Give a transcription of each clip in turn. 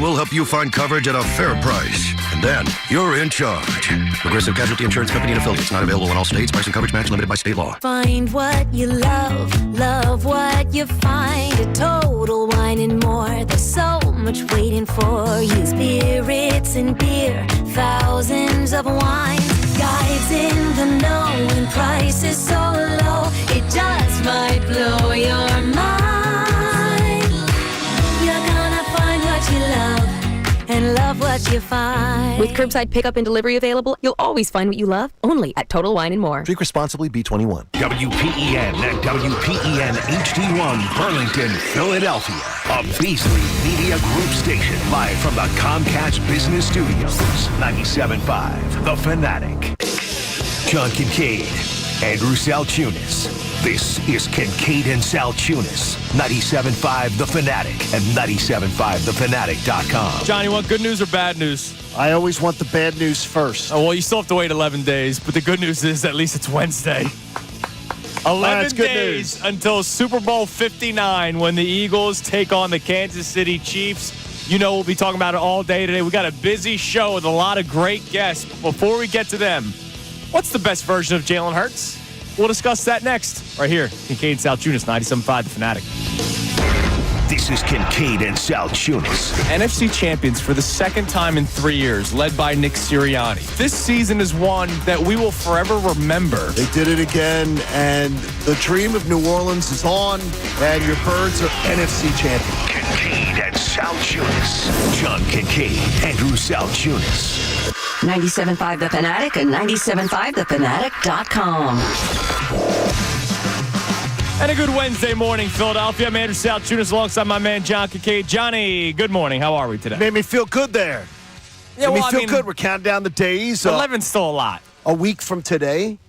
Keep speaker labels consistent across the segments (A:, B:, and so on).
A: we'll help you find coverage at a fair price. And then you're in charge. Progressive Casualty Insurance Company and Affiliates. Not available in all states. Price and coverage match limited by state law.
B: Find what you love what you find. A Total Wine and More. There's so much waiting for you. Spirits and beer, thousands of wines. Guides in the know and prices so low. It just might blow your mind. You're gonna find what you love and love what you find.
C: With curbside pickup and delivery available, you'll always find what you love, only at Total Wine & More.
D: Drink responsibly, B21.
E: WPEN and WPEN HD1 Burlington, Philadelphia. A Beasley Media Group station live from the Comcast Business Studios. 97.5, The Fanatic. John Kincade, Andrew Salciunas. This is Kincade and Salciunas. 97.5 The Fanatic and 97.5thefanatic.com.
F: John, you want good news or bad news?
D: I always want the bad news first.
F: Oh, well, you still have to wait 11 days, but the good news is at least it's Wednesday. 11 days until Super Bowl 59 when the Eagles take on the Kansas City Chiefs. You know we'll be talking about it all day today. We got a busy show with a lot of great guests. But before we get to them, what's the best version of Jalen Hurts? We'll discuss that next, right here. Kincade Salciunas, 97.5 The Fanatic.
E: This is Kincade and Salciunas.
F: NFC champions for the second time in 3 years, led by Nick Sirianni. This season is one that we will forever remember.
D: They did it again, and the dream of New Orleans is on, and your Birds are NFC champions.
E: Kincade and Salciunas. John Kincade, Andrew Salciunas.
G: 97.5 The Fanatic and 97.5thefanatic.com.
F: And a good Wednesday morning, Philadelphia. I'm Andrew Salciunas alongside my man, John Kincade. Johnny, good morning. How are we today?
D: Made me feel good there.
F: Yeah,
D: Made me feel good. We're counting down the days.
F: 11's still a lot.
D: A week from today,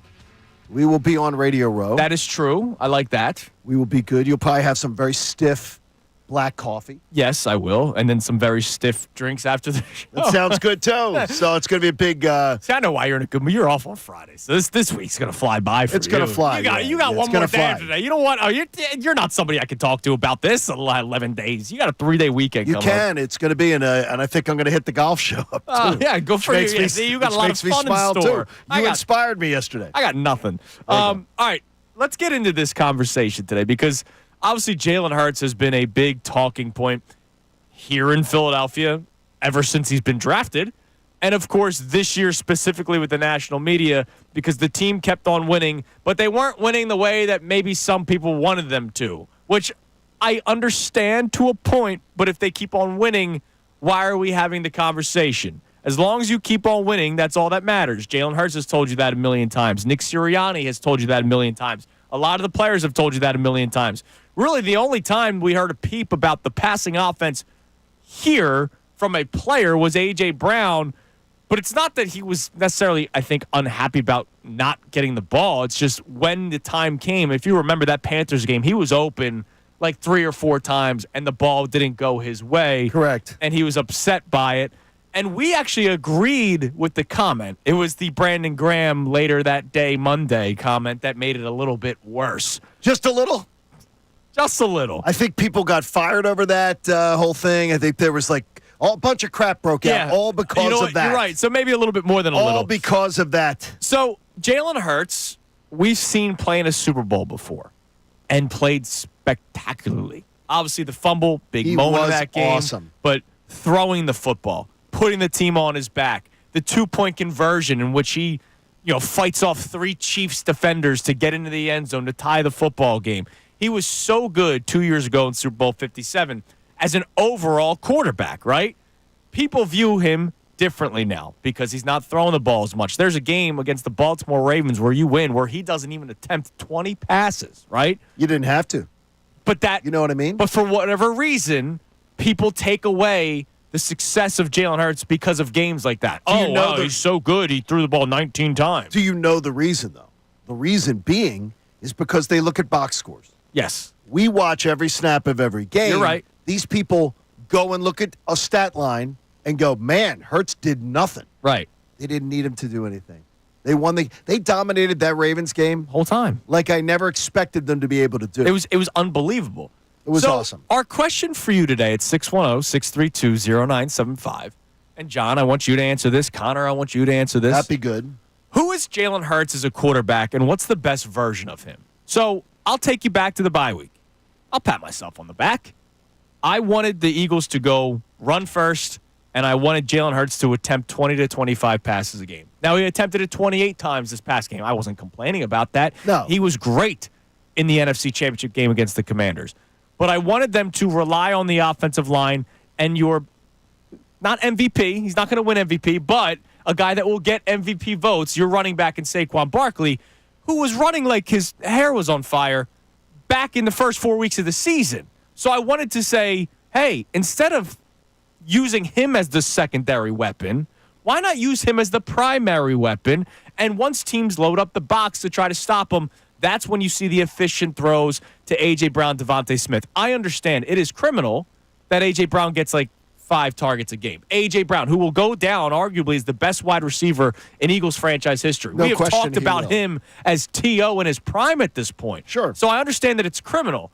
D: we will be on Radio Row.
F: That is true. I like that.
D: We will be good. You'll probably have some very stiff black coffee.
F: Yes, I will. And then some very stiff drinks after the show.
D: That sounds good, too. So it's going to be a big...
F: See, I know why you're in a good mood. You're off on Friday. So this week's going to fly by for you.
D: It's going to fly.
F: You got one more day after today. You know what? Oh, you're not somebody I can talk to about this 11 days. You got a 3-day weekend coming up. You can.
D: It's going to be and I think I'm going to hit the golf show up, too.
F: Yeah, go for it. See, you got a lot of fun in store.
D: You inspired me yesterday.
F: I got nothing. All right, let's get into this conversation today because obviously Jalen Hurts has been a big talking point here in Philadelphia ever since he's been drafted. And, of course, this year specifically with the national media because the team kept on winning, but they weren't winning the way that maybe some people wanted them to, which I understand to a point, but if they keep on winning, why are we having the conversation? As long as you keep on winning, that's all that matters. Jalen Hurts has told you that a million times. Nick Sirianni has told you that a million times. A lot of the players have told you that a million times. Really, the only time we heard a peep about the passing offense here from a player was A.J. Brown, but it's not that he was necessarily, I think, unhappy about not getting the ball. It's just when the time came, if you remember that Panthers game, he was open like 3 or 4 times, and the ball didn't go his way.
D: Correct.
F: And he was upset by it. And we actually agreed with the comment. It was the Brandon Graham later that day, Monday, comment that made it a little bit worse.
D: Just a little?
F: Just a little.
D: I think people got fired over that whole thing. I think there was like a bunch of crap broke out all because of that.
F: You're right. So maybe a little bit more than a little.
D: All because of that.
F: So Jalen Hurts, we've seen play in a Super Bowl before and played spectacularly. Obviously, the fumble, big moment of that game.
D: Awesome.
F: But throwing the football, putting the team on his back, the 2-point conversion in which he, fights off 3 Chiefs defenders to get into the end zone to tie the football game. He was so good 2 years ago in Super Bowl 57 as an overall quarterback, right? People view him differently now because he's not throwing the ball as much. There's a game against the Baltimore Ravens where you win where he doesn't even attempt 20 passes, right?
D: You didn't have to.
F: But that,
D: you know what I mean?
F: But for whatever reason, people take away the success of Jalen Hurts because of games like that. He's so good. He threw the ball 19 times.
D: Do you know the reason, though? The reason being is because they look at box scores.
F: Yes.
D: We watch every snap of every game.
F: You're right.
D: These people go and look at a stat line and go, man, Hurts did nothing.
F: Right.
D: They didn't need him to do anything. They won they dominated that Ravens game
F: whole time.
D: Like I never expected them to be able to do.
F: It was unbelievable.
D: It was awesome.
F: Our question for you today at 610-632-0975. And John, I want you to answer this. Connor, I want you to answer this.
D: That'd be good.
F: Who is Jalen Hurts as a quarterback, and what's the best version of him? So I'll take you back to the bye week. I'll pat myself on the back. I wanted the Eagles to go run first, and I wanted Jalen Hurts to attempt 20 to 25 passes a game. Now, he attempted it 28 times this past game. I wasn't complaining about that.
D: No.
F: He was great in the NFC Championship game against the Commanders. But I wanted them to rely on the offensive line, and your not MVP, he's not going to win MVP, but a guy that will get MVP votes, your running back in Saquon Barkley, who was running like his hair was on fire back in the first 4 weeks of the season. So I wanted to say, hey, instead of using him as the secondary weapon, why not use him as the primary weapon? And once teams load up the box to try to stop him, that's when you see the efficient throws to A.J. Brown, Devontae Smith. I understand it is criminal that A.J. Brown gets like 5 targets a game. A.J. Brown, who will go down arguably as the best wide receiver in Eagles franchise history.
D: No
F: we have
D: question
F: talked
D: he
F: about
D: will.
F: him as T.O. in his prime at this point.
D: Sure.
F: So I understand that it's criminal.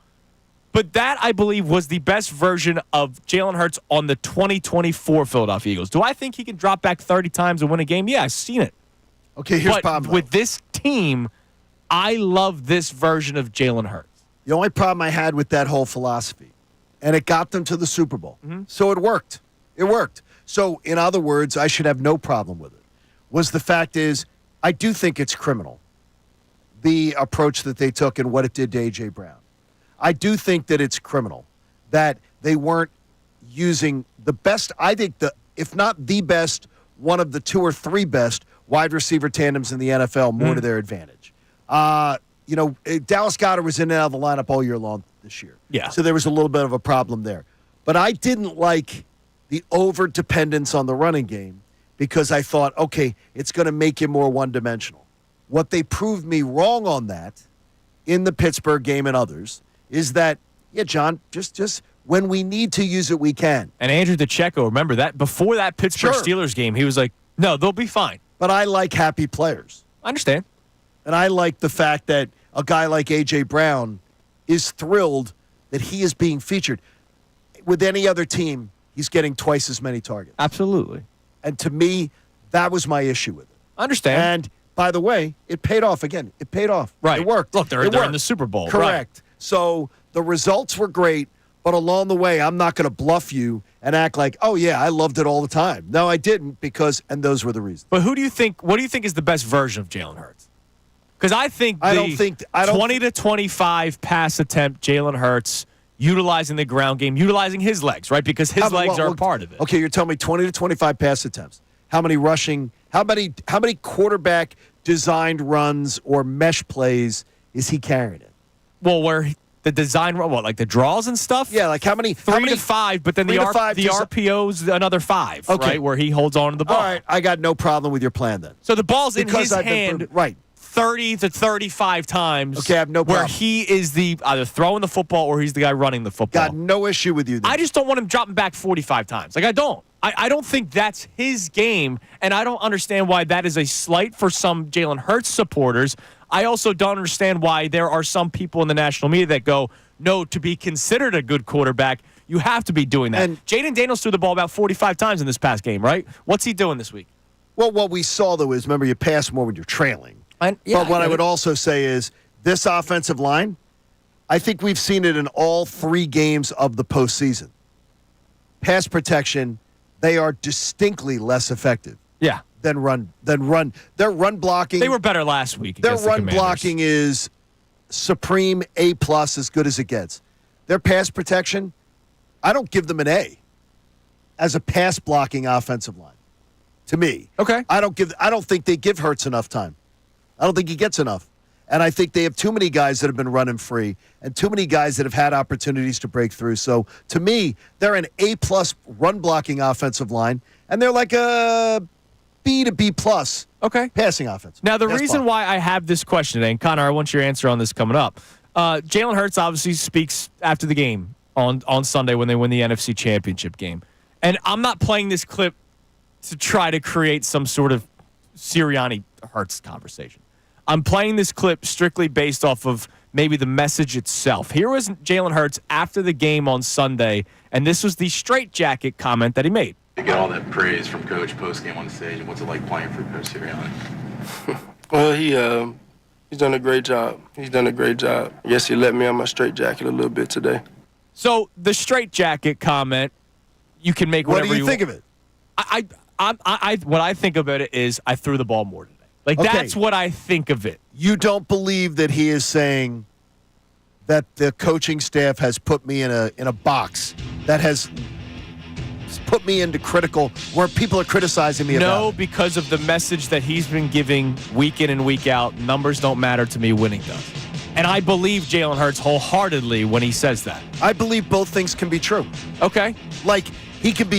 F: But that, I believe, was the best version of Jalen Hurts on the 2024 Philadelphia Eagles. Do I think he can drop back 30 times and win a game? Yeah, I've seen it.
D: Okay, here's the
F: But
D: problem.
F: with this team, I love this version of Jalen Hurts.
D: The only problem I had with that whole philosophy, and it got them to the Super Bowl. So it worked. It worked. So, in other words, I should have no problem with it. Was the fact is, I do think it's criminal, the approach that they took and what it did to A.J. Brown. I do think that it's criminal that they weren't using the best, I think, if not the best, one of the 2 or 3 best wide receiver tandems in the NFL more to their advantage. Dallas Goedert was in and out of the lineup all year long this year.
F: Yeah.
D: So there was a little bit of a problem there. But I didn't like the over-dependence on the running game because I thought, okay, it's going to make you more one-dimensional. What they proved me wrong on that in the Pittsburgh game and others is that, yeah, John, just when we need to use it, we can.
F: And Andrew DeCecco, remember that? Before that Pittsburgh
D: Sure.
F: Steelers game, he was like, no, they'll be fine.
D: But I like happy players.
F: I understand.
D: And I like the fact that a guy like A.J. Brown is thrilled that he is being featured. With any other team, he's getting twice as many targets.
F: Absolutely.
D: And to me, that was my issue with it.
F: I understand.
D: And by the way, it paid off again. It paid off.
F: Right.
D: It worked.
F: Look, they're
D: It
F: in
D: worked.
F: the Super Bowl.
D: Correct. So the results were great, but along the way, I'm not going to bluff you and act like, oh, yeah, I loved it all the time. No, I didn't and those were the reasons.
F: But what do you think is the best version of Jalen Hurts? Because I think
D: I don't think
F: 20 to 25 pass attempt Jalen Hurts, utilizing the ground game, utilizing his legs, right? Because his legs are a part of it.
D: Okay, you're telling me 20 to 25 pass attempts. How many rushing, how many quarterback designed runs or mesh plays is he carrying it?
F: Well, where the design, like the draws and stuff?
D: Yeah, like how many?
F: 3 to 5, but then the
D: 3 to 5
F: RPO's another 5,
D: Okay.
F: right? Where he holds on to the ball.
D: All right, I got no problem with your plan then.
F: So the ball's in
D: Because
F: his
D: I've been
F: hand
D: proven- right.
F: 30 to 35 times.
D: Okay, I have no
F: Where
D: problem.
F: he is the either throwing the football or he's the guy running the football.
D: Got no issue with you then.
F: I just don't want him dropping back 45 times. Like, I don't. I don't think that's his game, and I don't understand why that is a slight for some Jalen Hurts supporters. I also don't understand why there are some people in the national media that go, no, to be considered a good quarterback, you have to be doing that.
D: And
F: Jaden Daniels threw the ball about 45 times in this past game, right? What's he doing this week?
D: Well, what we saw, though, is remember you pass more when you're trailing. But what I would also say is this offensive line, I think we've seen it in all 3 games of the postseason. Pass protection, they are distinctly less effective
F: Yeah.
D: than run. Their run blocking.
F: They were better last week.
D: Their
F: against the
D: run
F: Commanders.
D: blocking is supreme A+, as good as it gets. Their pass protection, I don't give them an A as a pass blocking offensive line. To me.
F: Okay.
D: I don't think they give Hurts enough time. I don't think he gets enough. And I think they have too many guys that have been running free and too many guys that have had opportunities to break through. So, to me, they're an A-plus run-blocking offensive line, and they're like a B to B-plus
F: Okay.
D: passing offense.
F: Now, the
D: Pass
F: reason
D: block.
F: why I have this question today, and Connor, I want your answer on this coming up. Jalen Hurts obviously speaks after the game on Sunday when they win the NFC Championship game. And I'm not playing this clip to try to create some sort of Sirianni Hurts conversation. I'm playing this clip strictly based off of maybe the message itself. Here was Jalen Hurts after the game on Sunday, and this was the straitjacket comment that he made.
H: To get all that praise from Coach post-game on the stage, what's it like playing for Coach Sirianni?
I: Well, he's done a great job. He's done a great job. Yes, he let me on my straitjacket a little bit today.
F: So the straitjacket comment, you can make whatever
D: What do you think
F: want.
D: of it?
F: What I think about it is I threw the ball more today. Like,
D: Okay.
F: that's what I think of it.
D: You don't believe that he is saying that the coaching staff has put me in a box that has put me into critical where people are criticizing me about
F: No,
D: it.
F: because of the message that he's been giving week in and week out. Numbers don't matter to me, winning does. And I believe Jalen Hurts wholeheartedly when he says that.
D: I believe both things can be true.
F: Okay.
D: Like he can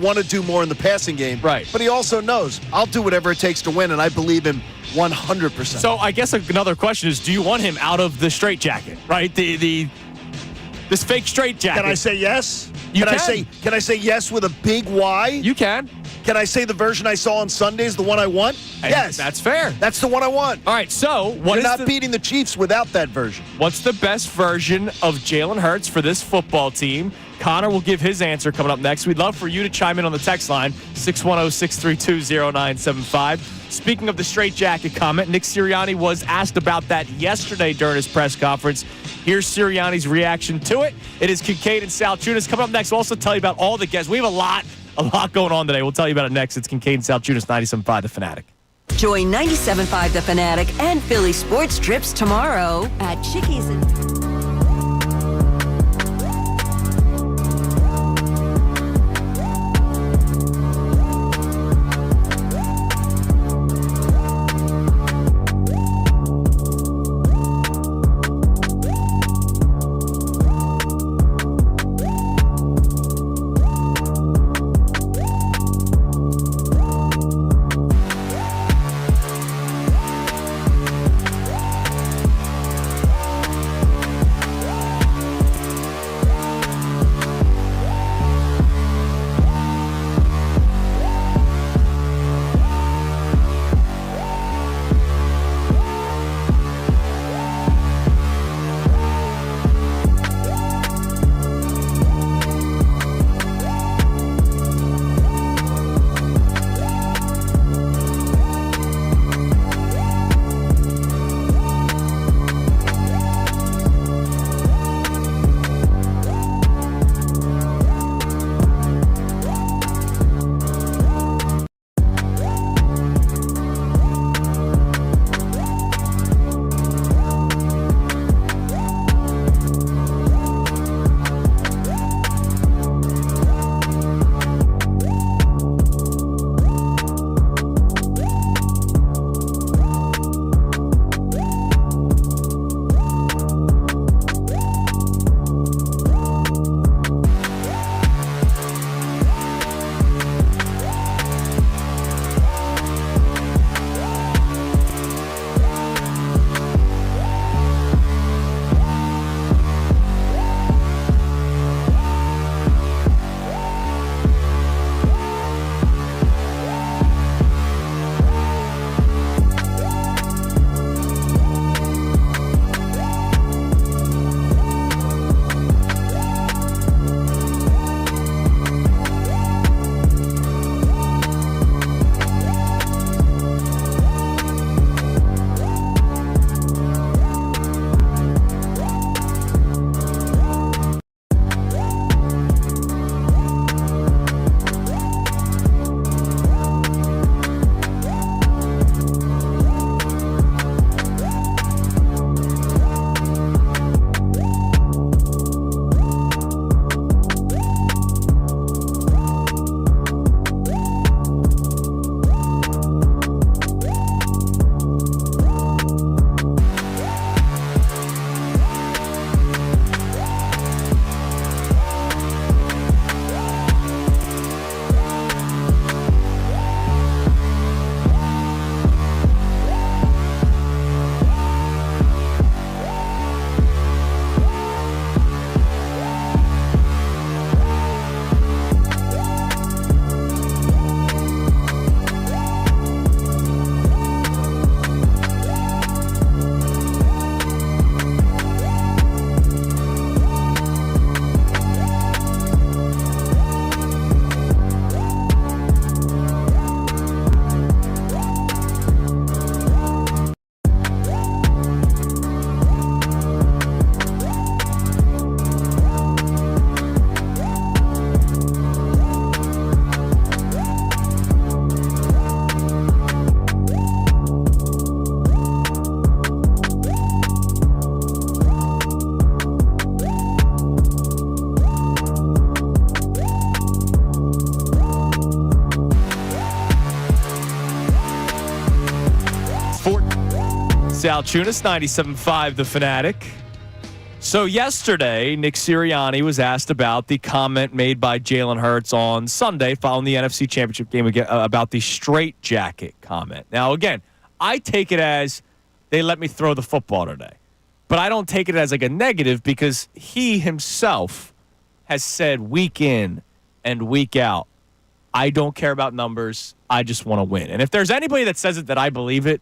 D: want to do more in the passing game.
F: Right.
D: But he also knows I'll do whatever it takes to win, and I believe him 100%.
F: So I guess another question is, do you want him out of the straitjacket, right? This fake straitjacket.
D: Can I say yes?
F: You
D: can.
F: can.
D: Can I say yes with a big Y?
F: You can.
D: Can I say the version I saw on Sunday is the one I want?
F: And
D: yes.
F: That's fair.
D: That's the one I want.
F: All right, so
D: You're not beating the Chiefs without that version.
F: What's the best version of Jalen Hurts for this football team? Connor will give his answer coming up next. We'd love for you to chime in on the text line, 610-632-0975. Speaking of the straitjacket comment, Nick Sirianni was asked about that yesterday during his press conference. Here's Sirianni's reaction to it. It is Kincade and Salciunas. Coming up next, we'll also tell you about all the guests. We have a lot going on today. We'll tell you about it next. It's Kincade and Salciunas, 97.5 The Fanatic.
G: Join 97.5 The Fanatic and Philly Sports Trips tomorrow.
B: At Chickies and
F: Salciunas, 97.5 The Fanatic. So yesterday, Nick Sirianni was asked about the comment made by Jalen Hurts on Sunday following the NFC Championship game about the straitjacket comment. Now, again, I take it as they let me throw the football today. But I don't take it as like a negative because he himself has said week in and week out, I don't care about numbers. I just want to win. And if there's anybody that says it that I believe it,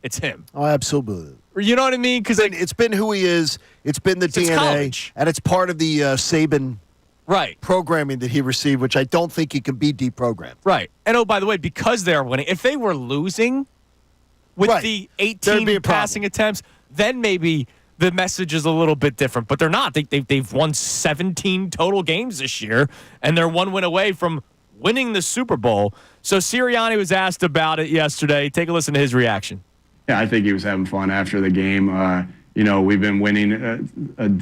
F: it's him.
D: Oh, absolutely.
F: You know what I mean? Because
D: it's been who he is. It's been the DNA.
F: College.
D: And it's part of the Saban
F: right
D: programming that he received, which I don't think he can be deprogrammed.
F: Right. And oh, by the way, because they're winning, if they were losing with the 18 passing attempts, then maybe the message is a little bit different. But they're not. They've won 17 total games this year, and they're one win away from winning the Super Bowl. So Sirianni was asked about it yesterday. Take a listen to his reaction.
J: Yeah, I think he was having fun after the game. We've been winning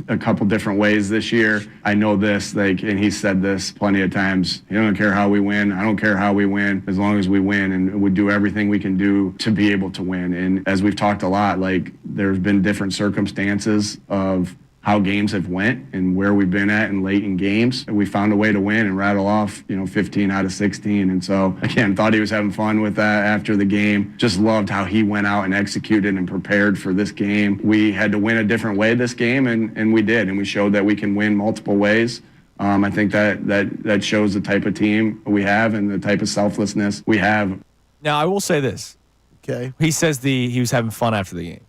J: a couple different ways this year. I know this, and he said this plenty of times. He don't care how we win. I don't care how we win, as long as we win, and we do everything we can do to be able to win. And as we've talked a lot, there's been different circumstances of how games have went and where we've been at and late in games. We found a way to win and rattle off, 15 out of 16. And so, again, thought he was having fun with that after the game. Just loved how he went out and executed and prepared for this game. We had to win a different way this game, and we did. And we showed that we can win multiple ways. I think that shows the type of team we have and the type of selflessness we have.
F: Now, I will say this.
D: Okay.
F: He says he was having fun after the game.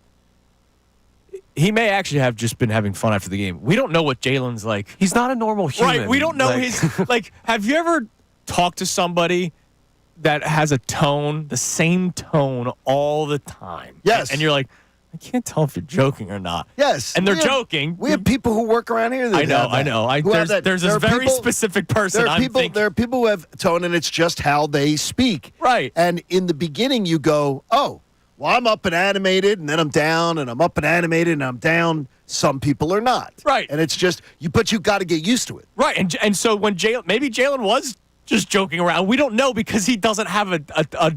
F: He may actually have just been having fun after the game. We don't know what Jalen's like.
K: He's not a normal human.
F: Right. We don't know his have you ever talked to somebody that has a tone, the same tone all the time?
D: Yes.
F: And you're like, I can't tell if you're joking or not.
D: Yes.
F: And they're joking.
D: We have people who work around here that
F: I know. There's this very specific person.
D: There are people who have tone, and it's just how they speak.
F: Right.
D: And in the beginning, you go, oh, well, I'm up and animated, and then I'm down, and I'm up and animated, and I'm down. Some people are not.
F: Right.
D: And it's just, but you got to get used to it.
F: Right. And so when Jalen was just joking around, we don't know because he doesn't have a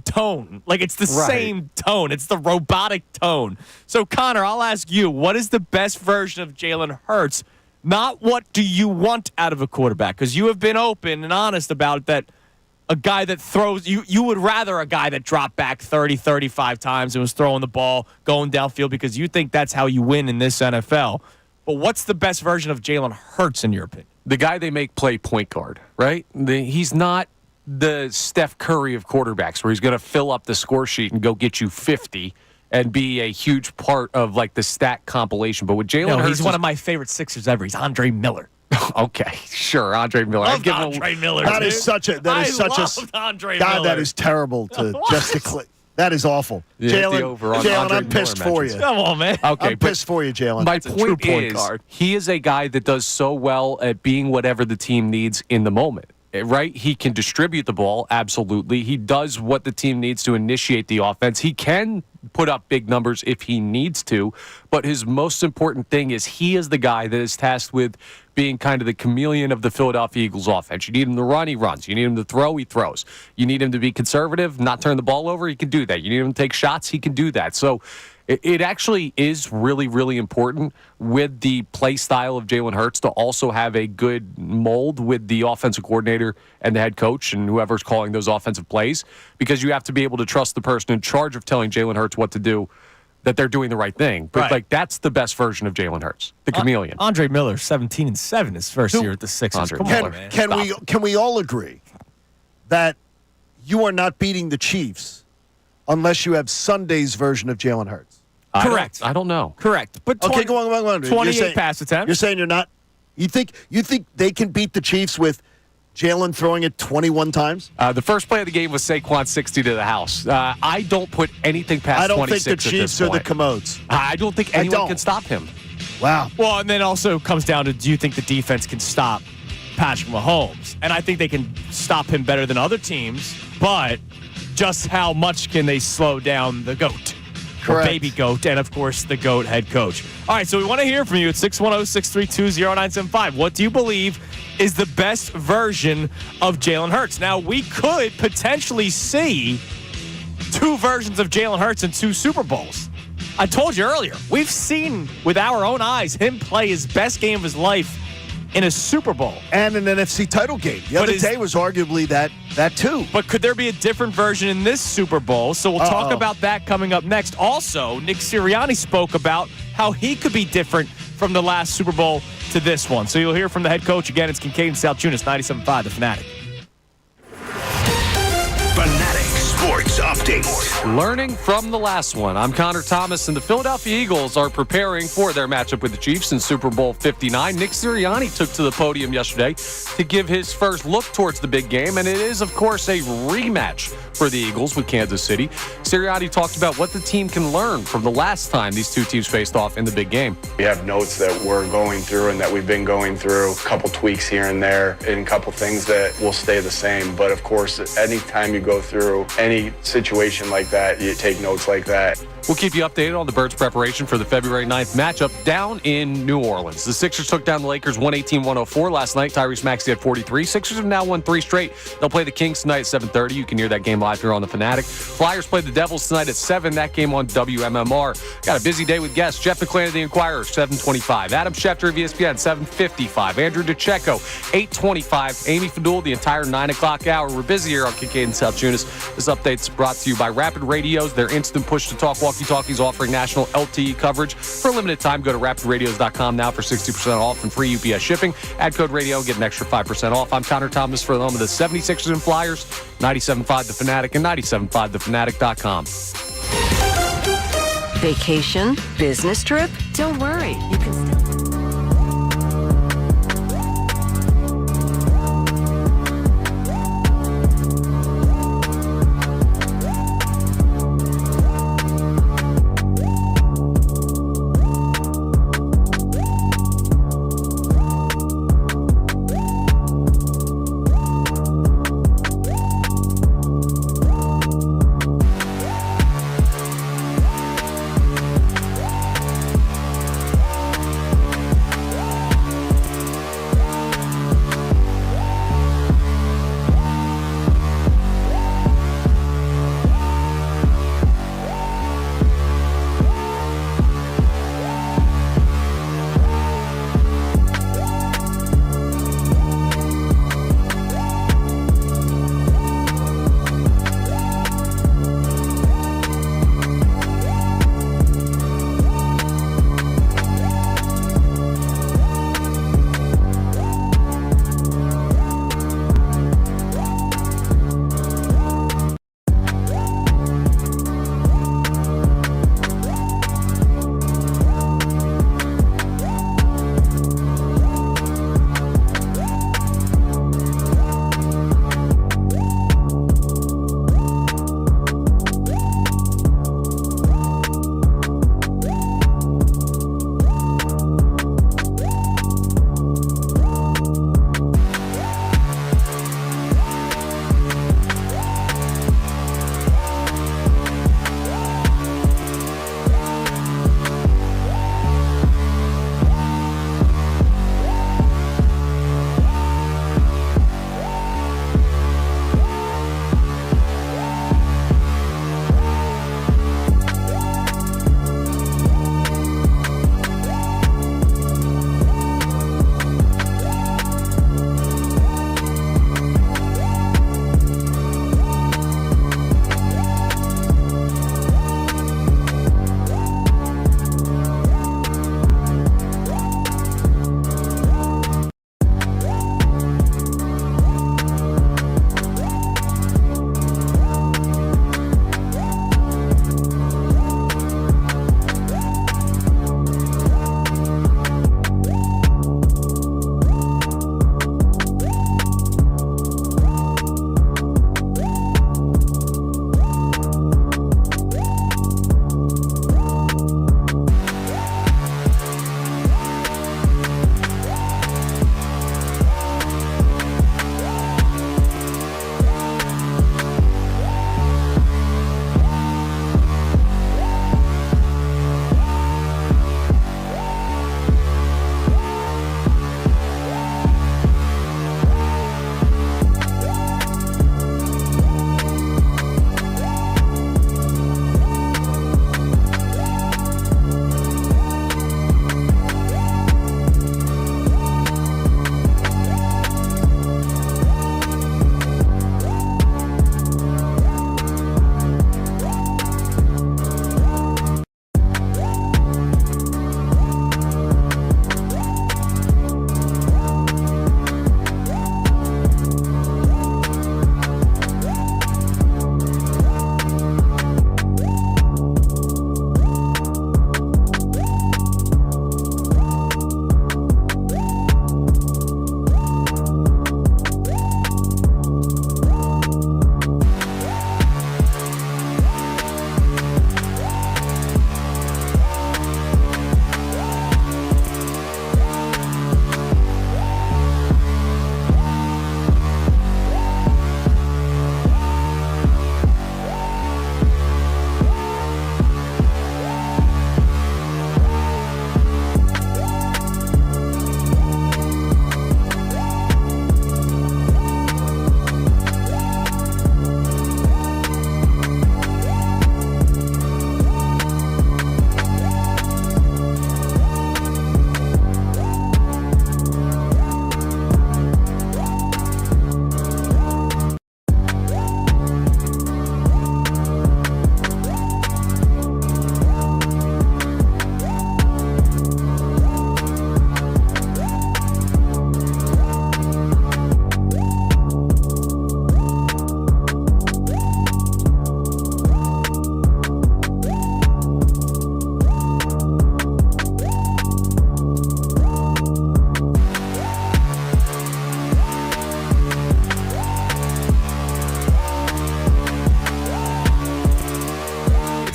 F: tone. It's the same tone. It's the robotic tone. So, Connor, I'll ask you, what is the best version of Jalen Hurts? Not what do you want out of a quarterback? Because you have been open and honest about that. A guy that throws, you would rather a guy that dropped back 30, 35 times and was throwing the ball, going downfield, because you think that's how you win in this NFL. But what's the best version of Jalen Hurts, in your opinion?
K: The guy they make play point guard, right? He's not the Steph Curry of quarterbacks where he's going to fill up the score sheet and go get you 50 and be a huge part of the stat compilation. But with Jalen Hurts,
F: he's one of my favorite Sixers ever. He's Andre Miller.
K: Okay, sure, Andre Miller.
F: Loved Andre Miller.
D: That is such a
F: Andre Miller.
D: That is terrible to just declare. That is awful. Jalen, I'm pissed for you.
F: Come on, man.
K: Okay,
D: I'm pissed for you, Jalen.
K: My point is, he is a guy that does so well at being whatever the team needs in the moment. Right? He can distribute the ball, absolutely. He does what the team needs to initiate the offense. He can put up big numbers if he needs to, but his most important thing is he is the guy that is tasked with being kind of the chameleon of the Philadelphia Eagles offense. You need him to run, he runs. You need him to throw, he throws. You need him to be conservative, not turn the ball over, he can do that. You need him to take shots, he can do that. So it actually is really, really important with the play style of Jalen Hurts to also have a good mold with the offensive coordinator and the head coach and whoever's calling those offensive plays, because you have to be able to trust the person in charge of telling Jalen Hurts what to do, that they're doing the right thing. But that's the best version of Jalen Hurts, the chameleon.
F: Andre Miller, 17-7 his first year at the Sixers. Come on, man.
D: Can we all agree that you are not beating the Chiefs unless you have Sunday's version of Jalen Hurts?
F: Correct.
K: I don't know.
F: Correct. But
D: go on.
F: 28 pass attempts.
D: You're saying you're not. You think they can beat the Chiefs with Jalen throwing it 21 times?
K: The first play of the game was Saquon 60 to the house. I don't put anything past 26
D: I don't think the Chiefs are the commodes.
K: I don't think anyone can stop him.
D: Wow.
F: Well, and then also comes down to, do you think the defense can stop Patrick Mahomes? And I think they can stop him better than other teams, but just how much can they slow down the GOAT? Or baby GOAT, and of course the GOAT head coach. All right, so we want to hear from you at 610-632-0975. What do you believe is the best version of Jalen Hurts? Now, we could potentially see two versions of Jalen Hurts in two Super Bowls. I told you earlier, we've seen with our own eyes him play his best game of his life in a Super Bowl.
D: And an NFC title game. The other day was arguably that too.
F: But could there be a different version in this Super Bowl? So we'll talk about that coming up next. Also, Nick Sirianni spoke about how he could be different from the last Super Bowl to this one. So you'll hear from the head coach again. It's Kincade Salciunas, 97.5, The Fanatic.
E: Fanatic Sports Update.
K: Learning from the last one. I'm Connor Thomas, and the Philadelphia Eagles are preparing for their matchup with the Chiefs in Super Bowl 59. Nick Sirianni took to the podium yesterday to give his first look towards the big game, and it is, of course, a rematch for the Eagles with Kansas City. Sirianni talked about what the team can learn from the last time these two teams faced off in the big game.
J: We have notes that we're going through and that we've been going through, a couple tweaks here and there, and a couple things that will stay the same. But of course, anytime you go through any situation like that, you take notes like that.
K: We'll keep you updated on the Birds' preparation for the February 9th matchup down in New Orleans. The Sixers took down the Lakers 118-104 last night. Tyrese Maxey had 43. Sixers have now won 3 straight. They'll play the Kings tonight at 7:30. You can hear that game live here on The Fanatic. Flyers play the Devils tonight at 7. That game on WMMR. Got a busy day with guests. Jeff McClain of the Inquirer, 7:25. Adam Schefter of ESPN, 7:55. Andrew DeCecco, 8:25. Amy Fadul, the entire 9 o'clock hour. We're busy here on Kincade and Salciunas. This update's brought to you by Rapid Radios. Their instant push-to-talk walkie-talkies offering national LTE coverage. For a limited time, go to rapidradios.com now for 60% off and free UPS shipping. Add code radio, get an extra 5% off. I'm Connor Thomas for the home of the 76ers and Flyers, 97.5 The Fanatic and 97.5thefanatic.com.
G: Vacation? Business trip? Don't worry. You can still...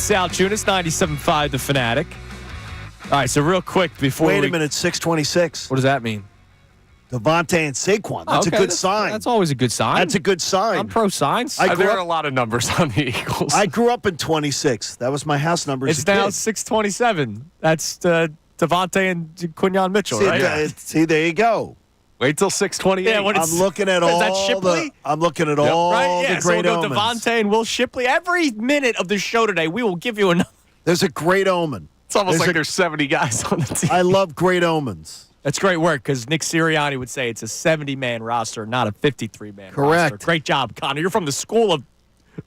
F: Salciunas, 97.5 The Fanatic. All right, so real quick before
D: Wait a minute, 626.
F: What does that mean?
D: Devontae and Saquon. That's
F: Okay,
D: a good sign.
F: That's always a good sign.
D: That's a good sign.
F: I'm pro signs.
K: There are a lot of numbers on the Eagles.
D: I grew up in 26. That was my house number as
F: It's
D: a
F: now
D: kid.
F: 627. That's Devontae and Quinyon Mitchell,
D: See,
F: right?
D: see, there you go.
K: Wait till 628.
F: Yeah, when
D: I'm
F: it's-
D: looking at
F: is
D: all
F: that Shipley?
D: I'm looking at all
F: Right? Yeah,
D: the
F: so
D: great
F: we'll go
D: omens.
F: Devontae and Will Shipley. Every minute of the show today, we will give you another.
D: There's a great omen.
K: It's almost
D: There's
K: like there's 70 guys on the team.
D: I love great omens.
F: That's great work because Nick Sirianni would say it's a 70-man roster, not a 53-man
D: Correct.
F: roster. Great job, Connor. You're from the school of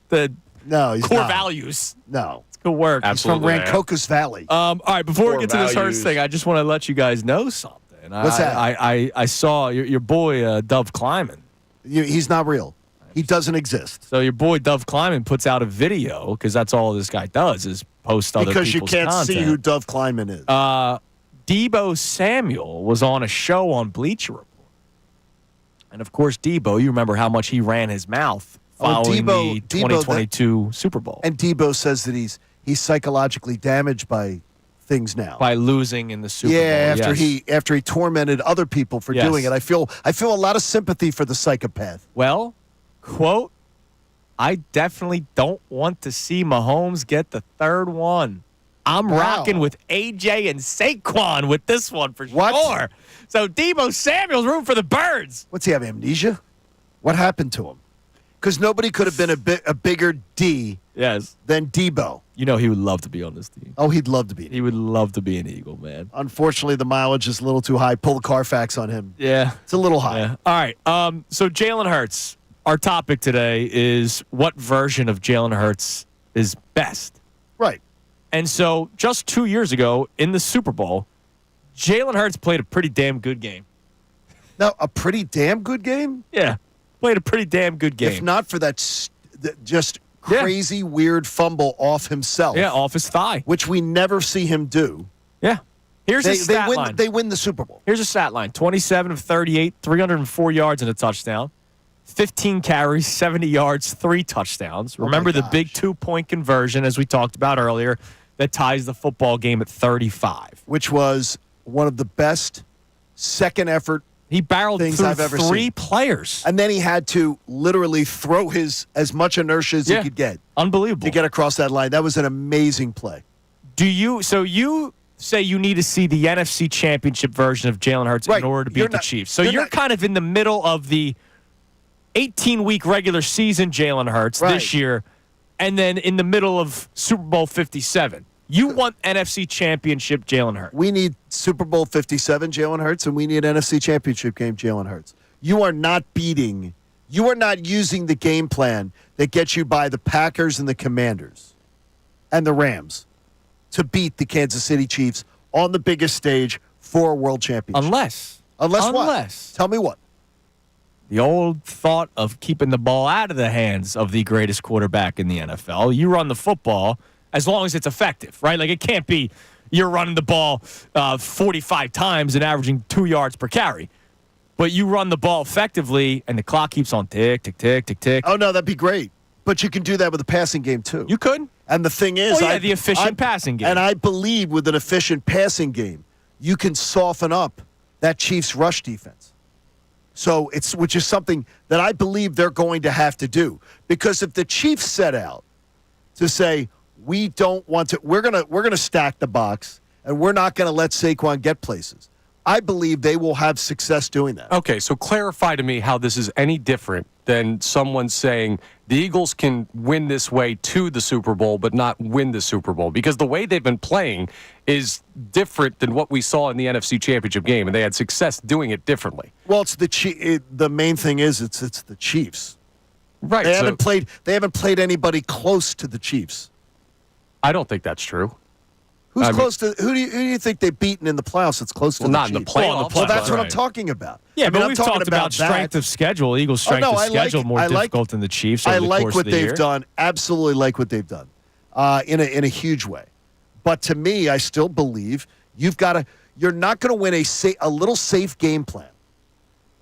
F: the
D: No, he's
F: core
D: not.
F: values.
D: No.
F: It's good work.
K: Absolutely.
D: From Rancocas Valley.
F: All right, before we
K: Core
F: get to this Hurts
K: values.
F: thing, I just want to let you guys know something.
D: What's that?
F: I saw your boy Dove Kleiman.
D: He's not real. He doesn't exist.
F: So your boy Dove Kleiman puts out a video because that's all this guy does is post other
D: Because you
F: people's
D: can't see
F: content.
D: who Dove Kleiman is.
F: Debo Samuel was on a show on Bleacher Report. And, of course, Debo, you remember how much he ran his mouth following the 2022 Super Bowl.
D: And Debo says that he's psychologically damaged by things now.
F: By losing in the Super Bowl.
D: after
F: yes.
D: he tormented other people for
F: Yes.
D: doing it. I feel a lot of sympathy for the psychopath.
F: Well, quote, I definitely don't want to see Mahomes get the third one. I'm
D: Wow.
F: rocking with AJ and Saquon with this one for
D: What?
F: sure. So Debo Samuel's room for the birds.
D: What's he have, amnesia? What happened to him? Because nobody could have been a bigger D
F: Yes.
D: than Debo.
F: You know he would love to be on this team.
D: Oh, he'd love to be.
F: He would love to be an Eagle, man.
D: Unfortunately, the mileage is a little too high. Pull the Carfax on him.
F: Yeah.
D: It's a little high.
F: Yeah. All right. So Jalen Hurts, our topic today is what version of Jalen Hurts is best.
D: Right.
F: And so just 2 years ago in the Super Bowl, Jalen Hurts played a pretty damn good game.
D: Now, a pretty damn good game?
F: Yeah. Played a pretty damn good game.
D: If not for that just crazy, weird fumble off himself.
F: Yeah, off his thigh.
D: Which we never see him do.
F: Yeah. Here's a stat line.
D: They win the Super Bowl.
F: Here's a stat line. 27 of 38, 304 yards and a touchdown. 15 carries, 70 yards, 3 touchdowns. Remember the big 2-point conversion, as we talked about earlier, that ties the football game at 35.
D: Which was one of the best second effort
F: He barreled
D: things
F: through
D: I've ever
F: 3
D: seen.
F: players.
D: And then he had to literally throw as much inertia as he could get
F: Unbelievable.
D: to get across that line. That was an amazing play.
F: So you say you need to see the NFC Championship version of Jalen Hurts
D: Right.
F: in order to beat
D: You're
F: the
D: not-
F: Chiefs. So
D: you're
F: you're
D: not-
F: kind of in the middle of the 18-week regular season Jalen Hurts
D: Right.
F: this year, and then in the middle of Super Bowl 57. You want NFC Championship Jalen Hurts.
D: We need Super Bowl 57 Jalen Hurts, and we need NFC Championship game Jalen Hurts. You are not using the game plan that gets you by the Packers and the Commanders and the Rams to beat the Kansas City Chiefs on the biggest stage for a world championship.
F: Unless
D: what? Tell me what.
F: The old thought of keeping the ball out of the hands of the greatest quarterback in the NFL. You run the football as long as it's effective, right? Like it can't be you're running the ball 45 times and averaging 2 yards per carry. But you run the ball effectively and the clock keeps on tick, tick, tick, tick, tick.
D: Oh, no, that'd be great. But you can do that with a passing game, too.
F: You could.
D: And the thing is,
F: the efficient passing game.
D: And I believe with an efficient passing game, you can soften up that Chiefs rush defense. So which is something that I believe they're going to have to do. Because if the Chiefs set out to say, we don't want to, we're gonna stack the box and we're not gonna let Saquon get places, I believe they will have success doing that.
K: Okay, so clarify to me how this is any different than someone saying the Eagles can win this way to the Super Bowl but not win the Super Bowl, because the way they've been playing is different than what we saw in the NFC Championship game, and they had success doing it differently.
D: Well, it's the main thing is it's the Chiefs.
K: Right.
D: They haven't played anybody close to the Chiefs.
K: I don't think that's true.
D: Who do you think they've beaten in the playoffs that's close to the
K: not in
D: Chiefs?
K: the playoffs.
D: Well, that's what I'm
F: Right.
D: talking about.
F: Yeah,
D: I mean,
F: but
D: I'm
F: we've
D: talking
F: talked about strength
D: that.
F: of schedule. Eagles' strength of schedule more difficult than the Chiefs over
D: I
F: the
D: like
F: course
D: what
F: of the
D: they've
F: year.
D: done. Absolutely like what they've done in a huge way. But to me, I still believe you're not going to win a little safe game plan.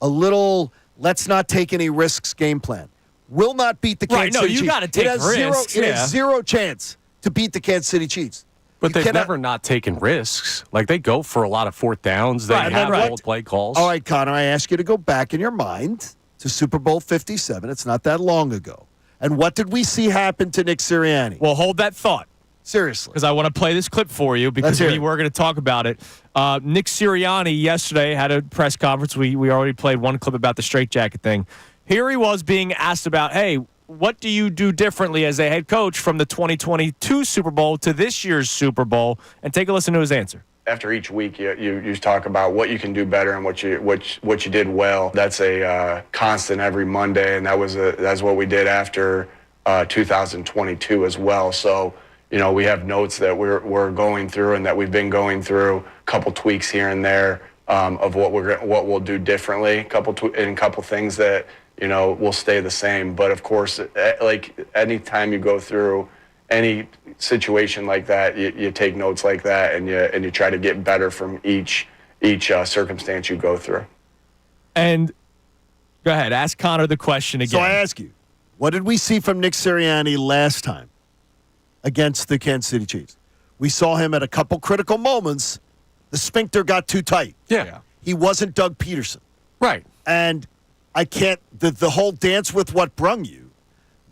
D: A little let's not take any risks game plan will not beat the Kansas City Chiefs.
F: You got to take risks.
D: It has zero chance to beat the Kansas City Chiefs.
K: But
D: You
K: they've
D: cannot-
K: never not taken risks. Like, they go for a lot of fourth downs. They have old play calls.
D: All right, Connor, I ask you to go back in your mind to Super Bowl 57. It's not that long ago. And what did we see happen to Nick Sirianni?
F: Well, hold that thought.
D: Seriously.
F: Because I want to play this clip for you because we were going to talk about it. Nick Sirianni yesterday had a press conference. We already played one clip about the straitjacket thing. Here he was being asked about, hey, what do you do differently as a head coach from the 2022 Super Bowl to this year's Super Bowl? And take a listen to his answer.
J: After each week, you talk about what you can do better and what you did well. That's a constant every Monday, and that's what we did after 2022 as well. So, we have notes that we're going through and that we've been going through, a couple tweaks here and there of what we'll do differently, a couple things that will stay the same. But of course, like anytime you go through any situation like that, you take notes like that and you try to get better from each circumstance you go through.
F: And go ahead, ask Connor the question again.
D: So I ask you, what did we see from Nick Sirianni last time against the Kansas City Chiefs? We saw him at a couple critical moments. The sphincter got too tight.
K: Yeah.
D: He wasn't Doug Peterson.
K: Right.
D: And I can't, the whole dance with what brung you,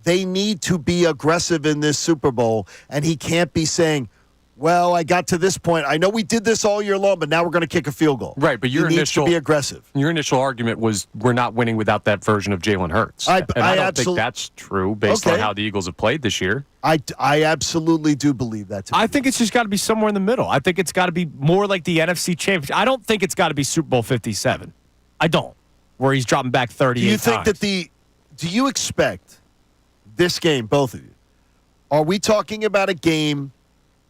D: they need to be aggressive in this Super Bowl, and he can't be saying, well, I got to this point. I know we did this all year long, but now we're going to kick a field goal.
K: Right, but
D: he needs to be aggressive.
K: Your initial argument was we're not winning without that version of Jalen Hurts. I don't think that's true based on how the Eagles have played this year.
D: I absolutely do believe that.
F: I think it's just got to be somewhere in the middle. I think it's got to be more like the NFC Championship. I don't think it's got to be Super Bowl 57. I don't, where he's dropping back 38
D: Do you think
F: times.
D: do you expect this game, both of you, are we talking about a game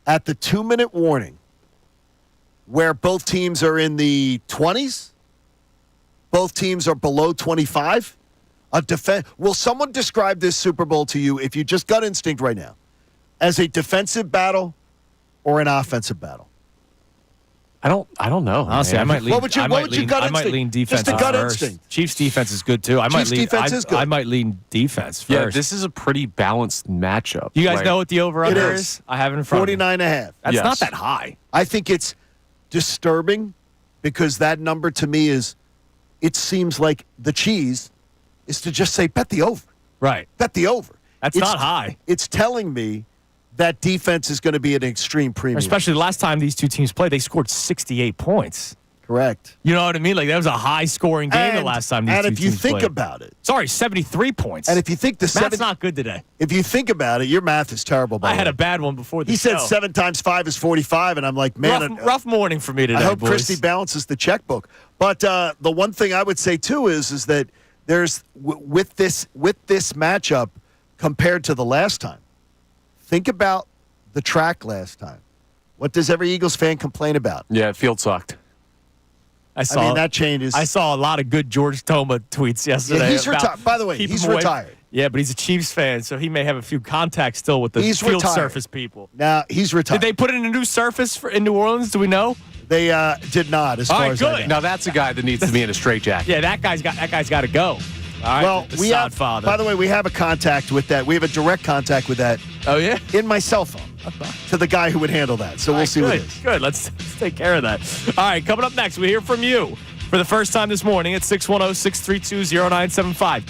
D: at the 2-minute warning where both teams are in the 20s? Both teams are below 25? Will someone describe this Super Bowl to you, if you just got instinct right now, as a defensive battle or an offensive battle?
K: I don't know.
F: Honestly, I might lean.
D: What would you gut
F: I
D: instinct?
F: might lean defense
D: Just a gut
F: first.
D: instinct.
F: Chiefs defense is good too.
D: Chiefs defense is good.
F: I might lean defense first.
K: Yeah, this is a pretty balanced matchup.
F: You guys know what the over/under is? I have it in front of me.
D: 49.5.
F: That's not that high.
D: I think it's disturbing because that number to me it seems like the cheese is to just say, bet the over.
F: Right.
D: Bet the over.
F: That's not high.
D: It's telling me that defense is going to be at an extreme premium.
F: Especially the last time these two teams played, they scored 68 points.
D: Correct.
F: You know what I mean? Like, that was a high-scoring game the last time these two teams played.
D: And if you think about it.
F: Sorry, 73 points.
D: And if you think
F: Math's not good today.
D: If you think about it, your math is terrible, by
F: I
D: the
F: had
D: way.
F: a bad one before the
D: He
F: show.
D: said 7 times 5 is 45, and I'm like, man.
F: Rough morning for me today,
D: I hope
F: boys.
D: Christy balances the checkbook. But the one thing I would say, too, is that there's, with this matchup compared to the last time, think about the track last time. What does every Eagles fan complain about?
K: Yeah, field sucked.
F: I mean,
D: that changes.
F: I saw a lot of good George Toma tweets yesterday.
D: Yeah, he's retired. By the way, he's retired.
F: Yeah, but he's a Chiefs fan, so he may have a few contacts still with the field surface people.
D: Now, he's retired.
F: Did they put in a new surface in New Orleans? Do we know?
D: They did not, as far as I know.
K: Now, that's a guy that needs to be in a straitjacket.
F: Yeah, that guy's got to go. All right,
D: well, we have, by the way, we have a contact with that. We have a direct contact with that.
F: Oh, yeah?
D: In my cell phone to the guy who would handle that. So we'll see what it is.
F: Good. Let's take care of that. All right, coming up next, we hear from you for the first time this morning at 610-632-0975.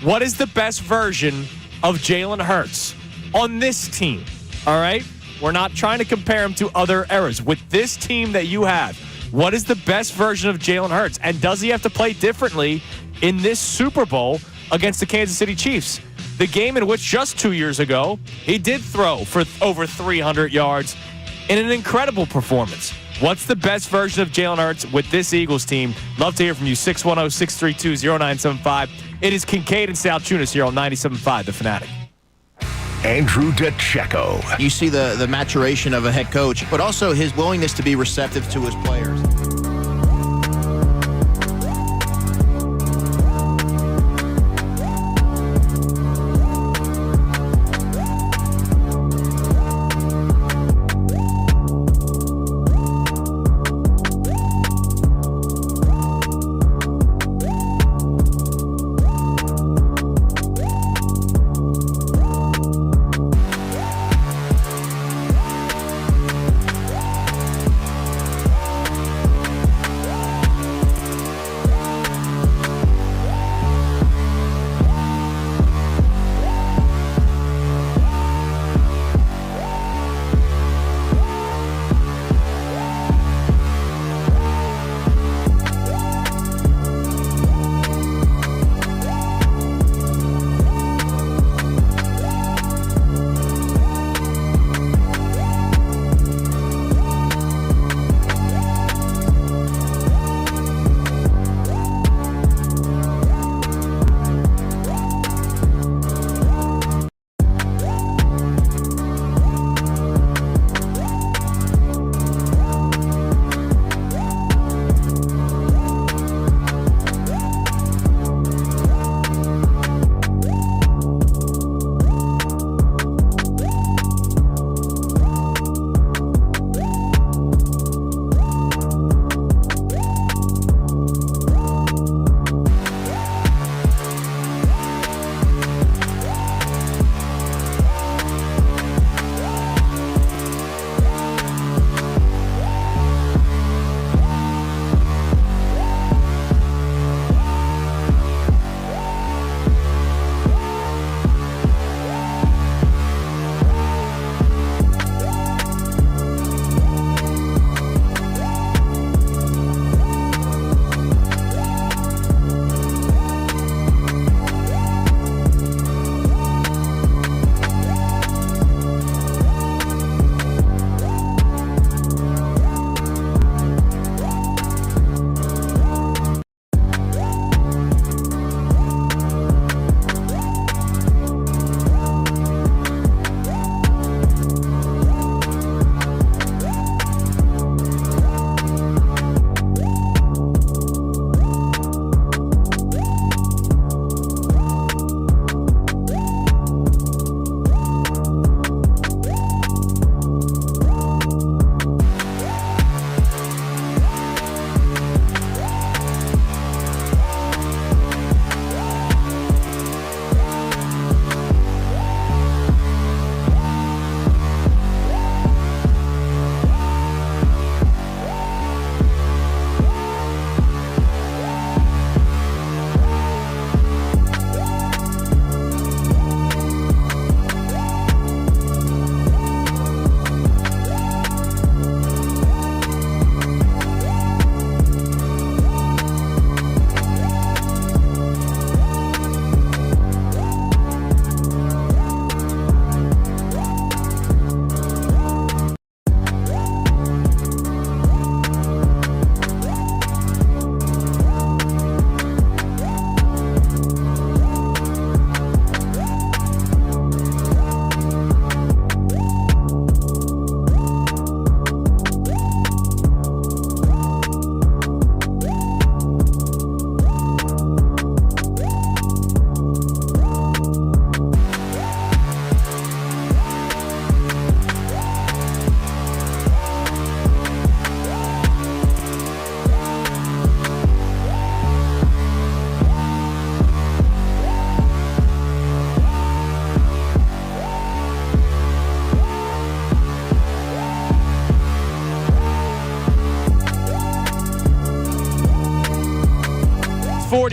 F: What is the best version of Jalen Hurts on this team? All right? We're not trying to compare him to other eras. With this team that you have, what is the best version of Jalen Hurts? And does he have to play differently in this Super Bowl against the Kansas City Chiefs? The game in which just 2 years ago, he did throw for over 300 yards in an incredible performance. What's the best version of Jalen Hurts with this Eagles team? Love to hear from you. 610-632-0975. It is Kincade and Salciunas here on 97.5 The Fanatic.
E: Andrew DeCecco.
L: You see the maturation of a head coach, but also his willingness to be receptive to his players.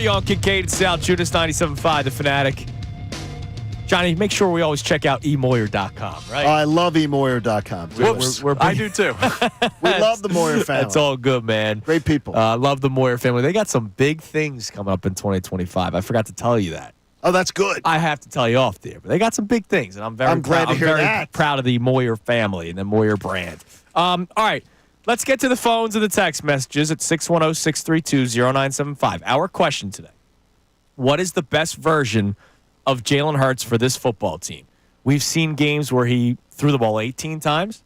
F: 6:30 on Kincade Salciunas, 97.5 The Fanatic. Johnny, make sure we always check out emoyer.com, right?
D: I love emoyer.com.
F: Whoops.
K: I do too.
D: We love the Moyer family.
F: That's all good, man.
D: Great people.
F: I love the Moyer family. They got some big things coming up in 2025. I forgot to tell you that.
D: Oh, that's good.
F: I have to tell you off there, but they got some big things, and I'm very
D: glad to hear
F: very
D: that.
F: proud of the Moyer family and the Moyer brand. All right, let's get to the phones and the text messages at 610-632-0975. Our question today: what is the best version of Jalen Hurts for this football team? We've seen games where he threw the ball 18 times.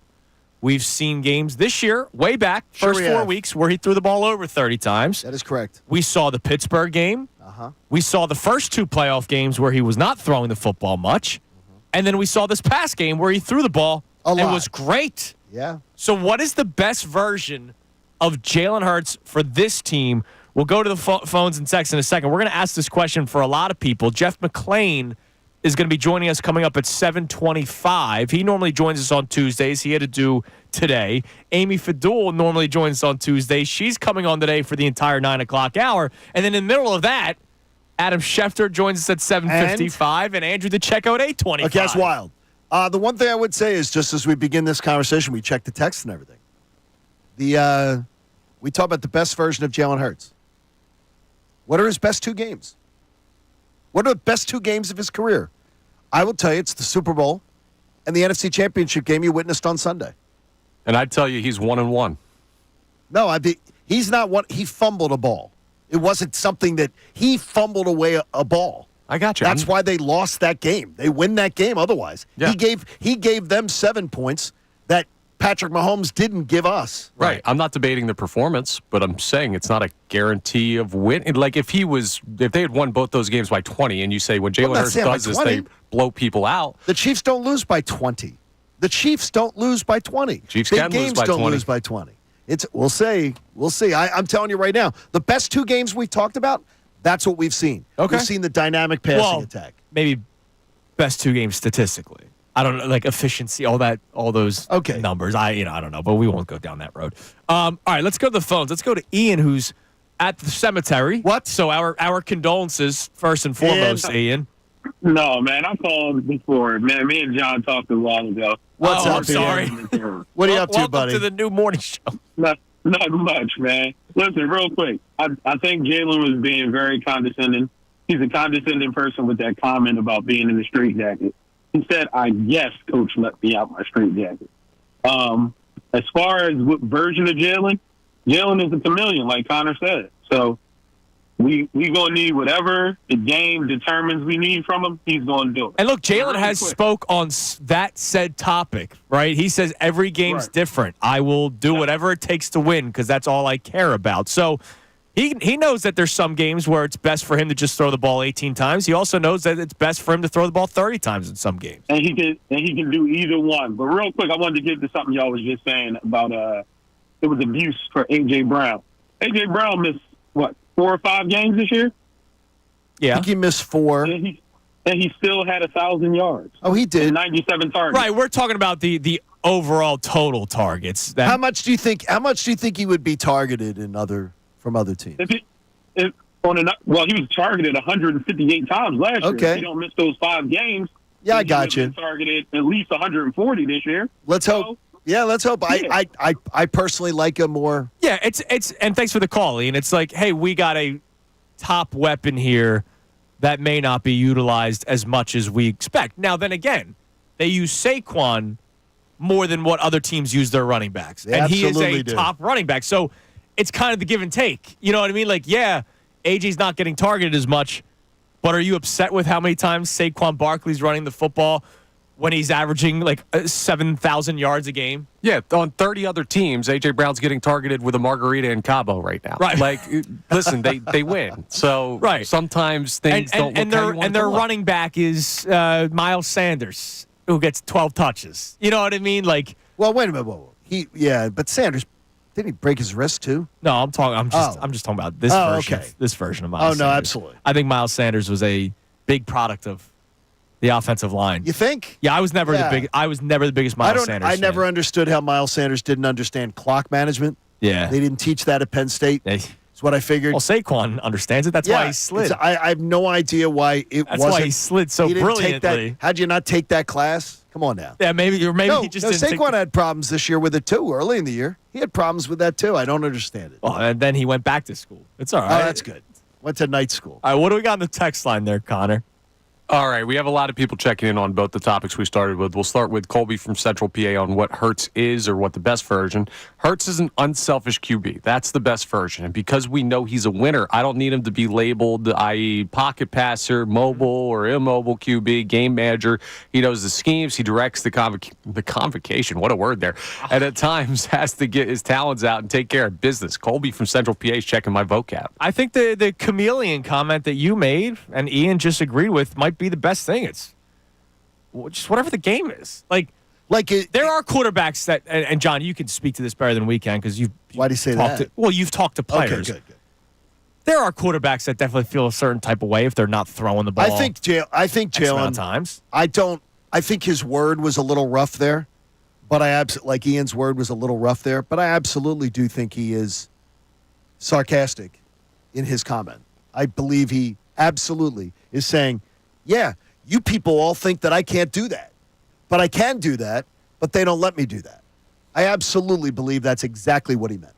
F: We've seen games this year, way back, first 4 weeks, where he threw the ball over 30 times.
D: That is correct.
F: We saw the Pittsburgh game. We saw the first 2 playoff games where he was not throwing the football much. And then we saw this past game where he threw the ball and was great.
D: Yeah.
F: So what is the best version of Jalen Hurts for this team? We'll go to the phones and texts in a second. We're going to ask this question for a lot of people. Jeff McClain is going to be joining us coming up at 7:25. He normally joins us on Tuesdays. He had to do today. Amy Fadul normally joins us on Tuesdays. She's coming on today for the entire 9 o'clock hour. And then in the middle of that, Adam Schefter joins us at 7:55 and Andrew DeCecco at 8:25.
D: Okay, that's wild. The one thing I would say is just as we begin this conversation, we check the text and everything. We talk about the best version of Jalen Hurts. What are his best 2 games? What are the best 2 games of his career? I will tell you it's the Super Bowl and the NFC Championship game you witnessed on Sunday.
K: And I'd tell you he's 1-1.
D: No, he's not one. He fumbled a ball. It wasn't something that he fumbled away a ball.
K: I got you.
D: That's why they lost that game. They win that game otherwise.
K: Yeah.
D: He gave them 7 points that Patrick Mahomes didn't give us.
K: Right. I'm not debating the performance, but I'm saying it's not a guarantee of win. Like if they had won both those games by 20, and you say when Jalen Hurts does this, they blow people out.
D: The Chiefs don't lose by 20. The Chiefs don't lose by 20.
K: Chiefs
D: Big
K: can
D: games
K: lose by
D: don't
K: 20.
D: lose by 20. We'll see. I'm telling you right now, the best 2 games we've talked about, that's what we've seen.
F: Okay.
D: We've seen the dynamic passing attack.
F: Maybe best 2 games statistically. I don't know, like efficiency, all those numbers. I don't know, but we won't go down that road. All right, let's go to the phones. Let's go to Ian, who's at the cemetery.
D: What?
F: So our condolences first and foremost, Ian.
M: No, man, I called before. Man, me and John talked a while ago.
D: What's up,
F: I'm sorry.
D: What are you up to,
F: Welcome
D: buddy?
F: to the new morning show.
M: Not much, man. Listen, real quick. I think Jalen was being very condescending. He's a condescending person with that comment about being in the straight jacket. He said, I guess Coach let me out my straight jacket. As far as what version of Jalen is a chameleon, like Connor said. So we going to need whatever the game determines we need from him, he's going to do it.
F: And look, Jalen has spoke on that said topic, right? He says every game's different. I will do whatever it takes to win because that's all I care about. So he knows that there's some games where it's best for him to just throw the ball 18 times. He also knows that it's best for him to throw the ball 30 times in some games.
M: And he can do either one. But real quick, I wanted to get to something y'all was just saying about it was abuse for A.J. Brown. A.J. Brown missed, 4 or 5 games this year?
F: Yeah.
D: I think he missed 4.
M: And he still had 1,000 yards.
D: Oh, he did.
M: 97 targets.
F: Right, we're talking about the overall total targets.
D: How much do you think he would be targeted from other teams?
M: He was targeted 158 times last year.
D: Okay.
M: If he don't miss those 5 games,
D: yeah, I got you.
M: Targeted at least 140 this year.
D: Let's hope. Yeah, let's hope.
M: Yeah.
D: I personally like him more.
F: Yeah, it's and thanks for the call, Ian. It's like, hey, we got a top weapon here that may not be utilized as much as we expect. Now, then again, they use Saquon more than what other teams use their running backs.
D: They
F: and he is
D: absolutely
F: a
D: do.
F: top running back. So it's kind of the give and take. You know what I mean? Like, yeah, AJ's not getting targeted as much, but are you upset with how many times Saquon Barkley's running the football when he's averaging like 7,000 yards a game?
K: Yeah, on 30 other teams, A.J. Brown's getting targeted with a margarita in Cabo right now.
F: Right.
K: Like, listen, they win. So sometimes things don't look how you want
F: their
K: to look.
F: running back is Miles Sanders, who gets 12 touches. You know what I mean? Like,
D: well, wait a minute. Whoa. But Sanders, didn't he break his wrist too?
F: No, I'm just talking about this version.
D: Okay.
F: This version of Miles.
D: Oh no,
F: Sanders.
D: absolutely.
F: I think Miles Sanders was a big product of the offensive line.
D: You think?
F: Yeah, I was never the biggest Miles Sanders.
D: I never understood how Miles Sanders didn't understand clock management.
F: Yeah,
D: they didn't teach that at Penn State. Is what I figured.
F: Well, Saquon understands it. That's why he slid.
D: I have no idea why it wasn't.
F: That's why he slid so
D: didn't
F: brilliantly.
D: Take that, how'd you not take that class? Come on now.
F: Yeah, maybe he just didn't
D: Saquon had problems this year with it too. Early in the year, he had problems with that too. I don't understand it.
F: Well, and then he went back to school. It's all right.
D: Oh, that's good. Went to night school.
F: All right, what do we got on the text line there, Connor?
K: All right, we have a lot of people checking in on both the topics we started with. We'll start with Colby from Central PA on what Hurts is or what the best version. Hurts is an unselfish QB. That's the best version. And because we know he's a winner, I don't need him to be labeled, i.e. pocket passer, mobile or immobile QB, game manager. He knows the schemes. He directs the convocation. What a word there. And at times has to get his talents out and take care of business. Colby from Central PA is checking my vocab.
F: I think the chameleon comment that you made and Ian just agreed with might be the best thing. It's just whatever the game is. There are quarterbacks that, and John, you can speak to this better than we can because you've.
D: Why do you say that?
F: You've talked to players.
D: Okay, good.
F: There are quarterbacks that definitely feel a certain type of way if they're not throwing the ball.
D: I think Jalen.
F: Times.
D: I think his word was a little rough there, but like Ian's word was a little rough there. But I absolutely do think he is sarcastic in his comment. I believe he absolutely is saying, yeah, you people all think that I can't do that. But I can do that, but they don't let me do that. I absolutely believe that's exactly what he meant.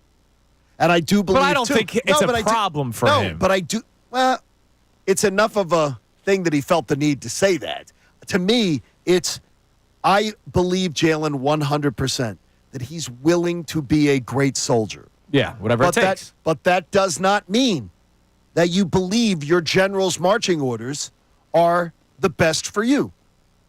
D: And I do believe,
F: but I don't think it's a problem for him.
D: No, but I do. Well, it's enough of a thing that he felt the need to say that. To me, I believe Jalen 100% that he's willing to be a great soldier.
F: Yeah, whatever it takes.
D: But that does not mean that you believe your general's marching orders are the best for you.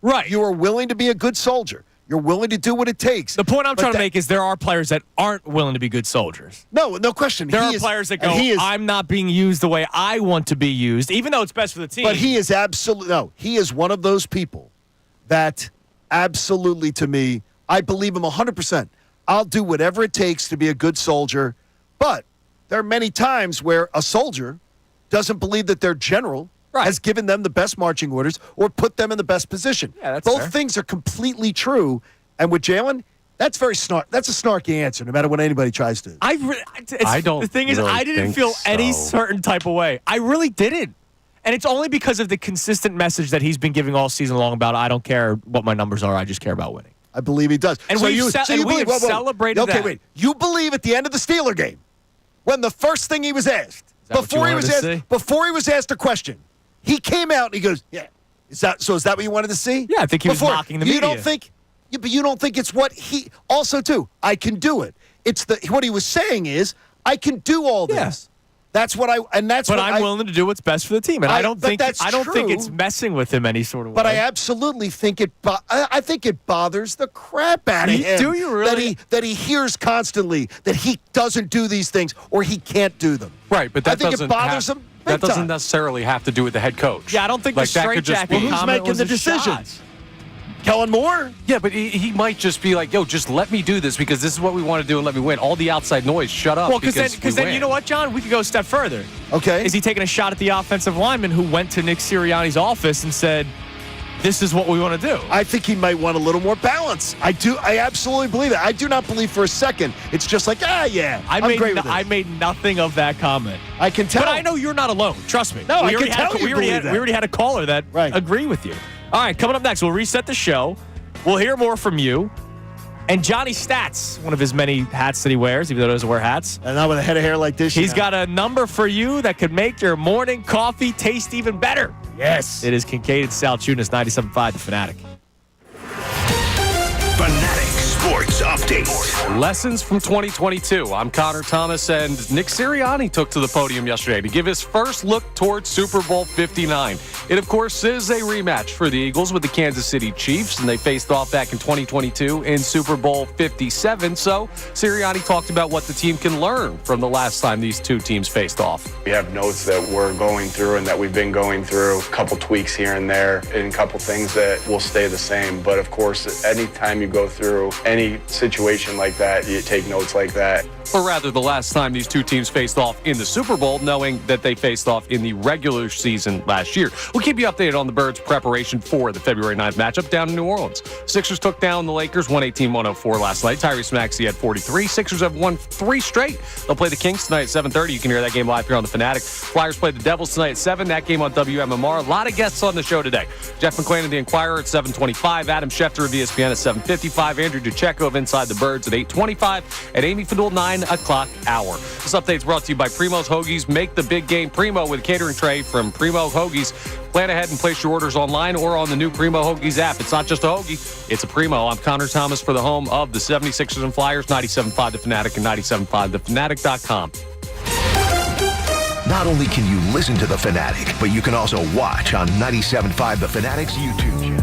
F: Right.
D: You are willing to be a good soldier. You're willing to do what it takes.
F: The point I'm trying to make is there are players that aren't willing to be good soldiers.
D: No question.
F: There are players that go, I'm not being used the way I want to be used, even though it's best for the team.
D: But he is he is one of those people that absolutely, to me, I believe him 100%. I'll do whatever it takes to be a good soldier. But there are many times where a soldier doesn't believe that their general has given them the best marching orders or put them in the best position.
F: Yeah, that's
D: Both
F: fair.
D: things are completely true. And with Jalen, that's very that's a snarky answer, no matter what anybody tries to.
F: The thing is, I didn't feel any certain type of way. I really didn't. And it's only because of the consistent message that he's been giving all season long about I don't care what my numbers are, I just care about winning.
D: I believe he does.
F: And we have celebrated that.
D: Okay, wait. You believe at the end of the Steeler game, when the first thing he was asked, before he was asked a question, he came out and he goes, "Yeah, is that what you wanted to see?"
F: Yeah, I think he was mocking the media.
D: But you don't think it's what he also too. I can do it. It's what he was saying is I can do all this.
F: Yeah.
D: That's what
F: I'm willing to do what's best for the team, and I don't think
D: true.
F: it's messing with him any sort of way.
D: But I absolutely think I think it bothers the crap out of him.
F: Do you really?
D: That he hears constantly that he doesn't do these things or he can't do them.
K: Right, but that
D: it bothers him.
K: That doesn't necessarily have to do with the head coach.
F: Yeah, I don't think the straitjacket comment
D: who's making the decisions? Kellen Moore?
K: Yeah, but he might just be like, yo, just let me do this because this is what we want to do and let me win. All the outside noise, shut up.
F: Well, because then you know what, John? We could go a step further.
D: Okay.
F: Is he taking a shot at the offensive lineman who went to Nick Sirianni's office and said, this is what we want to do?
D: I think he might want a little more balance. I absolutely believe it. I do not believe for a second it's just like, I'm great with it.
F: I made nothing of that comment.
D: I can tell.
F: But I know you're not alone. Trust me.
D: No, I can tell you believe that.
F: We already had a caller that agreed with you. All right, coming up next, we'll reset the show. We'll hear more from you. And Johnny Stats, one of his many hats that he wears, even though he doesn't wear hats.
D: And not with a head of hair like this.
F: He's got a number for you that could make your morning coffee taste even better.
D: Yes.
F: It is Kincade Salciunas, 97.5 The Fanatic.
E: Fanatic Sports Update.
K: Lessons from 2022. I'm Connor Thomas, and Nick Sirianni took to the podium yesterday to give his first look towards Super Bowl 59. It, of course, is a rematch for the Eagles with the Kansas City Chiefs, and they faced off back in 2022 in Super Bowl 57. So Sirianni talked about what the team can learn from the last time these two teams faced off.
J: We have notes that we're going through and that we've been going through, a couple tweaks here and there, and a couple things that will stay the same. But, of course, anytime you go through any any situation like that, you take notes like that.
K: Or rather, the last time these two teams faced off in the Super Bowl, knowing that they faced off in the regular season last year. We'll keep you updated on the Birds' preparation for the February 9th matchup down in New Orleans. Sixers took down the Lakers 118-104 last night. Tyrese Maxey had 43. Sixers have won 3 straight. They'll play the Kings tonight at 7:30. You can hear that game live here on The Fanatic. Flyers play the Devils tonight at 7. That game on WMMR. A lot of guests on the show today. Jeff McClain of The Inquirer at 7:25. Adam Schefter of ESPN at 7:55. Andrew DeCecco of Inside the Birds at 8:25. And Amy Fadul 9 o'clock hour. This update's brought to you by Primo's Hoagies. Make the big game Primo with a catering tray from Primo Hoagies. Plan ahead and place your orders online or on the new Primo Hoagies app. It's not just a hoagie, it's a Primo. I'm Connor Thomas for the home of the 76ers and Flyers, 97.5 The Fanatic and 97.5thefanatic.com.
E: Not only can you listen to The Fanatic, but you can also watch on 97.5 The Fanatic's YouTube channel.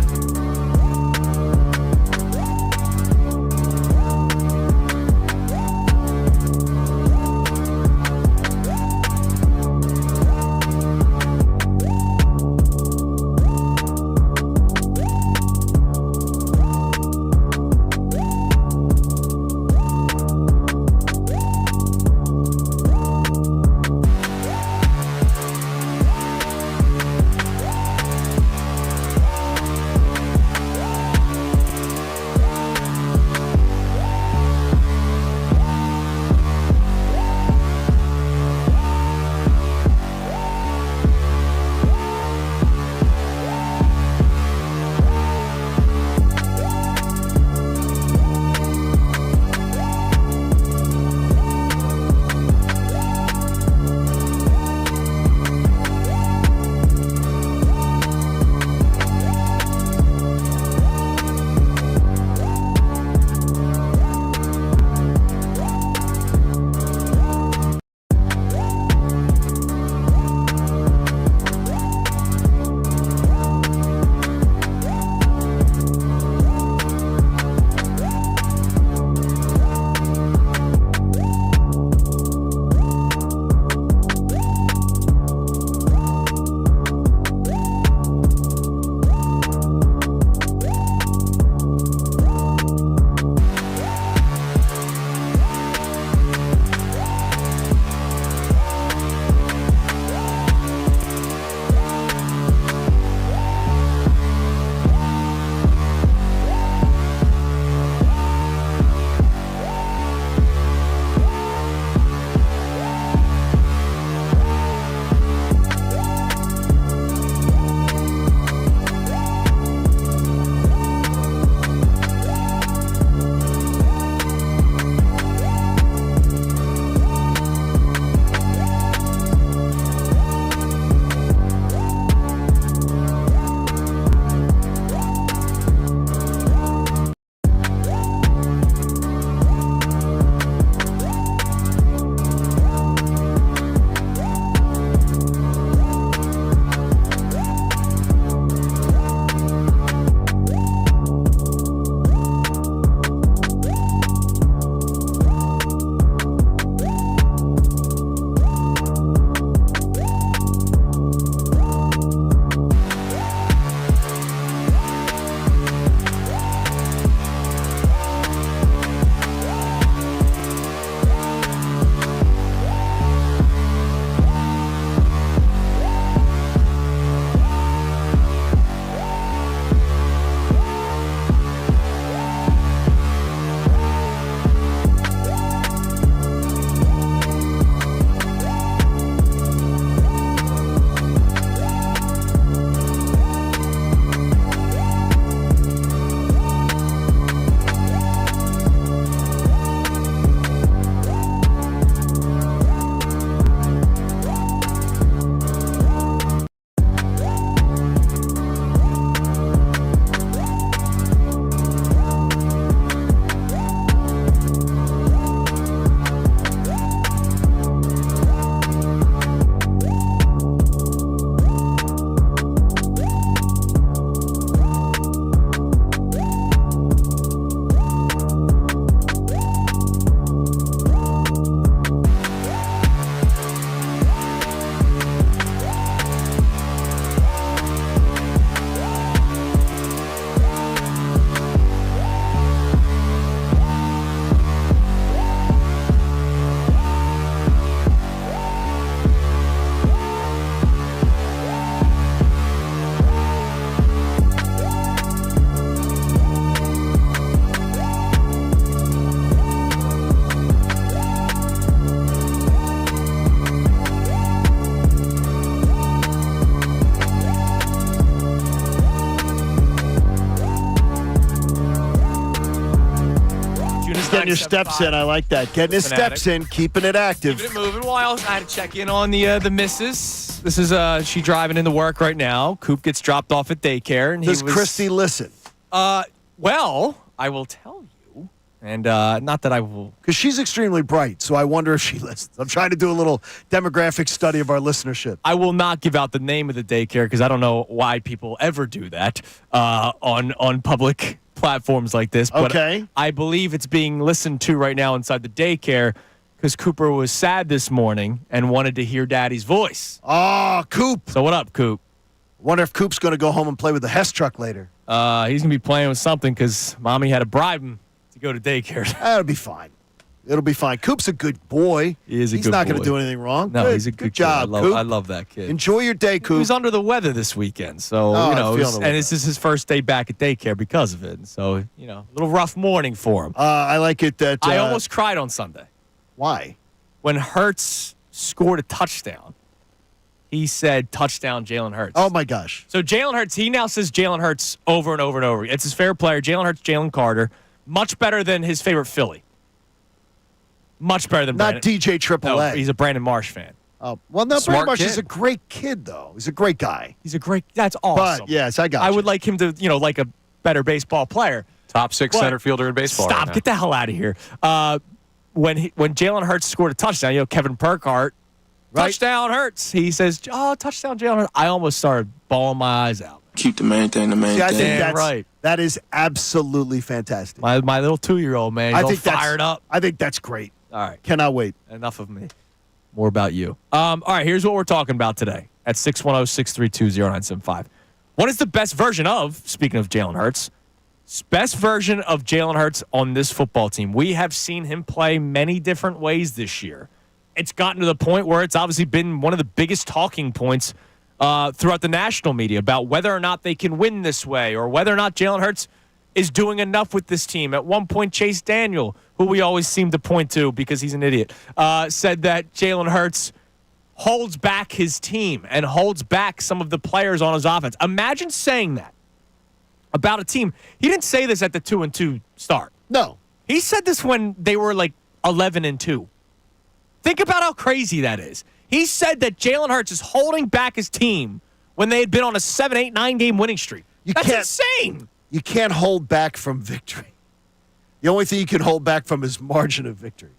D: getting your steps in. I like that. Getting his steps in, keeping it active.
F: Keeping it moving. Well, I also had to check in on the missus. This is she driving into work right now. Coop gets dropped off at daycare. And
D: Does Christy listen?
F: Well, I will tell you, and not that I will.
D: Because she's extremely bright, so I wonder if she listens. I'm trying to do a little demographic study of our listenership.
F: I will not give out the name of the daycare because I don't know why people ever do that on public platforms like this. But
D: okay.
F: I believe it's being listened to right now inside the daycare because Cooper was sad this morning and wanted to hear Daddy's voice.
D: Oh, Coop.
F: So what up, Coop?
D: Wonder if Coop's going to go home and play with the Hess truck later.
F: He's going to be playing with something because Mommy had to bribe him to go to daycare.
D: That'll be fine. It'll be fine. Coop's a good boy.
F: He is a good boy.
D: He's not going to do anything wrong.
F: No, he's a good
D: job,
F: kid.
D: Coop.
F: I love that kid.
D: Enjoy your day, Coop.
F: He was under the weather this weekend, so this is his first day back at daycare because of it. So a little rough morning for him.
D: I like it that
F: I almost cried on Sunday.
D: Why?
F: When Hurts scored a touchdown, he said touchdown Jalen Hurts.
D: Oh my gosh!
F: So Jalen Hurts, he now says Jalen Hurts over and over and over. It's his favorite player, Jalen Hurts, Jalen Carter, much better than his favorite Philly. Much better than
D: not
F: Brandon.
D: DJ Triple
F: No,
D: A.
F: he's a Brandon Marsh fan.
D: Oh well, no,
K: Smart
D: Brandon Marsh
K: kid.
D: is a great kid, though. He's a great guy.
F: That's awesome.
D: But yes, I got.
F: I would like him to, like a better baseball player.
K: Top 6
F: But
K: center fielder in baseball.
F: Stop!
K: right now.
F: Get the hell out of here. When Jalen Hurts scored a touchdown, Kevin Burkhardt, touchdown Hurts. He says, "Oh, touchdown Jalen Hurts." I almost started bawling my eyes out.
I: Keep the main thing the main
D: See, I
I: thing.
D: think
F: Damn right.
D: That is absolutely fantastic.
F: My little 2-year-old man, he's
D: I
F: all
D: think
F: fired up.
D: I think that's great.
F: All right,
D: Cannot wait.
F: enough of me. More about you. All right, here's what we're talking about today at 610-632-0975. What is the best version of, speaking of Jalen Hurts, best version of Jalen Hurts on this football team? We have seen him play many different ways this year. It's gotten to the point where it's obviously been one of the biggest talking points throughout the national media about whether or not they can win this way or whether or not Jalen Hurts is doing enough with this team. At one point, Chase Daniel, who we always seem to point to because he's an idiot, said that Jalen Hurts holds back his team and holds back some of the players on his offense. Imagine saying that about a team. He didn't say this at the 2-2 start.
D: No.
F: He said this when they were like 11-2. Think about how crazy that is. He said that Jalen Hurts is holding back his team when they had been on a 7, 8, 9 game winning streak. That's insane.
D: You can't hold back from victory. The only thing you can hold back from is margin of victory.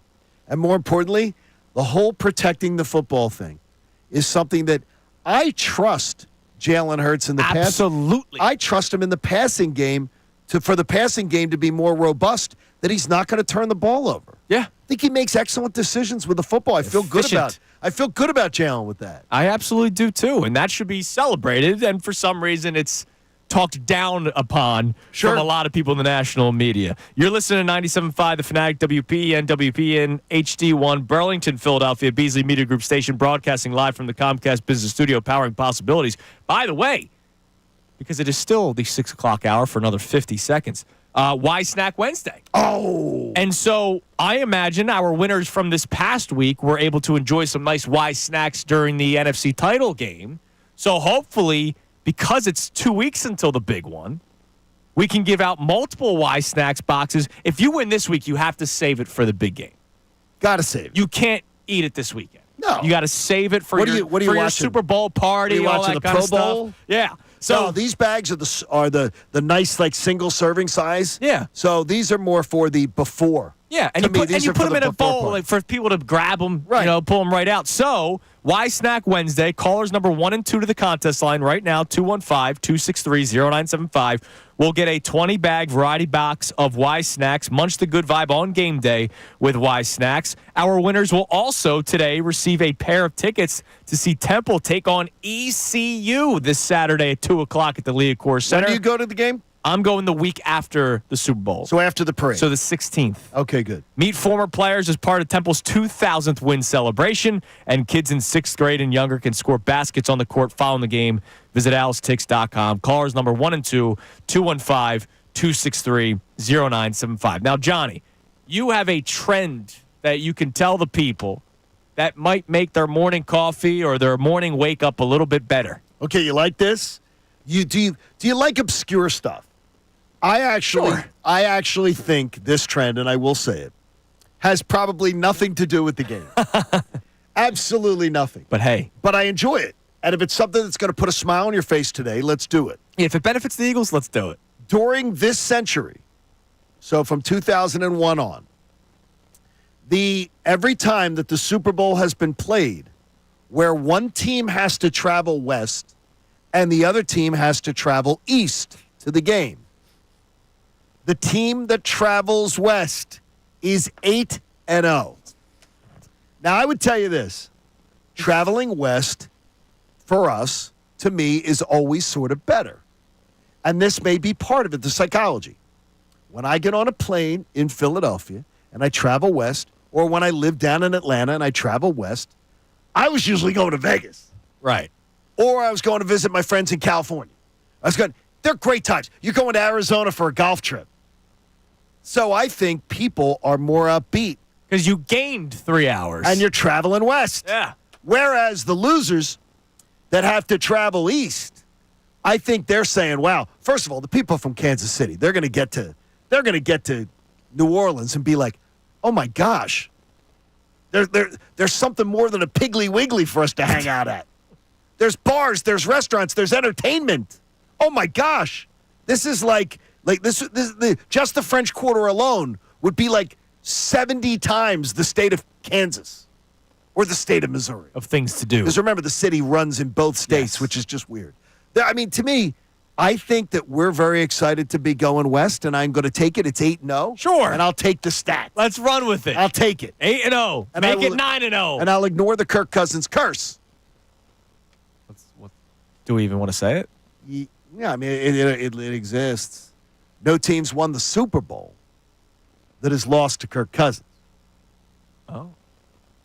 D: And more importantly, the whole protecting the football thing is something that I trust Jalen Hurts in the past.
F: Absolutely.
D: I trust him in the passing game for the passing game to be more robust, that he's not going to turn the ball over.
F: Yeah.
D: I think he makes excellent decisions with the football. I feel good about Jalen with that.
F: I absolutely do too, and that should be celebrated. And for some reason, it's talked down upon from a lot of people in the national media. You're listening to 97.5 The Fanatic, WPEN, WPEN HD1, Burlington, Philadelphia, Beasley Media Group station, broadcasting live from the Comcast Business Studio, powering possibilities. By the way, because it is still the 6 o'clock hour for another 50 seconds, Why Snack Wednesday.
D: Oh.
F: And so I imagine our winners from this past week were able to enjoy some nice Y snacks during the NFC title game. So hopefully, because it's 2 weeks until the big one, we can give out multiple Y snacks boxes. If you win this week, you have to save it for the big game.
D: Got to save it.
F: You can't eat it this weekend.
D: No.
F: You got to save it for
D: What are
F: your,
D: you
F: for your
D: watching?
F: Super Bowl party,
D: Are you
F: all
D: watching
F: that
D: the
F: kind
D: Pro
F: of stuff.
D: Bowl?
F: Yeah. So
D: no, these bags are the nice like single serving size.
F: Yeah.
D: So these are more for the before.
F: Yeah, and
D: To
F: you
D: me,
F: put,
D: these
F: and you
D: are
F: put
D: for
F: them
D: the
F: in a
D: before
F: bowl
D: part.
F: like, for people to grab them,
D: Right.
F: pull them right out. So, Y Snack Wednesday, callers number 1 and 2 to the contest line right now, 215-263-0975. We'll get a 20-bag variety box of Y Snacks. Munch the good vibe on game day with Y Snacks. Our winners will also today receive a pair of tickets to see Temple take on ECU this Saturday at 2 o'clock at the Liacouras Center.
D: When do you go to the game?
F: I'm going the week after the Super Bowl.
D: So after the parade.
F: So the 16th.
D: Okay, good.
F: Meet former players as part of Temple's 2,000th win celebration, and kids in 6th grade and younger can score baskets on the court following the game. Visit AliceTix.com. Callers number 1 and 2, 215-263-0975. Now, Johnny, you have a trend that you can tell the people that might make their morning coffee or their morning wake up a little bit better.
D: Okay, you like this? Do you like obscure stuff? I actually think this trend, and I will say it, has probably nothing to do with the game. Absolutely nothing.
F: But hey.
D: But I enjoy it. And if it's something that's going to put a smile on your face today, let's do it.
F: If it benefits the Eagles, let's do it.
D: During this century, so from 2001 on, every time that the Super Bowl has been played, where one team has to travel west and the other team has to travel east to the game, the team that travels west is 8-0. Now, I would tell you this. Traveling west, for us, to me, is always sort of better. And this may be part of it, the psychology. When I get on a plane in Philadelphia and I travel west, or when I live down in Atlanta and I travel west, I was usually going to Vegas.
F: Right.
D: Or I was going to visit my friends in California. They're great times. You're going to Arizona for a golf trip. So I think people are more upbeat.
F: Because you gained 3 hours.
D: And you're traveling west.
F: Yeah.
D: Whereas the losers that have to travel east, I think they're saying, wow, first of all, the people from Kansas City, they're going to get to New Orleans and be like, oh my gosh, there's something more than a Piggly Wiggly for us to hang out at. There's bars, there's restaurants, there's entertainment. Oh my gosh, this is like just the French Quarter alone would be like 70 times the state of Kansas or the state of Missouri.
F: Of things to do.
D: Because remember, the city runs in both states, which is just weird. I mean, to me, I think that we're very excited to be going west, and I'm going to take it. It's 8-0.
F: Sure.
D: And I'll take the stats.
F: Let's run with it.
D: I'll take it.
F: 8-0. Make it 9-0.
D: And I'll ignore the Kirk Cousins curse.
F: Do we even want to say it?
D: Yeah, I mean, it exists. No team's won the Super Bowl that has lost to Kirk Cousins.
F: Oh.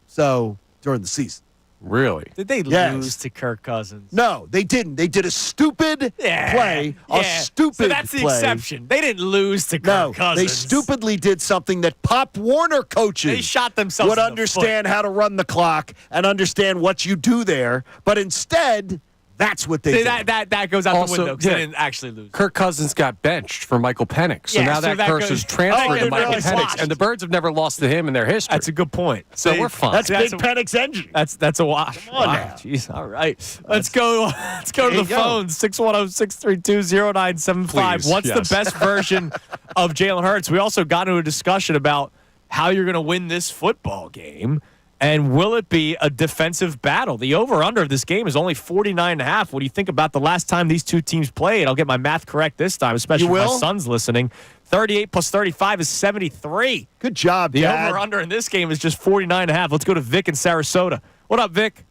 D: So, during the season.
K: Really?
F: Did they lose to Kirk Cousins?
D: No, they didn't. They did a stupid play. A stupid
F: So that's the
D: play.
F: exception. They didn't lose to Kirk Cousins.
D: They stupidly did something that Pop Warner coaches
F: They shot themselves
D: would
F: in the
D: understand how to run the clock and understand what you do there. But instead, that's what they did.
F: That goes out
K: Also,
F: the window because they didn't actually lose.
K: Kirk Cousins got benched for Michael Penix. So now that curse is transferred to Michael Penix. And the Birds have never lost to him in their history.
F: That's a good point.
K: So we're fine.
D: That's Big Penix engine.
F: That's a wash.
D: Come on now.
F: Jeez. All right. Let's go to the phones. 610-632-0975.
K: Please,
F: What's the best version of Jalen Hurts? We also got into a discussion about how you're going to win this football game. And will it be a defensive battle? The over-under of this game is only 49.5. What do you think about the last time these two teams played? I'll get my math correct this time, especially if my son's listening. 38 plus 35 is 73.
D: Good job,
F: The
D: Dad.
F: over-under in this game is just 49.5. Let's go to Vic in Sarasota. What up, Vic?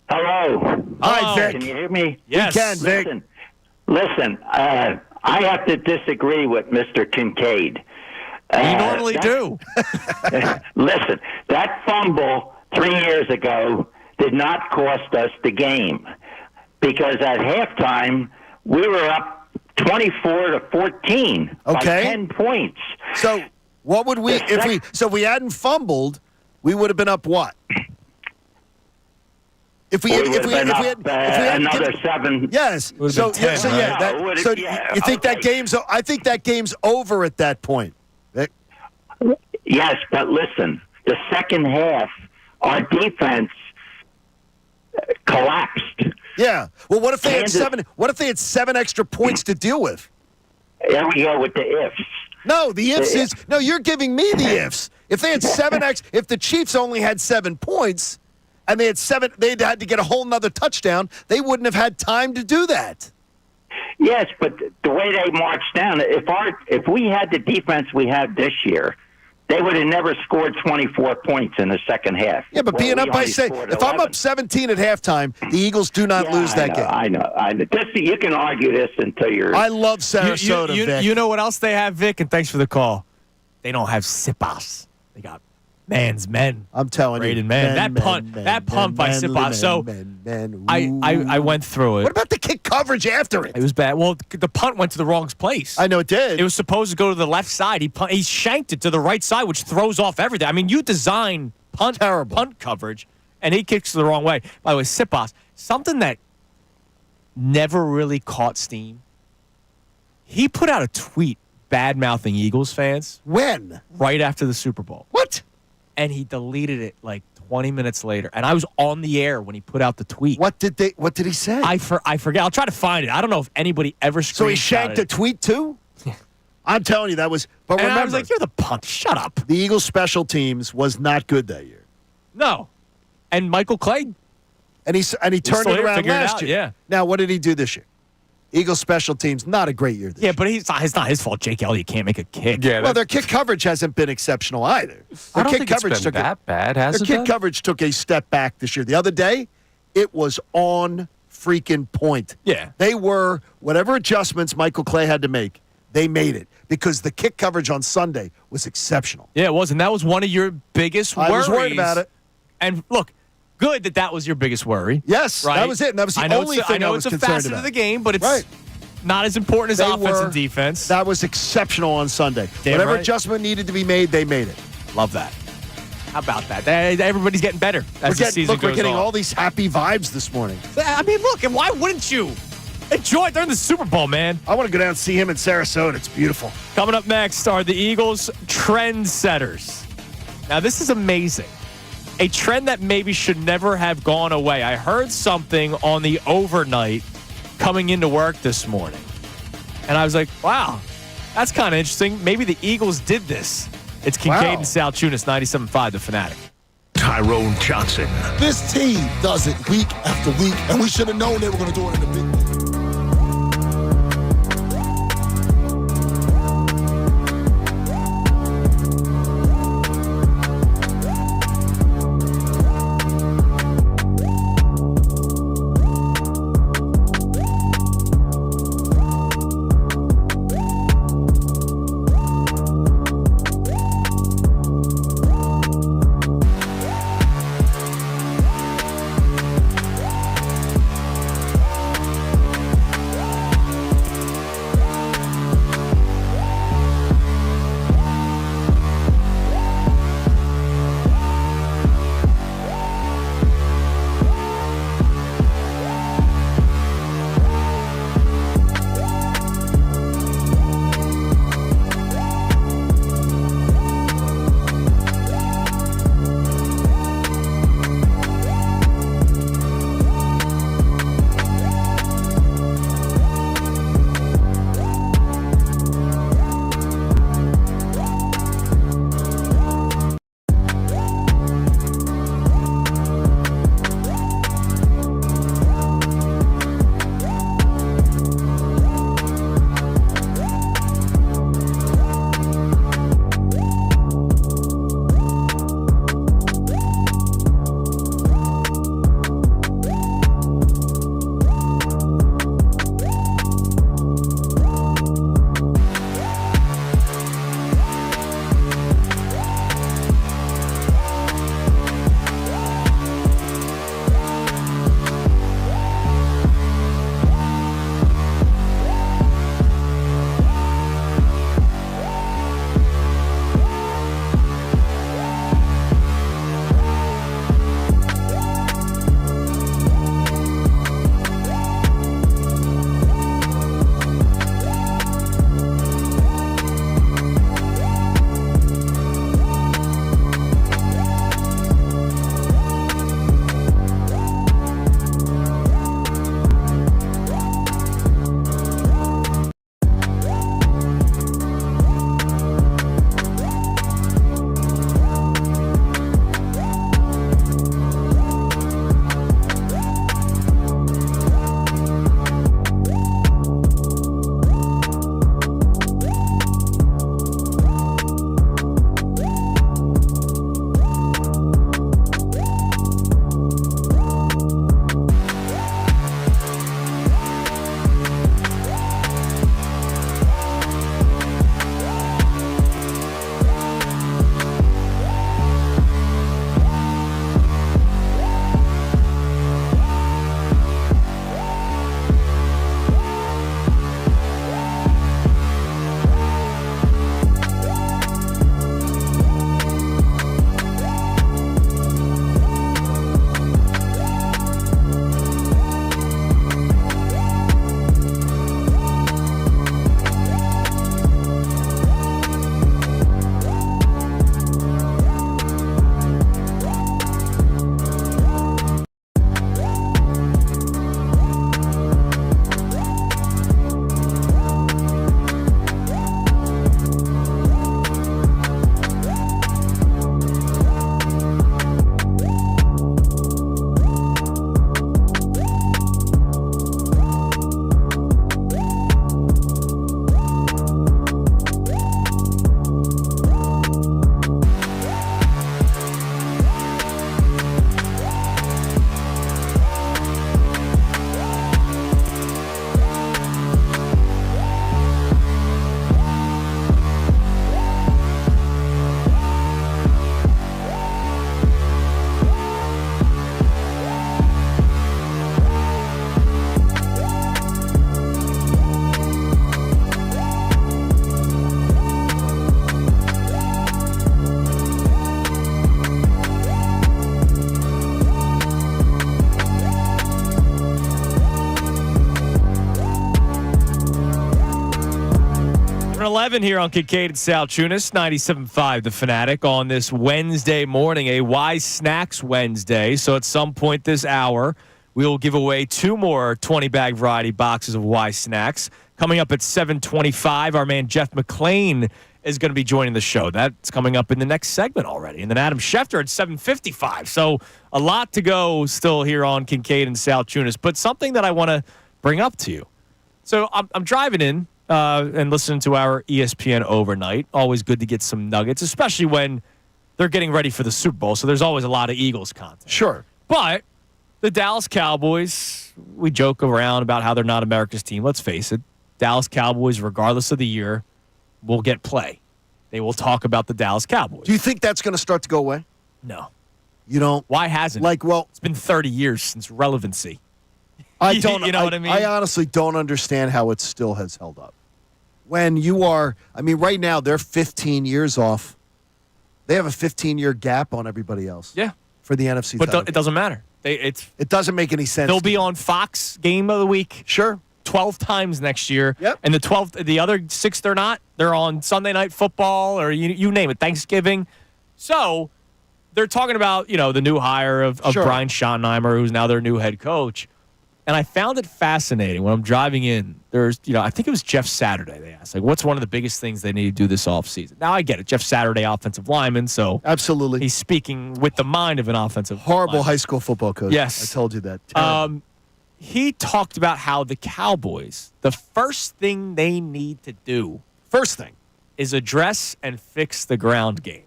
N: Hello.
D: Hi, Vic.
N: Can you hear me?
F: Yes.
D: We can, Vic.
N: Listen, I have to disagree with Mr. Kincade.
F: You normally do.
N: Listen, that fumble 3 years ago did not cost us the game because at halftime we were up 24-14 by 10 points.
D: So what would we if we hadn't fumbled, we would have been up what? If we had
N: another 7.
D: Yes. You think that game's? I think that game's over at that point. Vic?
N: Yes, but listen, the second half, our defense collapsed.
D: Yeah. Well, what if they had 7? What if they had 7 extra points to deal with?
N: There we go with the ifs.
D: No, the ifs is no. You're giving me the ifs. If they had 7 if the Chiefs only had 7 points, and they had 7, they'd had to get a whole nother touchdown. They wouldn't have had time to do that.
N: Yes, but the way they marched down, if we had the defense we have this year, they would have never scored 24 points in the second half.
D: Yeah, but being up by if I'm up 17 at halftime, the Eagles do not lose that game.
N: I know. You can argue this until you're.
D: I love Sarasota, Vic.
F: You know what else they have, Vic? And thanks for the call. They don't have Sipas. They got man's men.
D: I'm telling you,
F: that punt by Sipas. So I went through it.
D: What about the kick coverage after it?
F: It was bad. Well, the punt went to the wrong place.
D: I know it did.
F: It was supposed to go to the left side. He shanked it to the right side, which throws off everything. I mean, you design punt coverage, and he kicks the wrong way. By the way, Sipas, something that never really caught steam. He put out a tweet bad-mouthing Eagles fans.
D: When?
F: Right after the Super Bowl.
D: What?
F: and he deleted it like 20 minutes later. And I was on the air when he put out the tweet.
D: What did he say?
F: I forget. I'll try to find it. I don't know if anybody ever screenshotted
D: So he shanked a tweet too? I'm telling you, that was. But
F: and
D: remember,
F: I was like, "You're the punt. Shut up."
D: The Eagles' special teams was not good that year.
F: No, and Michael Clay,
D: and he turned it around last year.
F: Yeah.
D: Now, what did he do this year? Eagles' special teams, not a great year this year.
F: But it's not his fault. Jake Elliott can't make a kick.
K: Yeah,
D: well, their kick coverage hasn't been exceptional either.
K: I don't think it's been that bad, has it?
D: Their kick coverage took a step back this year. The other day, it was on freaking point.
F: Yeah.
D: They were, whatever adjustments Michael Clay had to make, they made it because the kick coverage on Sunday was exceptional.
F: Yeah, it was. And that was one of your biggest worries.
D: I was worried about it.
F: And look, good that was your biggest worry.
D: Yes,
F: right?
D: that was it. And that was the only thing I was concerned about.
F: I know it's a facet of the game, but it's not as important as offense and defense.
D: That was exceptional on Sunday. Whatever adjustment needed to be made, they made it.
F: Love that. How about that? Everybody's getting better as the season goes on.
D: We're getting all these happy vibes this morning.
F: I mean, look, and why wouldn't you? Enjoy it during the Super Bowl, man.
D: I want to go down and see him in Sarasota. It's beautiful.
F: Coming up next are the Eagles trendsetters. Now, this is amazing. A trend that maybe should never have gone away. I heard something on the overnight coming into work this morning. And I was like, wow, that's kind of interesting. Maybe the Eagles did this. It's Kincade and Salciunas, 97.5, The Fanatic.
E: Tyrone Johnson.
O: This team does it week after week, and we should have known they were going to do it in the big.
F: 7:11 here on Kincade Salciunas, 97.5 The Fanatic on this Wednesday morning, a Wise Snacks Wednesday. So at some point this hour, we will give away 2 more 20-bag variety boxes of Wise Snacks. Coming up at 7:25, our man Jeff McClain is going to be joining the show. That's coming up in the next segment already. And then Adam Schefter at 7:55. So a lot to go still here on Kincade and Salciunas, but something that I want to bring up to you. So I'm driving in and listening to our ESPN overnight. Always good to get some nuggets, especially when they're getting ready for the Super Bowl. So there's always a lot of Eagles content.
D: Sure.
F: But the Dallas Cowboys, we joke around about how they're not America's team. Let's face it. Dallas Cowboys, regardless of the year, will get play. They will talk about the Dallas Cowboys.
D: Do you think that's going to start to go away?
F: No.
D: You don't?
F: Why hasn't it? It's been 30 years since relevancy.
D: I don't.
F: You know what I mean?
D: I honestly don't understand how it still has held up. When you are, right now they're 15 years off. They have a 15-year gap on everybody else.
F: Yeah.
D: For the NFC
F: But
D: title.
F: it doesn't matter. It
D: doesn't make any sense.
F: They'll be on Fox Game of the Week.
D: Sure.
F: 12 times next year.
D: Yep.
F: And the other 6 they're not. They're on Sunday Night Football or you name it, Thanksgiving. So they're talking about, the new hire of
D: Sure.
F: Brian Schottenheimer, who's now their new head coach. And I found it fascinating when I'm driving in. There's, I think it was Jeff Saturday. They asked, what's one of the biggest things they need to do this offseason? Now, I get it. Jeff Saturday, offensive lineman, so
D: absolutely,
F: he's speaking with the mind of an offensive
D: horrible
F: lineman.
D: high school football coach.
F: Yes.
D: I told you that. Terrible.
F: He talked about how the Cowboys, the first thing they need to do, is address and fix the ground game.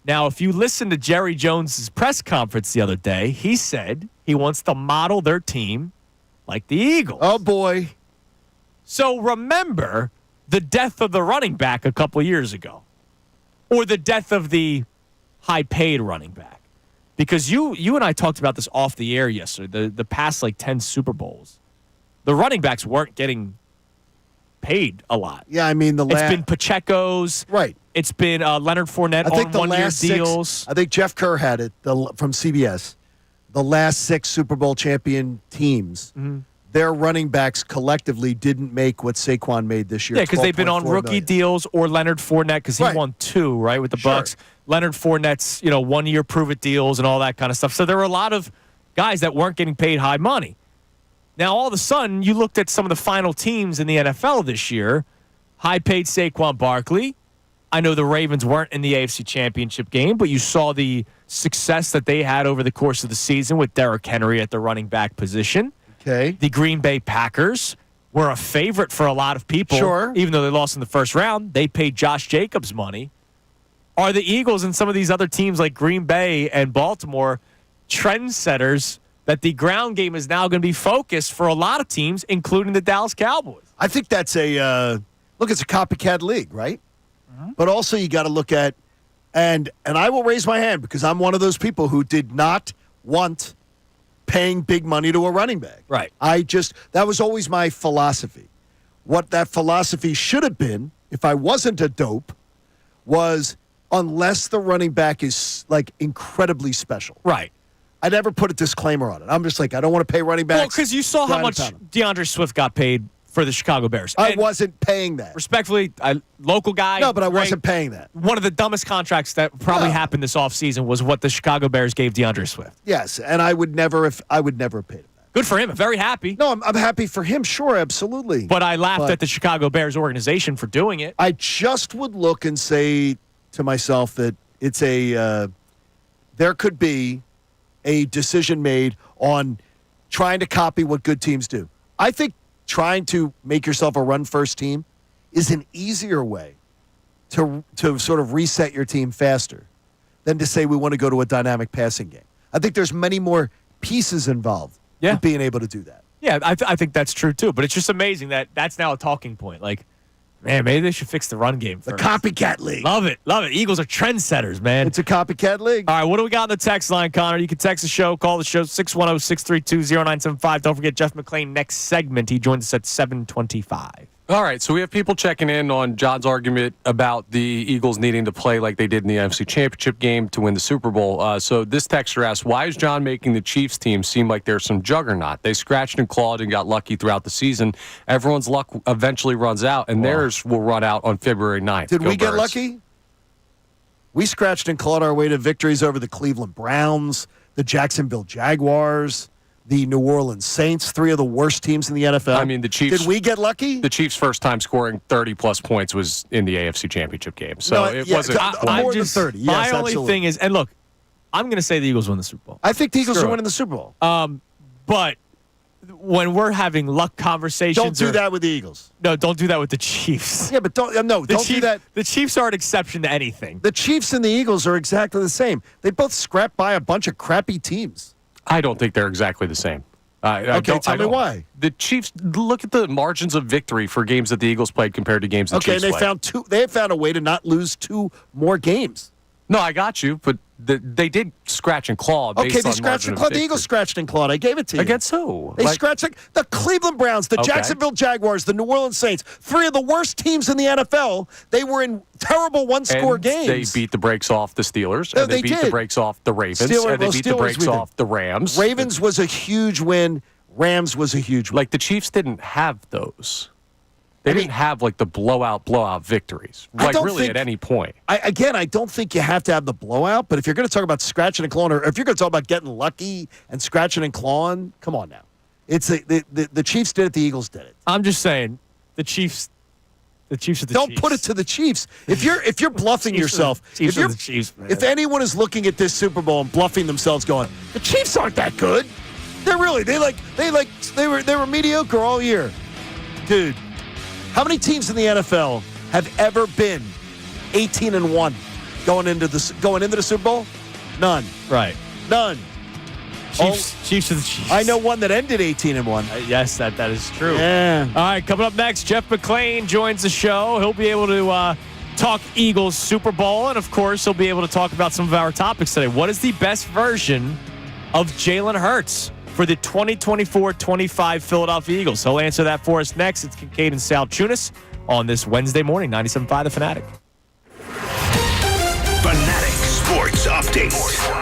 F: Now, if you listen to Jerry Jones's press conference the other day, he said he wants to model their team like the Eagles.
D: Oh, boy.
F: So remember the death of the running back a couple years ago, or the death of the high-paid running back. Because you and I talked about this off the air yesterday, the past 10 Super Bowls. The running backs weren't getting paid a lot.
D: Yeah,
F: it's been Pacheco's.
D: Right.
F: It's been Leonard Fournette on one-year deals.
D: I think Jeff Kerr had it from CBS. The last 6 Super Bowl champion teams, their running backs collectively didn't make what Saquon made this year.
F: Yeah, because they've been on rookie deals or Leonard Fournette because he won 2, right, with the Bucs. Leonard Fournette's, 1-year prove-it deals and all that kind of stuff. So there were a lot of guys that weren't getting paid high money. Now, all of a sudden, you looked at some of the final teams in the NFL this year. High-paid Saquon Barkley. I know the Ravens weren't in the AFC Championship game, but you saw the success that they had over the course of the season with Derrick Henry at the running back position.
D: Okay.
F: The Green Bay Packers were a favorite for a lot of people.
D: Sure.
F: Even though they lost in the first round, they paid Josh Jacobs money. Are the Eagles and some of these other teams like Green Bay and Baltimore trendsetters that the ground game is now going to be focused for a lot of teams, including the Dallas Cowboys?
D: I think that's it's a copycat league, right? But also you got to look at, and I will raise my hand because I'm one of those people who did not want paying big money to a running back.
F: Right.
D: That was always my philosophy. What that philosophy should have been, if I wasn't a dope, was unless the running back is incredibly special.
F: Right.
D: I never put a disclaimer on it. I'm just I don't want to pay running backs.
F: Well, because you saw how much DeAndre Swift got paid for the Chicago Bears.
D: I wasn't paying that.
F: Respectfully, local guy.
D: No, but I wasn't paying that.
F: One of the dumbest contracts that probably happened this offseason was what the Chicago Bears gave DeAndre Swift.
D: Yes, and I would never have paid him that.
F: Good for him. I'm very happy.
D: No, I'm happy for him. Sure, absolutely.
F: But I laughed at the Chicago Bears organization for doing it.
D: I just would look and say to myself that it's there could be a decision made on trying to copy what good teams do. I think trying to make yourself a run-first team is an easier way to sort of reset your team faster than to say we want to go to a dynamic passing game. I think there's many more pieces involved with being able to do that.
F: Yeah, I think that's true, too. But it's just amazing that that's now a talking point. Man, maybe they should fix the run game first.
D: The copycat league.
F: Love it. Eagles are trendsetters, man.
D: It's a copycat league.
F: All right, what do we got on the text line, Connor? You can text the show, call the show, 610-632-0975. Don't forget Jeff McClain next segment. He joins us at 7:25.
K: All right, so we have people checking in on John's argument about the Eagles needing to play like they did in the NFC Championship game to win the Super Bowl. So this texter asks, why is John making the Chiefs team seem like there's some juggernaut? They scratched and clawed and got lucky throughout the season. Everyone's luck eventually runs out, and theirs will run out on February 9th.
D: Did
K: Go
D: we get
K: Birds.
D: lucky? We scratched and clawed our way to victories over the Cleveland Browns, the Jacksonville Jaguars, the New Orleans Saints, 3 of the worst teams in the NFL.
K: I mean, the Chiefs.
D: Did we get lucky?
K: The Chiefs' first time scoring 30-plus points was in the AFC Championship game. So it wasn't
D: more than 30.
F: My
D: Yes,
F: only
D: absolutely.
F: thing is, and look, I'm going to say the Eagles win the Super Bowl.
D: I think the Eagles
F: Screw
D: are
F: it.
D: winning the Super Bowl.
F: But when we're having luck conversations,
D: Don't do that with the Eagles.
F: No, don't do that with the Chiefs.
D: Yeah, but don't do that.
F: The Chiefs are an exception to anything.
D: The Chiefs and the Eagles are exactly the same. They both scrap by a bunch of crappy teams.
K: I don't think they're exactly the same.
D: Okay, tell me why.
K: The Chiefs, look at the margins of victory for games that the Eagles played compared to games the
D: Okay,
K: Chiefs
D: and
K: played.
D: they found a way to not lose 2 more games.
K: No, I got you, but they did scratch and claw based
D: Okay, they
K: on
D: scratched
K: margin
D: and
K: of
D: clawed. The
K: victory.
D: Eagles scratched and clawed. I gave it to you.
K: Against who?
D: They scratched the Cleveland Browns, the
K: Okay.
D: Jacksonville Jaguars, the New Orleans Saints, 3 of the worst teams in the NFL. They were in terrible one-score
K: and
D: games.
K: They beat the brakes off the Steelers,
D: No,
K: and they beat the
D: did.
K: brakes off the Ravens, and they beat the
D: Steelers
K: brakes
D: we did.
K: off the Rams.
D: Ravens was a huge win. Rams was a huge win.
K: Like the Chiefs didn't have those. They didn't have like the blowout victories,
D: I
K: like
D: don't
K: really
D: think-
K: at any point.
D: I don't think you have to have the blowout, but if you're going to talk about scratching and clawing, or if you're going to talk about getting lucky and scratching and clawing, come on now. It's the Chiefs did it, the Eagles did it.
F: I'm just saying, the Chiefs are the Chiefs.
D: Don't put it to the Chiefs. If you're bluffing yourself,
F: Chiefs
D: if you're
F: are the Chiefs, man.
D: if anyone is looking at this Super Bowl and bluffing themselves, going, the Chiefs aren't that good. They're really they were mediocre all year, dude. How many teams in the NFL have ever been 18-1 going into the Super Bowl? None.
F: Right.
D: None.
F: Chiefs are the Chiefs.
D: I know one that ended 18-1.
F: Yes, that is true.
D: Yeah.
F: All right, coming up next, Jeff McClain joins the show. He'll be able to talk Eagles Super Bowl, and of course, he'll be able to talk about some of our topics today. What is the best version of Jalen Hurts for the 2024-25 Philadelphia Eagles? He'll answer that for us next. It's Kincade and Salciunas on this Wednesday morning, 97.5 The Fanatic.
E: Fanatic Sports Update.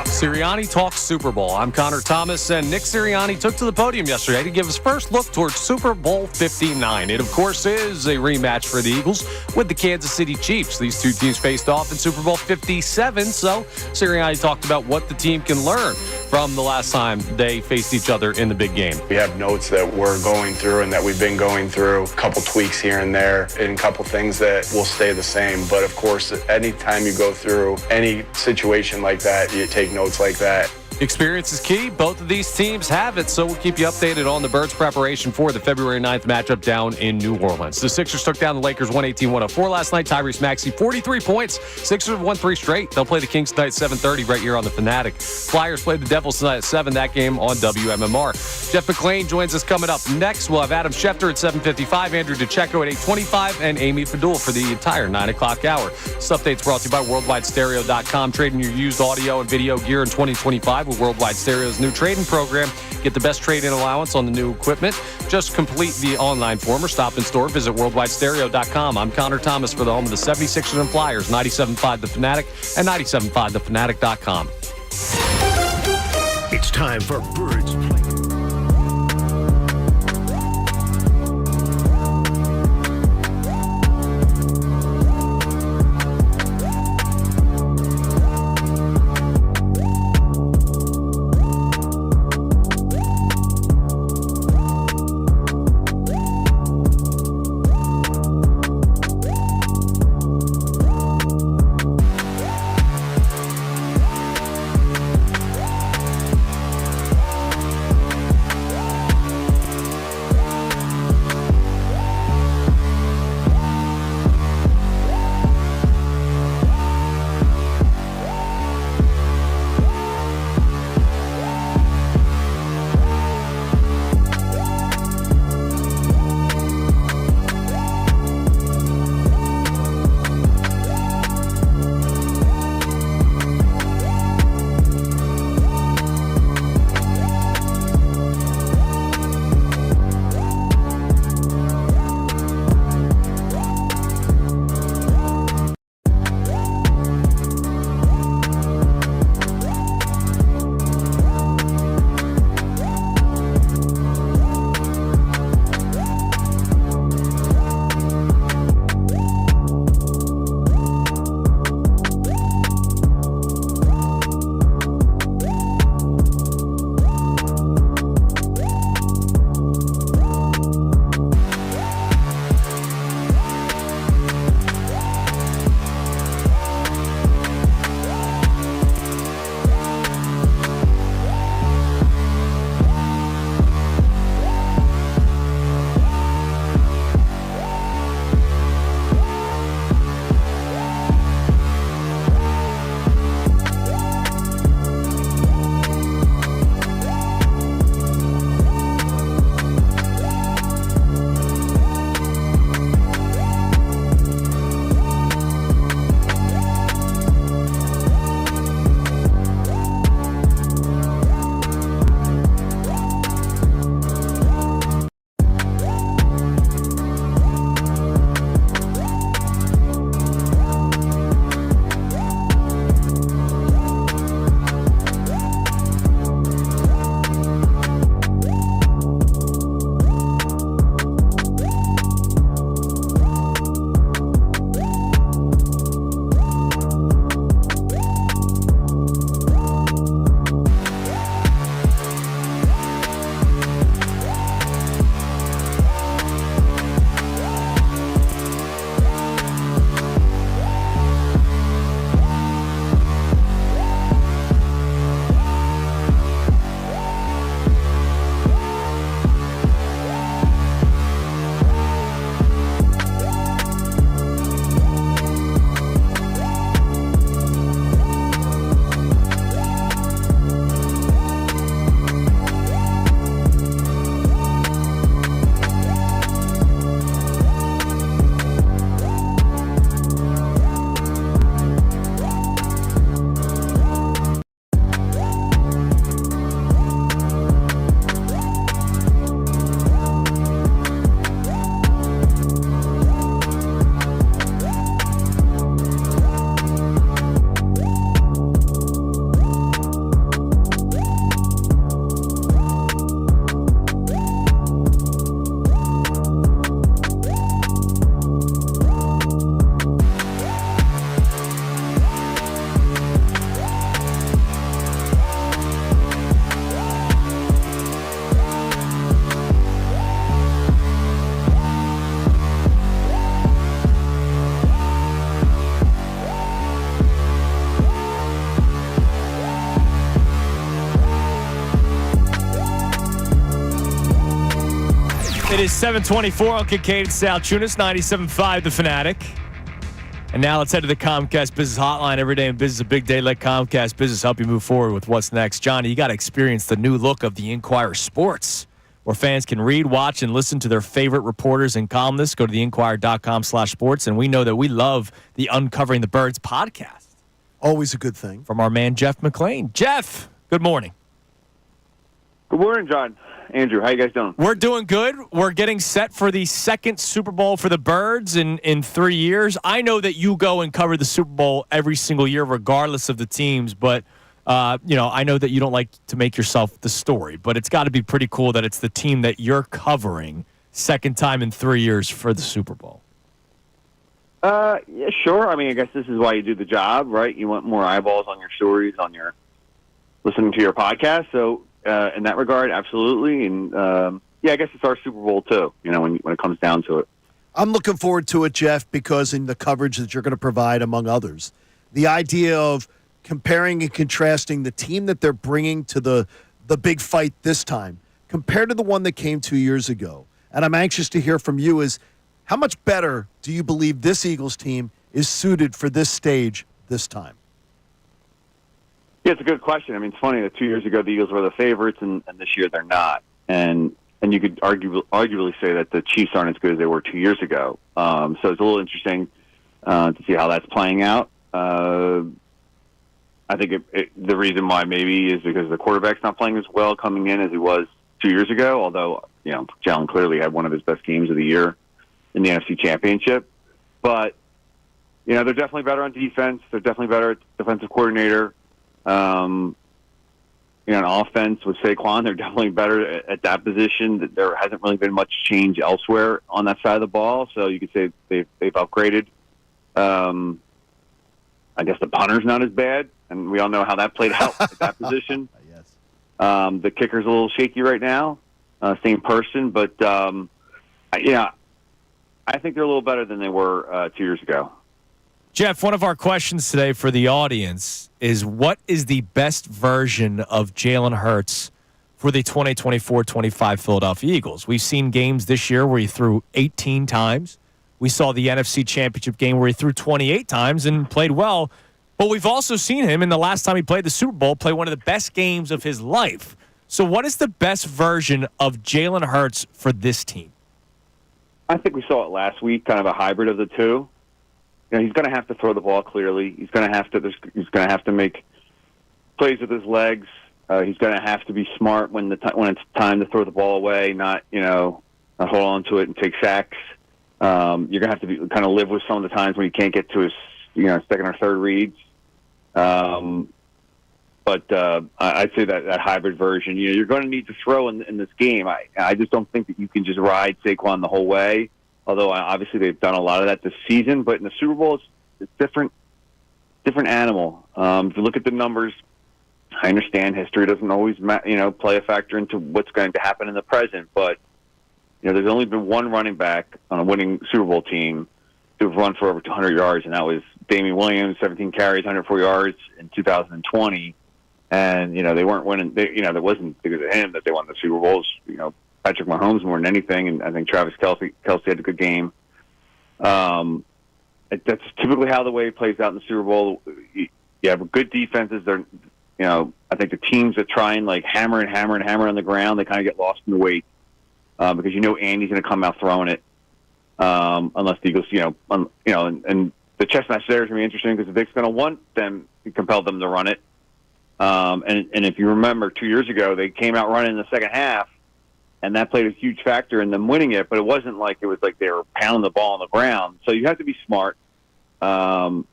K: Sirianni talks Super Bowl. I'm Connor Thomas, and Nick Sirianni took to the podium yesterday to give his first look towards Super Bowl 59. It, of course, is a rematch for the Eagles with the Kansas City Chiefs. These two teams faced off in Super Bowl 57, so Sirianni talked about what the team can learn from the last time they faced each other in the big game.
J: We have notes that we're going through and that we've been going through, a couple tweaks here and there, and a couple things that will stay the same. But of course, anytime you go through any situation like that, you take notes like that.
K: Experience is key. Both of these teams have it, so we'll keep you updated on the Birds' preparation for the February 9th matchup down in New Orleans. The Sixers took down the Lakers 118-104 last night. Tyrese Maxey, 43 points. Sixers have won 3 straight. They'll play the Kings tonight at 7:30 right here on the Fanatic. Flyers play the Devils tonight at 7. That game on WMMR. Jeff McClain joins us coming up next. We'll have Adam Schefter at 7:55, Andrew DeCecco at 8:25, and Amy Fadul for the entire 9 o'clock hour. This update's brought to you by WorldwideStereo.com. Trading your used audio and video gear in 2025 with Worldwide Stereo's new trading program. Get the best trade-in allowance on the new equipment. Just complete the online form or stop in store. Visit WorldwideStereo.com. I'm Connor Thomas for the home of the 76ers and Flyers, 97.5 The Fanatic and 97.5thefanatic.com.
E: It's time for Birds Play.
F: is 7:24 on Kincade Salciunas, 97.5 The Fanatic. And now let's head to the Comcast Business Hotline. Every day in business, a big day. Let Comcast Business help you move forward with what's next. Johnny, you got to experience the new look of the Inquirer Sports, where fans can read, watch, and listen to their favorite reporters and columnists. Go to theinquirer.com/sports. And we know that we love the Uncovering the Birds podcast.
D: Always a good thing.
F: From our man, Jeff McClain. Jeff, good morning.
P: Good morning, John. Andrew, how you guys doing?
F: We're doing good. We're getting set for the second Super Bowl for the Birds in 3 years. I know that you go and cover the Super Bowl every single year, regardless of the teams. But, I know that you don't like to make yourself the story. But it's got to be pretty cool that it's the team that you're covering second time in 3 years for the Super Bowl.
P: Yeah, sure. I mean, I guess this is why you do the job, right? You want more eyeballs on your stories, listening to your podcast. So, in that regard, absolutely. And, I guess it's our Super Bowl, too, when it comes down to it.
D: I'm looking forward to it, Jeff, because in the coverage that you're going to provide, among others, the idea of comparing and contrasting the team that they're bringing to the big fight this time compared to the one that came 2 years ago. And I'm anxious to hear from you is how much better do you believe this Eagles team is suited for this stage this time?
P: Yeah, it's a good question. I mean, it's funny that 2 years ago the Eagles were the favorites, and this year they're not. And you could arguably say that the Chiefs aren't as good as they were 2 years ago. So it's a little interesting to see how that's playing out. I think the reason why maybe is because the quarterback's not playing as well coming in as he was 2 years ago, although, Jalen clearly had one of his best games of the year in the NFC Championship. But, they're definitely better on defense. They're definitely better at defensive coordinator. On offense with Saquon, they're definitely better at that position. There hasn't really been much change elsewhere on that side of the ball, so you could say they've upgraded. I guess the punter's not as bad, and we all know how that played out at that position.
D: Yes.
P: The kicker's a little shaky right now, same person, but I think they're a little better than they were 2 years ago.
F: Jeff, one of our questions today for the audience is what is the best version of Jalen Hurts for the 2024-25 Philadelphia Eagles? We've seen games this year where he threw 18 times. We saw the NFC Championship game where he threw 28 times and played well. But we've also seen him in the last time he played the Super Bowl play one of the best games of his life. So what is the best version of Jalen Hurts for this team?
P: I think we saw it last week, kind of a hybrid of the two. He's going to have to throw the ball clearly. He's going to have to make plays with his legs. He's going to have to be smart when it's time to throw the ball away, not hold on to it and take sacks. You're going to have to kind of live with some of the times when he can't get to his second or third reads. But I'd say that hybrid version. You're going to need to throw in this game. I just don't think that you can just ride Saquon the whole way. Although obviously they've done a lot of that this season, but in the Super Bowl it's different animal. If you look at the numbers, I understand history doesn't always play a factor into what's going to happen in the present. But there's only been one running back on a winning Super Bowl team to have run for over 200 yards, and that was Damian Williams, 17 carries, 104 yards in 2020. And they weren't winning. That wasn't because of him that they won the Super Bowls. Patrick Mahomes more than anything, and I think Travis Kelce had a good game. That's typically how the way it plays out in the Super Bowl. You have good defenses. I think the teams that try and hammer on the ground, they kind of get lost in the weight because Andy's going to come out throwing it unless the Eagles, and the chess match there is going to be interesting because Vic's going to want them, compel them to run it. And if you remember 2 years ago, they came out running in the second half. And that played a huge factor in them winning it, but it wasn't like it was like they were pounding the ball on the ground. So you have to be smart. It's going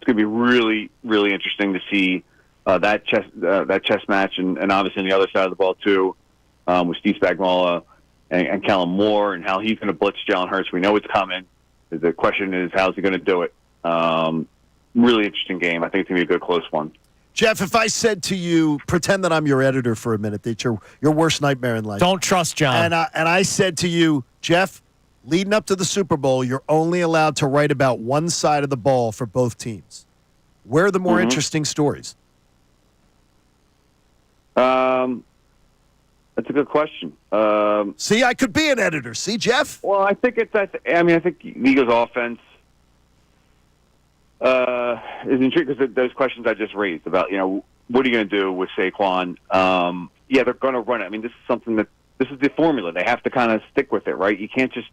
P: to be really, really interesting to see that chess match, and obviously on the other side of the ball too, with Steve Spagnuolo and Kellen Moore, and how he's going to blitz Jalen Hurts. We know it's coming. The question is, how's he going to do it? Really interesting game. I think it's going to be a good, close one.
D: Jeff, if I said to you, pretend that I'm your editor for a minute, that your worst nightmare in life.
F: Don't trust John.
D: And I said to you, Jeff, leading up to the Super Bowl, you're only allowed to write about one side of the ball for both teams. Where are the more interesting stories?
P: That's a good question.
D: See, I could be an editor. See, Jeff?
P: Well, I think I think the Eagles' offense is intrigued because those questions I just raised about, what are you going to do with Saquon? Yeah, they're going to run it. I mean, this is the formula. They have to kind of stick with it, right? You can't just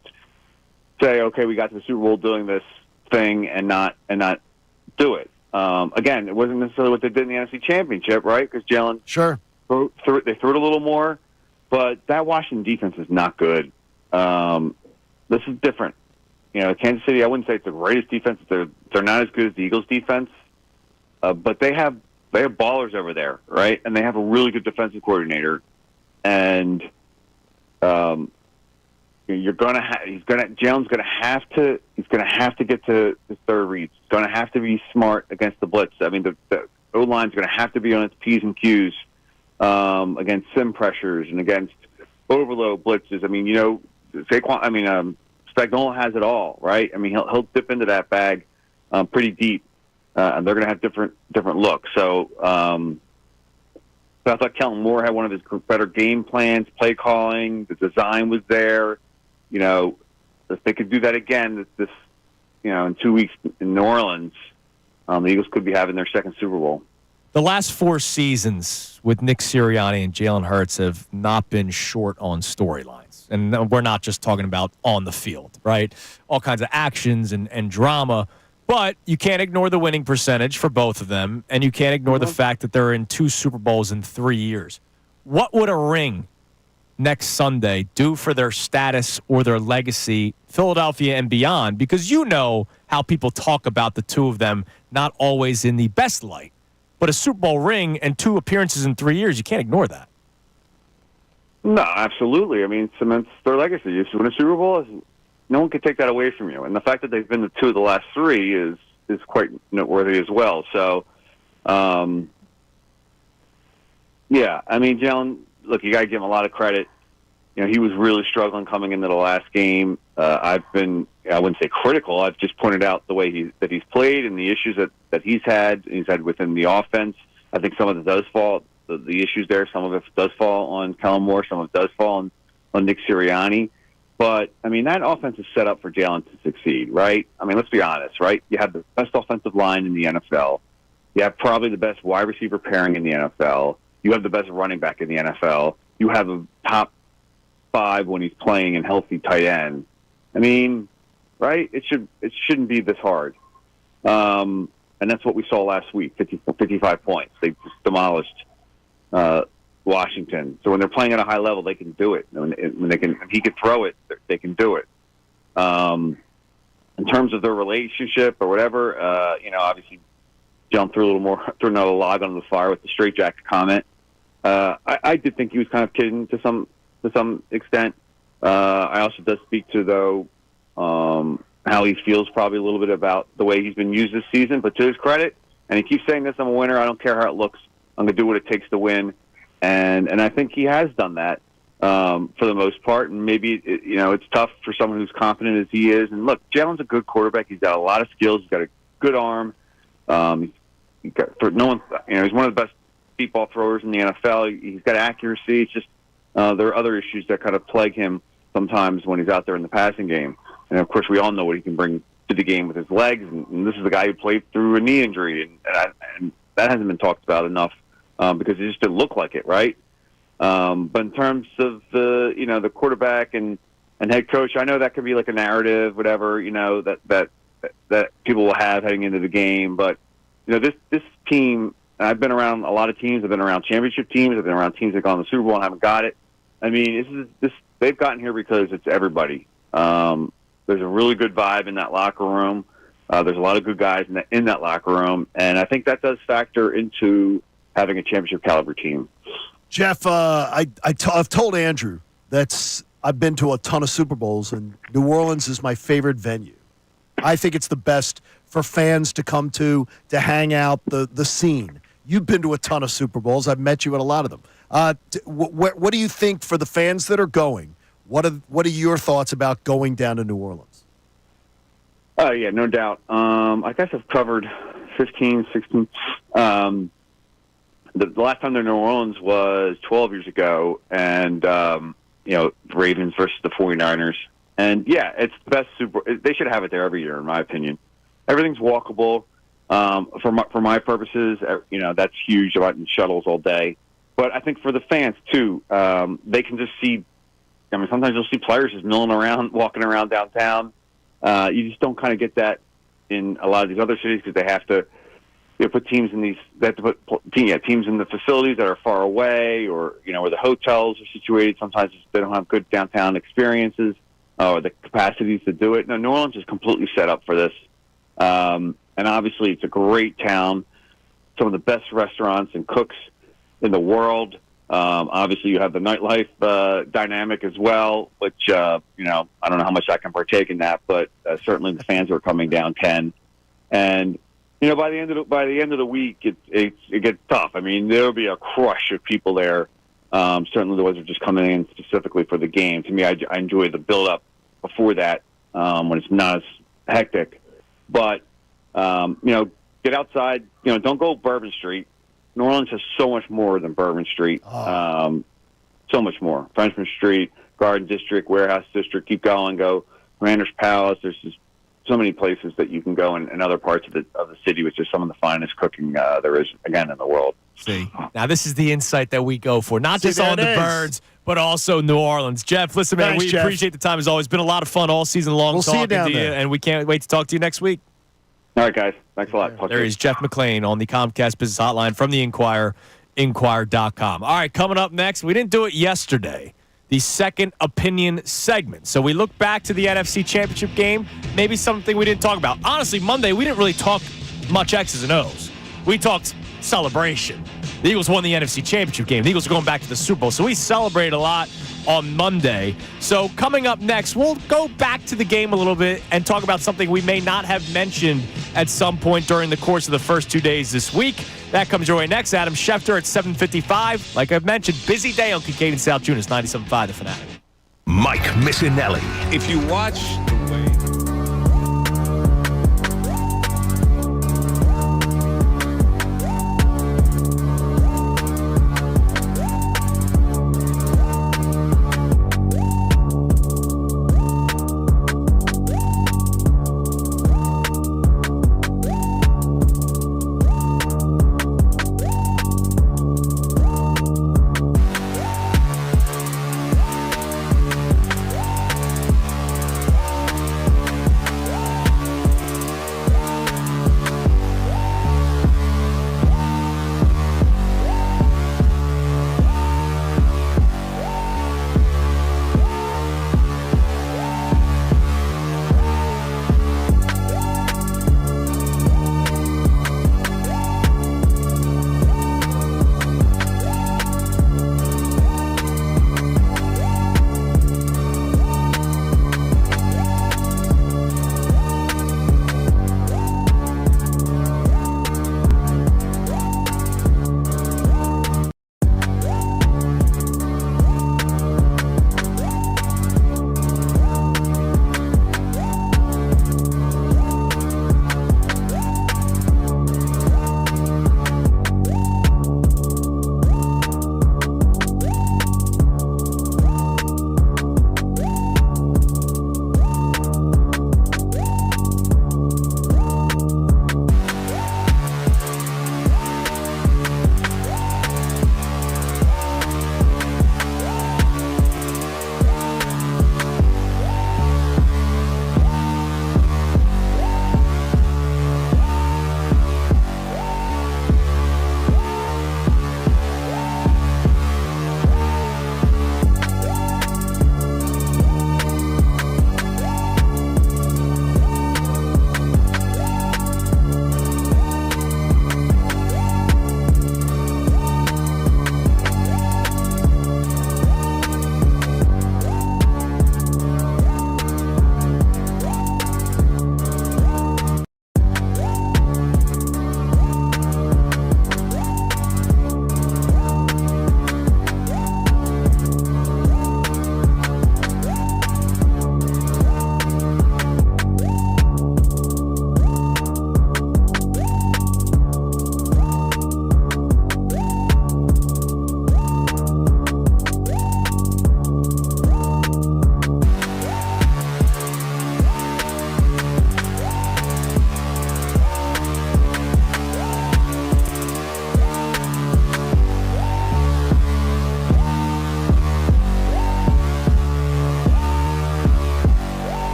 P: say, okay, we got to the Super Bowl doing this thing and not do it. Again, it wasn't necessarily what they did in the NFC Championship, right? Because Jalen they threw it a little more, but that Washington defense is not good. This is different. Kansas City, I wouldn't say it's the greatest defense. They're not as good as the Eagles' defense, but they have ballers over there, right? And they have a really good defensive coordinator, and Jalen's going to have to get to his third reads. He's going to have to be smart against the blitz. I mean, the O-line's going to have to be on its P's and Q's against sim pressures and against overload blitzes. I mean, Spagnuolo has it all, right? I mean, he'll dip into that bag pretty deep, and they're going to have different looks. So I thought Kellen Moore had one of his better game plans, play calling. The design was there. If they could do that again, in 2 weeks in New Orleans, the Eagles could be having their second Super Bowl.
F: The last 4 seasons with Nick Sirianni and Jalen Hurts have not been short on storylines. And we're not just talking about on the field, right? All kinds of actions and drama. But you can't ignore the winning percentage for both of them, and you can't ignore the fact that they're in 2 Super Bowls in 3 years. What would a ring next Sunday do for their status or their legacy, Philadelphia and beyond? Because how people talk about the two of them, not always in the best light. But a Super Bowl ring and 2 appearances in 3 years, you can't ignore that.
P: No, absolutely. I mean, it cements their legacy. You win a Super Bowl, no one can take that away from you. And the fact that they've been to 2 of the last 3 is quite noteworthy as well. So, yeah, I mean, Jalen, look, you got to give him a lot of credit. He was really struggling coming into the last game. I wouldn't say critical. I've just pointed out the way he's played and the issues that he's had within the offense. I think some of it does fall, the issues there, some of it does fall on Kellen Moore, some of it does fall on Nick Sirianni. But, I mean, that offense is set up for Jalen to succeed, right? I mean, let's be honest, right? You have the best offensive line in the NFL. You have probably the best wide receiver pairing in the NFL. You have the best running back in the NFL. You have a top 5 when he's playing and healthy tight end. I mean, right? It shouldn't be this hard. And that's what we saw last week, 55 points. They just demolished Washington. So when they're playing at a high level, they can do it. When he can throw it, they can do it. In terms of their relationship or whatever, obviously John threw another log on the fire with the straitjacket comment. I did think he was kind of kidding to some extent. I also does speak to, though, how he feels probably a little bit about the way he's been used this season. But to his credit, and he keeps saying this, I'm a winner. I don't care how it looks. I'm going to do what it takes to win. And I think he has done that for the most part. And maybe, it's tough for someone who's confident as he is. And look, Jalen's a good quarterback. He's got a lot of skills. He's got a good arm. He's one of the best deep ball throwers in the NFL. He's got accuracy. It's just there are other issues that kind of plague him sometimes when he's out there in the passing game. And, of course, we all know what he can bring to the game with his legs. And this is the guy who played through a knee injury. And that hasn't been talked about enough because it just didn't look like it, right? But in terms of the quarterback and head coach, I know that could be like a narrative, whatever, that people will have heading into the game. But, this team, I've been around a lot of teams. I've been around championship teams. I've been around teams that got on the Super Bowl and haven't got it. I mean, they've gotten here because it's everybody. There's a really good vibe in that locker room. There's a lot of good guys in that locker room, and I think that does factor into having a championship caliber team.
D: Jeff, I've told Andrew that I've been to a ton of Super Bowls, and New Orleans is my favorite venue. I think it's the best for fans to come to hang out, the scene. You've been to a ton of Super Bowls. I've met you at a lot of them. What do you think for the fans that are going? What are your thoughts about going down to New Orleans?
P: Yeah, no doubt. I guess I've covered 15, 16 the last time they're in New Orleans was 12 years ago, and Ravens versus the 49ers. And yeah, it's the best they should have it there every year, in my opinion. Everything's walkable. For my purposes, that's huge about shuttles all day. But I think for the fans too, they can just see. I mean, sometimes you'll see players just milling around, walking around downtown. You just don't kind of get that in a lot of these other cities because they have to put teams in these. They have to put teams in the facilities that are far away, or where the hotels are situated. Sometimes they don't have good downtown experiences or the capacities to do it. No, New Orleans is completely set up for this, and obviously it's a great town. Some of the best restaurants and cooks in the world. Obviously, you have the nightlife dynamic as well, which I don't know how much I can partake in that, but certainly the fans are coming down 10. And by the end of the week, it gets tough. I mean, there'll be a crush of people there. Certainly, the ones who are just coming in specifically for the game. To me, I enjoy the build up before that when it's not as hectic. But get outside. Don't go Bourbon Street. New Orleans has so much more than Bourbon Street. So much more. Frenchman Street, Garden District, Warehouse District, keep going, go Commander's Palace. There's just so many places that you can go in other parts of the city, which is some of the finest cooking there is, again, in the world.
F: See, now this is the insight that we go for, not just on the Birds, but also New Orleans. Jeff, listen, man, we appreciate the time as always. Been a lot of fun all season long talking to you, and we can't wait to talk to you next week.
P: All right, guys. Thanks a lot.
F: There is Jeff McClain on the Comcast Business Hotline from the Inquirer, Inquirer.com. All right, coming up next, we didn't do it yesterday, the second opinion segment. So we look back to the NFC Championship game, maybe something we didn't talk about. Honestly, Monday, we didn't really talk much X's and O's. We talked celebration. The Eagles won the NFC Championship game. The Eagles are going back to the Super Bowl. So we celebrated a lot on Monday. So coming up next, we'll go back to the game a little bit and talk about something we may not have mentioned at some point during the course of the first 2 days this week. That comes your way next. Adam Schefter at 7:55. Like I've mentioned, busy day on Kincade Salciunas, 97.5 The Fanatic.
E: Mike Missanelli.
Q: If you watch the way...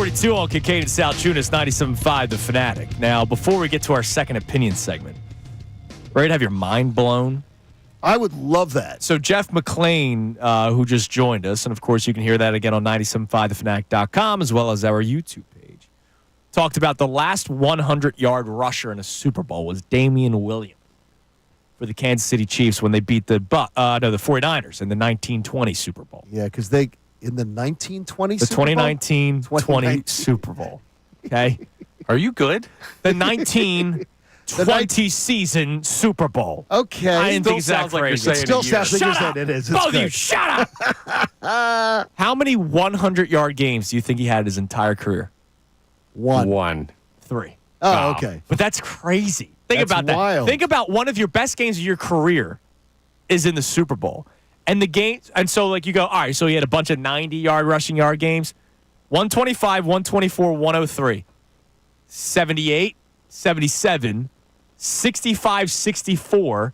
F: 9:42 on Kincade Salciunas, 97.5 The Fanatic. Now, before we get to our second opinion segment, ready to have your mind blown?
D: I would love that.
F: So Jeff McClain, who just joined us, and of course you can hear that again on 975thefanatic.com as well as our YouTube page, talked about the last 100-yard rusher in a Super Bowl was Damian Williams for the Kansas City Chiefs when they beat the 49ers in the 1920 Super Bowl.
D: Yeah, because they in the 1920
F: The
D: Super Bowl?
F: 2019-20 Super Bowl. Okay?
K: Are you good?
F: The 1920 season Super Bowl.
D: Okay.
F: I didn't think
K: Still
F: that
K: sounds like you're
F: crazy.
K: saying
D: It still
K: a year.
D: sounds like you're
F: Shut
D: saying
F: up.
D: it is. It's
F: Both of you,
D: good.
F: shut up. How many 100-yard games do you think he had his entire career?
K: One.
F: 3.
D: Oh, okay.
F: But that's crazy. Think
D: That's
F: about that.
D: wild.
F: Think about one of your best games of your career is in the Super Bowl. And the game, and so like you go, all right, so he had a bunch of 90-yard rushing yard games. 125, 124, 103. 78, 77, 65, 64,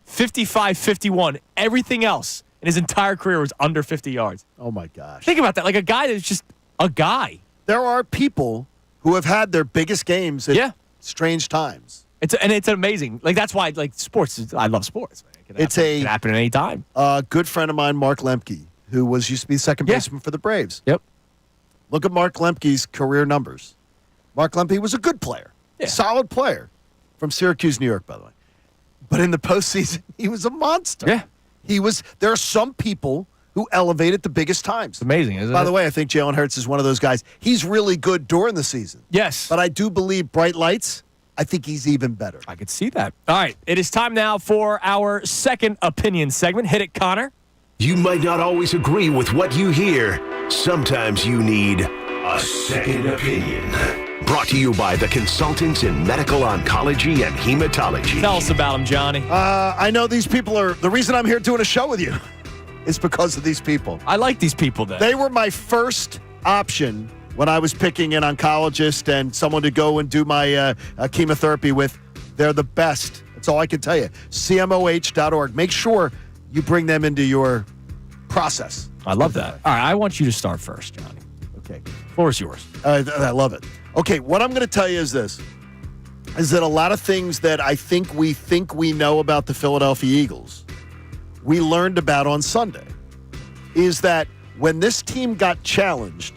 F: 55, 51. Everything else in his entire career was under 50 yards.
D: Oh, my gosh.
F: Think about that. Like a guy that's just a guy.
D: There are people who have had their biggest games at strange times.
F: It's amazing. Like that's why like sports. I love sports. Man. It can happen at any time.
D: A good friend of mine, Mark Lemke, who used to be second baseman for the Braves.
F: Yep.
D: Look at Mark Lemke's career numbers. Mark Lemke was a good player, solid player, from Syracuse, New York, by the way. But in the postseason, he was a monster.
F: Yeah.
D: There are some people who elevate at the biggest times.
F: It's amazing, isn't it?
D: By the way, I think Jalen Hurts is one of those guys. He's really good during the season.
F: Yes.
D: But I do believe bright lights, I think he's even better.
F: I could see that. All right. It is time now for our second opinion segment. Hit it, Connor.
E: You might not always agree with what you hear. Sometimes you need a second opinion. Brought to you by the consultants in medical oncology and hematology.
F: Tell us about them, Johnny.
D: I know these people are, the reason I'm here doing a show with you is because of these people.
F: I like these people then.
D: They were my first option when I was picking an oncologist and someone to go and do my chemotherapy with. They're the best. That's all I can tell you. CMOH.org. Make sure you bring them into your process.
F: I love that. All right. I want you to start first, Johnny.
D: Okay.
F: Floor is yours.
D: I love it. Okay, what I'm going to tell you is this, is that a lot of things that I think we know about the Philadelphia Eagles, we learned about on Sunday, is that when this team got challenged,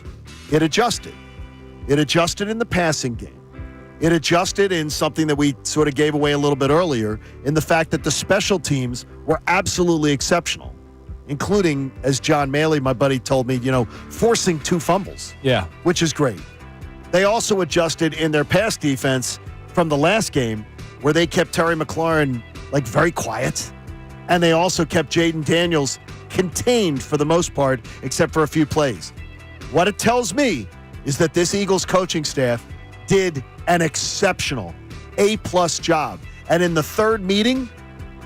D: it adjusted. It adjusted in the passing game. It adjusted in something that we sort of gave away a little bit earlier, in the fact that the special teams were absolutely exceptional, including, as John Maley, my buddy, told me, forcing 2 fumbles.
F: Yeah.
D: Which is great. They also adjusted in their pass defense from the last game, where they kept Terry McLaurin very quiet, and they also kept Jaden Daniels contained for the most part, except for a few plays. What it tells me is that this Eagles coaching staff did an exceptional A-plus job. And in the third meeting,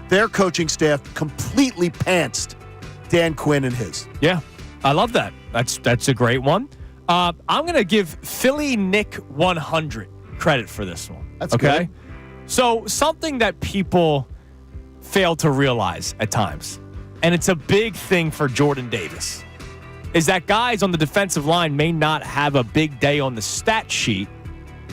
D: their coaching staff completely pantsed Dan Quinn and his.
F: Yeah, I love that. That's a great one. I'm going to give Philly Nick 100 credit for this one.
D: That's
F: okay.
D: good.
F: So something that people fail to realize at times, and it's a big thing for Jordan Davis, is that guys on the defensive line may not have a big day on the stat sheet,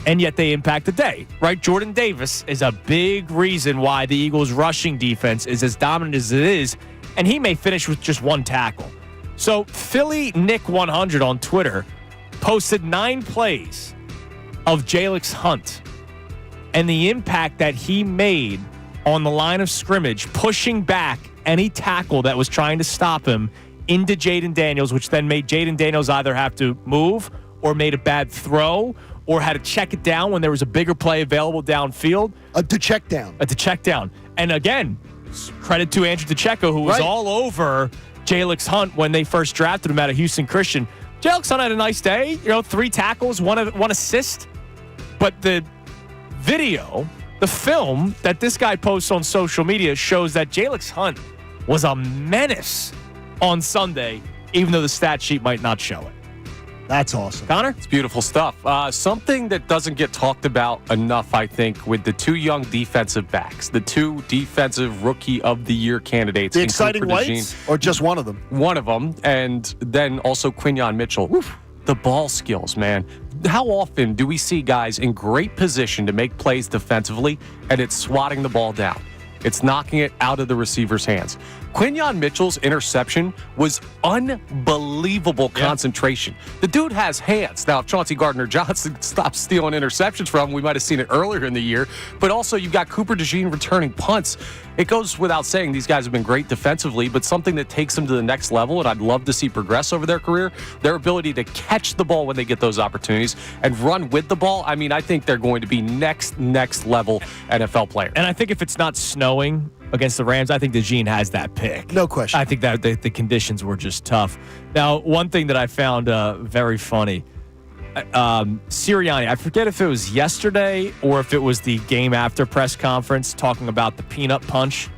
F: and yet they impact the day, right? Jordan Davis is a big reason why the Eagles' rushing defense is as dominant as it is, and he may finish with just 1 tackle. So Philly Nick 100 on Twitter posted 9 plays of Jalix Hunt and the impact that he made on the line of scrimmage, pushing back any tackle that was trying to stop him into Jaden Daniels, which then made Jaden Daniels either have to move or made a bad throw or had to check it down when there was a bigger play available downfield.
D: To check down.
F: To check down. And again, credit to Andrew DeCecco, who was all over Jalix Hunt when they first drafted him out of Houston Christian. Jalix Hunt had a nice day, 3 tackles, one assist. But the video, the film that this guy posts on social media shows that Jalix Hunt was a menace on Sunday, even though the stat sheet might not show it.
D: That's awesome.
F: Connor?
K: It's beautiful stuff. Something that doesn't get talked about enough, I think, with the 2 young defensive backs, the 2 defensive rookie of the year candidates.
D: The exciting
K: Cooper
D: whites, or just one of them?
K: One of them, and then also Quinyon Mitchell. the ball skills, man. How often do we see guys in great position to make plays defensively, and it's swatting the ball down? It's knocking it out of the receiver's hands. Quinyon Mitchell's interception was unbelievable concentration. The dude has hands. Now, if Chauncey Gardner-Johnson stops stealing interceptions from him, we might have seen it earlier in the year. But also, you've got Cooper DeJean returning punts. It goes without saying these guys have been great defensively, but something that takes them to the next level, and I'd love to see progress over their career, their ability to catch the ball when they get those opportunities and run with the ball. I mean, I think they're going to be next level NFL players.
F: And I think if it's not snowing against the Rams, I think DeJean has that pick.
D: No question.
F: I think that the conditions were just tough. Now, one thing that I found very funny, Sirianni, I forget if it was yesterday or if it was the game after press conference talking about the peanut punch.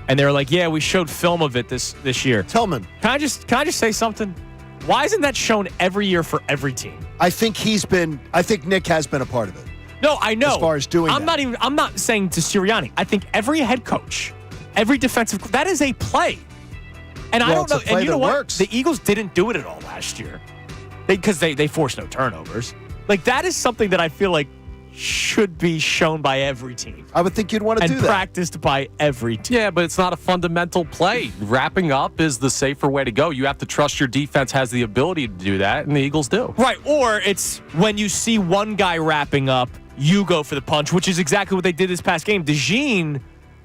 F: And they were like, yeah, we showed film of it this year.
D: Tillman.
F: Can I just say something? Why isn't that shown every year for every team?
D: I think Nick has been a part of it.
F: No, I know.
D: As far as doing
F: I'm not saying to Sirianni. I think every head coach, every defensive, that is a play. And I don't know. And you know what?
D: Works.
F: The Eagles didn't do it at all last year because they forced no turnovers. Like, that is something that I feel like should be shown by every team.
D: I would think you'd want to do that.
F: And practiced by every team.
K: Yeah, but it's not a fundamental play. Wrapping up is the safer way to go. You have to trust your defense has the ability to do that, and the Eagles do.
F: Right, or it's when you see one guy wrapping up, you go for the punch, which is exactly what they did this past game. DeJean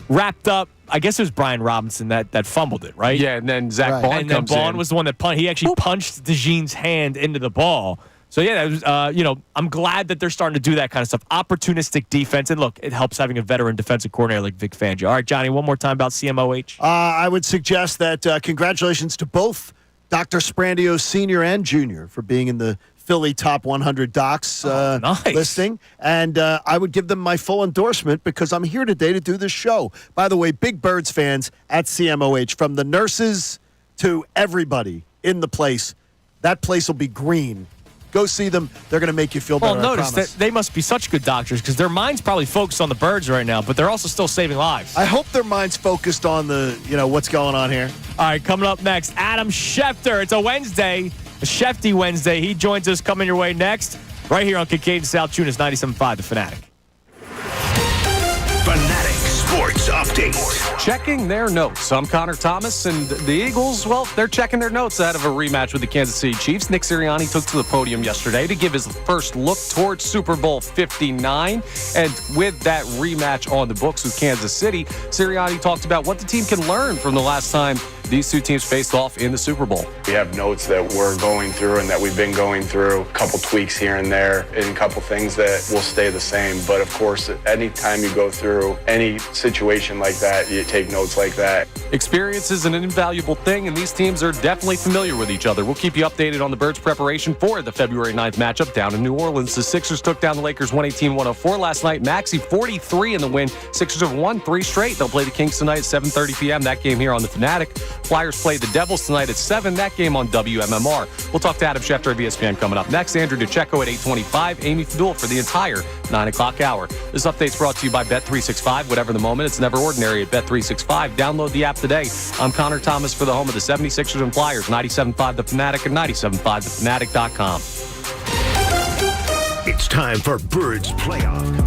F: wrapped up, I guess it was Brian Robinson that fumbled it, right?
K: Yeah, and then Zach Bond
F: and then
K: comes
F: Bond
K: in.
F: was the one that punched. He actually punched DeJean's hand into the ball. So, yeah, that was, I'm glad that they're starting to do that kind of stuff. Opportunistic defense. And, look, it helps having a veteran defensive coordinator like Vic Fangio. All right, Johnny, one more time about CMOH.
D: I would suggest that congratulations to both Dr. Sprandio Sr. and Jr. for being in the Philly Top 100 Docs listing. And I would give them my full endorsement because I'm here today to do this show. By the way, big Birds fans at CMOH, from the nurses to everybody in the place, that place will be green. Go see them. They're going to make you feel better.
F: Well, notice that they must be such good doctors because their mind's probably focused on the Birds right now, but they're also still saving lives.
D: I hope their mind's focused on what's going on here.
F: All right, coming up next, Adam Schefter. It's a Wednesday, a Shefty Wednesday. He joins us coming your way next, right here on Kincade Salciunas, 97.5, The Fanatic.
E: Fanatic Sports Update.
K: Checking their notes. I'm Connor Thomas, and the Eagles, well, they're checking their notes out of a rematch with the Kansas City Chiefs. Nick Sirianni took to the podium yesterday to give his first look towards Super Bowl 59. And with that rematch on the books with Kansas City, Sirianni talked about what the team can learn from the last time these two teams faced off in the Super Bowl.
J: We have notes that we're going through and that we've been going through, a couple tweaks here and there, and a couple things that will stay the same. But of course, anytime you go through any situation like that, you take notes like that.
K: Experience is an invaluable thing, and these teams are definitely familiar with each other. We'll keep you updated on the Birds' preparation for the February 9th matchup down in New Orleans. The Sixers took down the Lakers 118-104 last night. Maxey 43 in the win. Sixers have won 3 straight. They'll play the Kings tonight at 7:30 p.m. That game here on the Fanatic. Flyers play the Devils tonight at 7. That game on WMMR. We'll talk to Adam Schefter of ESPN coming up next. Andrew DeCecco at 8:25. Amy Fadul for the entire 9 o'clock hour. This update's brought to you by Bet365. Whatever the moment, it's never ordinary at Bet365. Download the app today. I'm Connor Thomas for the home of the 76ers and Flyers. 97.5 The Fanatic and 97.5thefanatic.com.
E: It's time for Birds Playoff.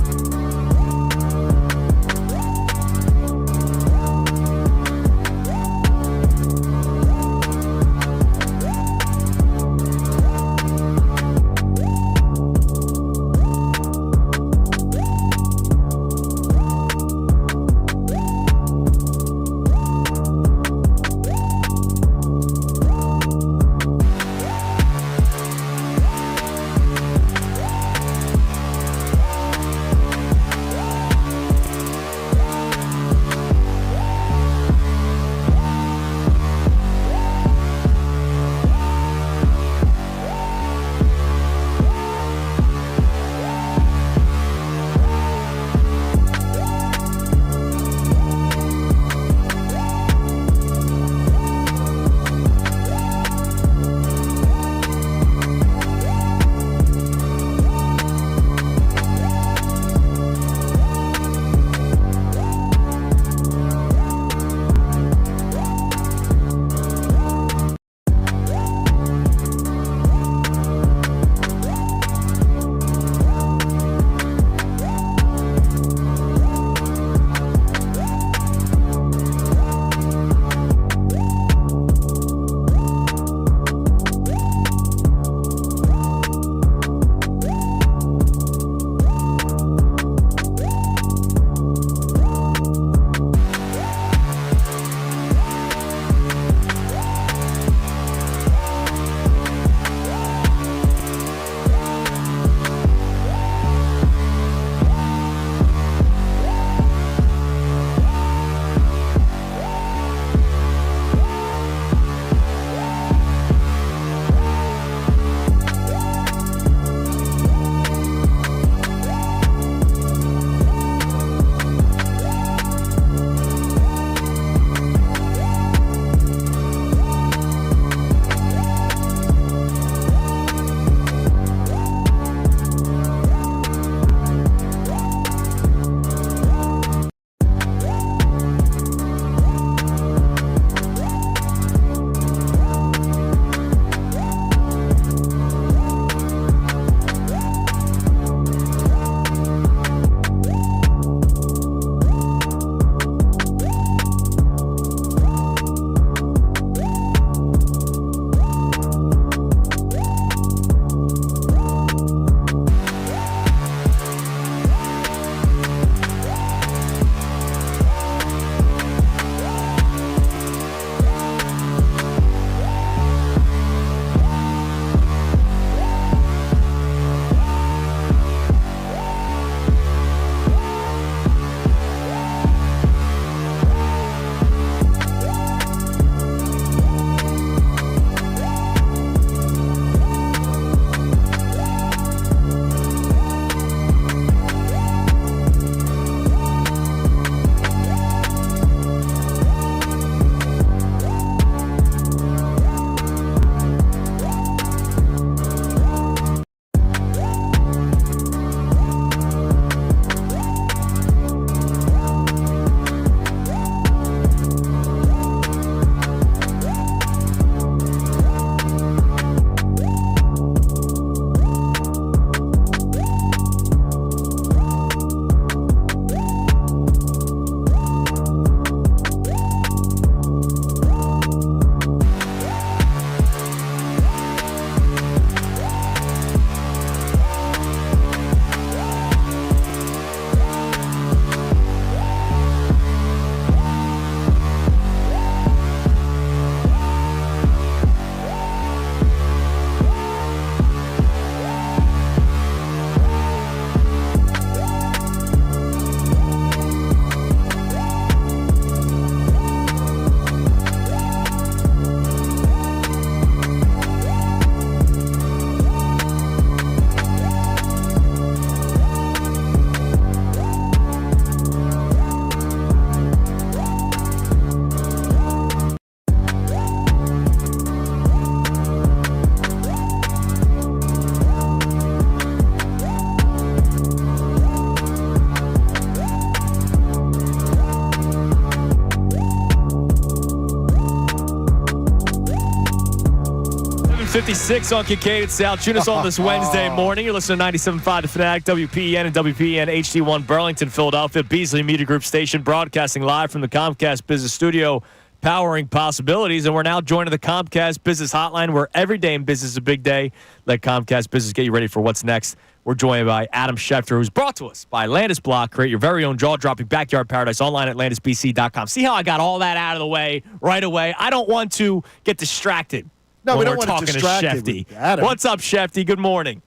F: 6:56 on Kincade Salciunas on this Wednesday morning. You're listening to 97.5 The Fanatic, WPEN and WPEN HD1 Burlington, Philadelphia, Beasley Media Group station, broadcasting live from the Comcast Business Studio, powering possibilities. And we're now joining the Comcast Business Hotline, where every day in business is a big day. Let Comcast Business get you ready for what's next. We're joined by Adam Schefter, who's brought to us by Landis Block. Create your very own jaw-dropping backyard paradise online at landisbc.com. See how I got all that out of the way right away? I don't want to get distracted.
D: No,
F: when
D: we don't
F: we're
D: want to
F: talking
D: distract
F: to
D: you,
F: Shefty.
D: Adam.
F: What's up, Shefty? Good morning.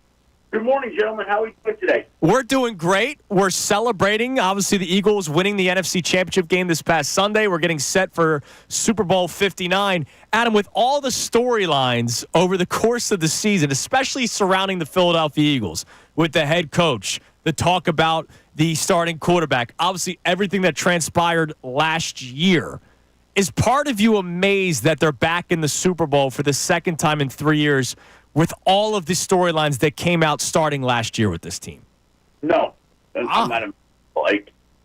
N: Good morning, gentlemen. How are you doing today?
F: We're doing great. We're celebrating, obviously, the Eagles winning the NFC Championship game this past Sunday. We're getting set for Super Bowl 59. Adam, with all the storylines over the course of the season, especially surrounding the Philadelphia Eagles, with the head coach, the talk about the starting quarterback, obviously everything that transpired last year, is part of you amazed that they're back in the Super Bowl for the second time in 3 years with all of the storylines that came out starting last year with this team?
N: No. I'm not.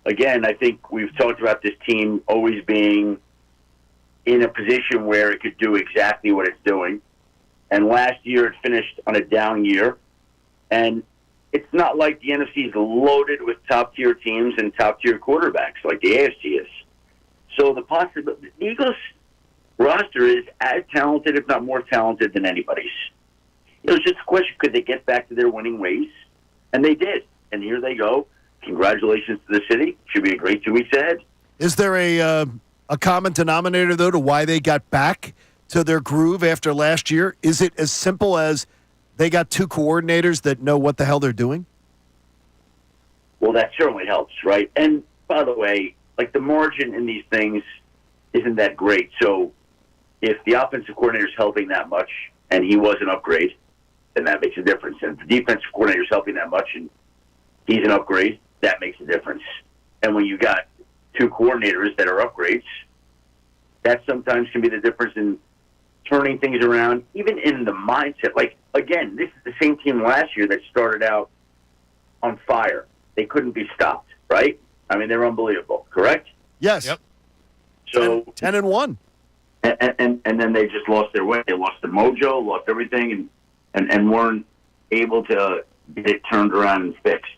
N: Again, I think we've talked about this team always being in a position where it could do exactly what it's doing. And last year it finished on a down year. And it's not like the NFC is loaded with top-tier teams and top-tier quarterbacks like the AFC is. So the Eagles roster is as talented, if not more talented, than anybody's. It was just a question, could they get back to their winning ways? And they did. And here they go. Congratulations to the city. Should be a great 2 weeks ahead.
D: Is there a common denominator, though, to why they got back to their groove after last year? Is it as simple as they got two coordinators that know what the hell they're doing?
N: Well, that certainly helps, right? And by the way, like the margin in these things isn't that great. So if the offensive coordinator is helping that much and he was an upgrade, then that makes a difference. And if the defensive coordinator is helping that much and he's an upgrade, that makes a difference. And when you got two coordinators that are upgrades, that sometimes can be the difference in turning things around, even in the mindset. Like, again, this is the same team last year that started out on fire. They couldn't be stopped, right? I mean, they're unbelievable, correct?
D: Yes. Yep.
N: So
D: 10-1.
N: And then they just lost their way. They lost the mojo, lost everything, and weren't able to get it turned around and fixed.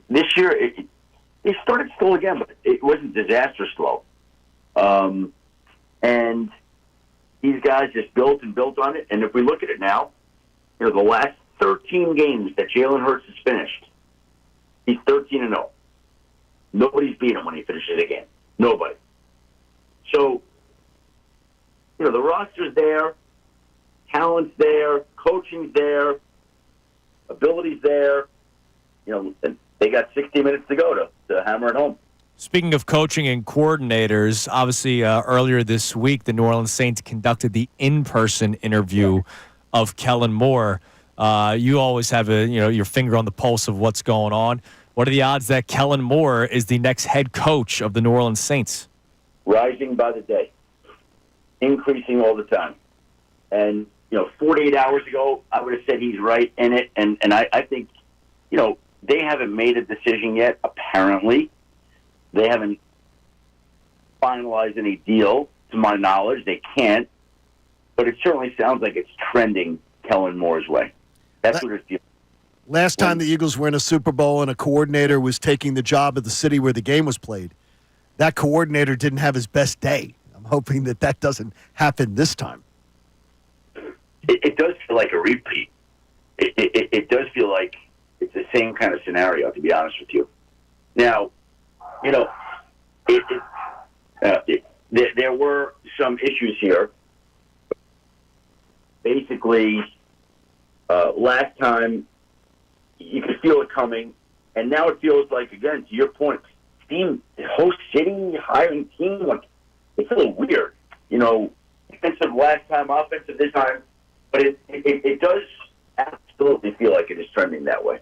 N: This year, they started slow again, but it wasn't disaster slow. And these guys just built and built on it. And if we look at it now, the last 13 games that Jalen Hurts has finished, he's 13-0. Nobody's beat him when he finishes a game. Nobody. So, the roster's there, talent's there, coaching's there, ability's there. They got 60 minutes to go to hammer it home.
F: Speaking of coaching and coordinators, obviously earlier this week, the New Orleans Saints conducted the in-person interview of Kellen Moore. You always have your finger on the pulse of what's going on. What are the odds that Kellen Moore is the next head coach of the New Orleans Saints?
N: Rising by the day, increasing all the time. And 48 hours ago, I would have said he's right in it. And I think they haven't made a decision yet. Apparently, they haven't finalized any deal, to my knowledge. They can't. But it certainly sounds like it's trending Kellen Moore's way. That's what it feels.
D: Last time the Eagles were in a Super Bowl and a coordinator was taking the job of the city where the game was played, that coordinator didn't have his best day. I'm hoping that doesn't happen this time.
N: It does feel like a repeat. It does feel like it's the same kind of scenario, to be honest with you. Now, there were some issues here. Basically, last time you could feel it coming, and now it feels like, again, to your point, team, host city, hiring team, like it's a little weird. Defensive last time, offensive this time, but it does absolutely feel like it is trending that way.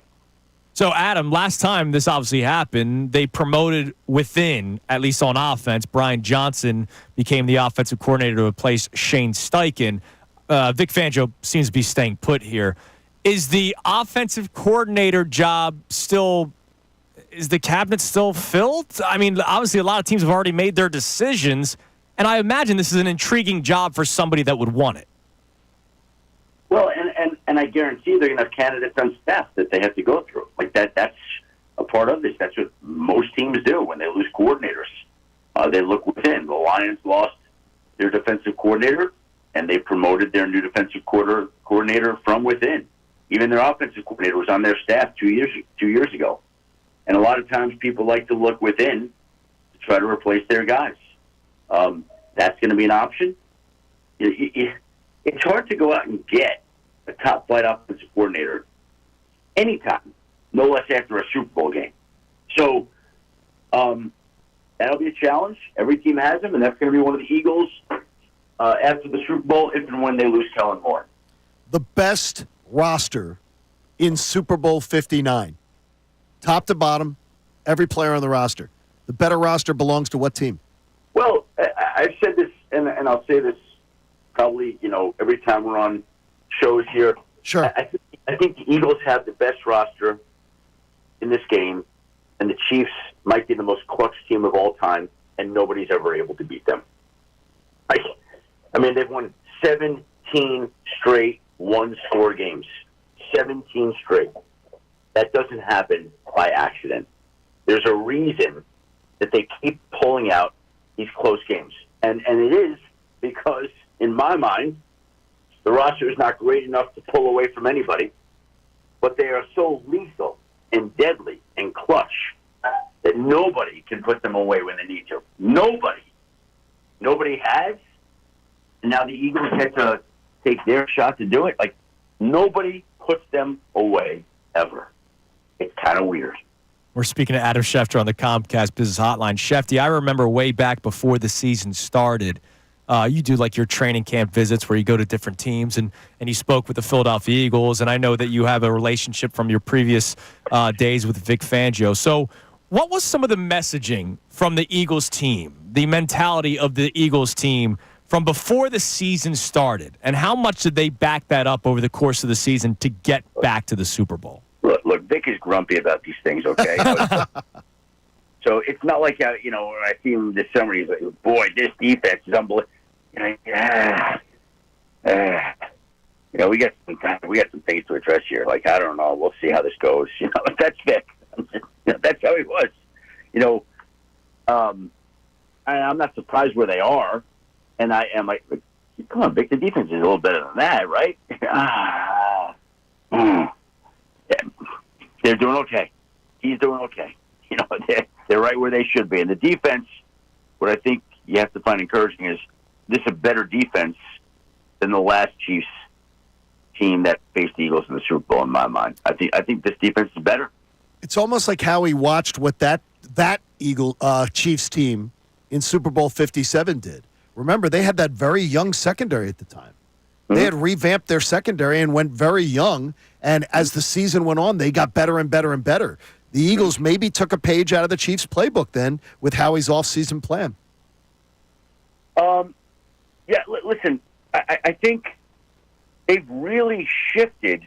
F: So, Adam, last time this obviously happened, they promoted within, at least on offense. Brian Johnson became the offensive coordinator to replace Shane Steichen. Vic Fangio seems to be staying put here. Is the offensive coordinator job still – is the cabinet still filled? I mean, obviously a lot of teams have already made their decisions, and I imagine this is an intriguing job for somebody that would want it.
N: Well, and I guarantee they're going to have candidates on staff that they have to go through. Like that's a part of this. That's what most teams do when they lose coordinators. They look within. The Lions lost their defensive coordinator, and they promoted their new defensive coordinator from within. Even their offensive coordinator was on their staff 2 years ago. And a lot of times people like to look within to try to replace their guys. That's going to be an option. It's hard to go out and get a top-flight offensive coordinator anytime, no less after a Super Bowl game. So that'll be a challenge. Every team has them, and that's going to be one of the Eagles after the Super Bowl, if and when they lose Kellen Moore.
D: The best roster in Super Bowl 59, top to bottom, every player on the roster. The better roster belongs to what team?
N: Well, I've said this, and I'll say this probably, every time we're on shows here.
D: Sure.
N: I think the Eagles have the best roster in this game, and the Chiefs might be the most clutch team of all time, and nobody's ever able to beat them. They've won 17 straight one-score games. 17 straight. That doesn't happen by accident. There's a reason that they keep pulling out these close games. And it is because, in my mind, the roster is not great enough to pull away from anybody, but they are so lethal and deadly and clutch that nobody can put them away when they need to. Nobody has. And now the Eagles get to take their shot to do it. Nobody puts them away ever. It's kind of weird.
F: We're speaking to Adam Schefter on the Comcast Business Hotline. Shefty, I remember way back before the season started, you do your training camp visits where you go to different teams, and you spoke with the Philadelphia Eagles, and I know that you have a relationship from your previous days with Vic Fangio. So what was some of the messaging from the Eagles team, the mentality of the Eagles team from before the season started, and how much did they back that up over the course of the season to get back to the Super Bowl?
N: Look, Vic is grumpy about these things, okay? So it's not like, when I see him this summer, he's like, boy, this defense is unbelievable. We got some things to address here. I don't know. We'll see how this goes. That's Vic. That's how he was. I'm not surprised where they are. And I am come on, Vic, the defense is a little better than that, right? They're doing okay. He's doing okay. They're right where they should be. And the defense, what I think you have to find encouraging is this is a better defense than the last Chiefs team that faced the Eagles in the Super Bowl, in my mind. I think this defense is better.
D: It's almost like how he watched what that Chiefs team in Super Bowl 57 did. Remember, they had that very young secondary at the time. Mm-hmm. They had revamped their secondary and went very young, and as the season went on, they got better and better and better. The Eagles maybe took a page out of the Chiefs' playbook then with Howie's off-season plan.
N: Listen, I think they've really shifted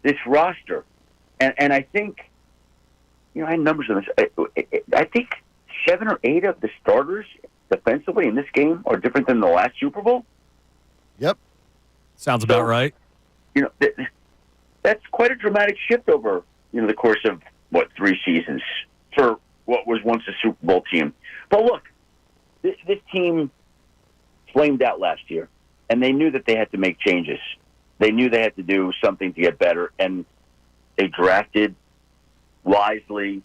N: this roster. And I think, I had numbers on this. I think 7 or 8 of the starters defensively in this game are different than the last Super Bowl.
D: Yep.
F: Sounds about right.
N: That's quite a dramatic shift over, the course of, 3 seasons for what was once a Super Bowl team. But look, this team flamed out last year, and they knew that they had to make changes. They knew they had to do something to get better, and they drafted wisely,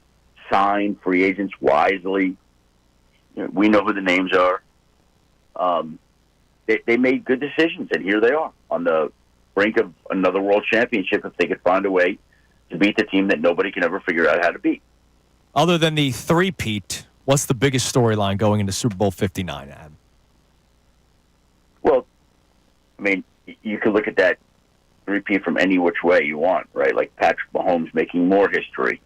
N: signed free agents wisely. We know who the names are. They made good decisions, and here they are on the brink of another world championship if they could find a way to beat the team that nobody can ever figure out how to beat.
F: Other than the three-peat, what's the biggest storyline going into Super Bowl 59, Adam?
N: Well, you could look at that three-peat from any which way you want, right? Like Patrick Mahomes making more history.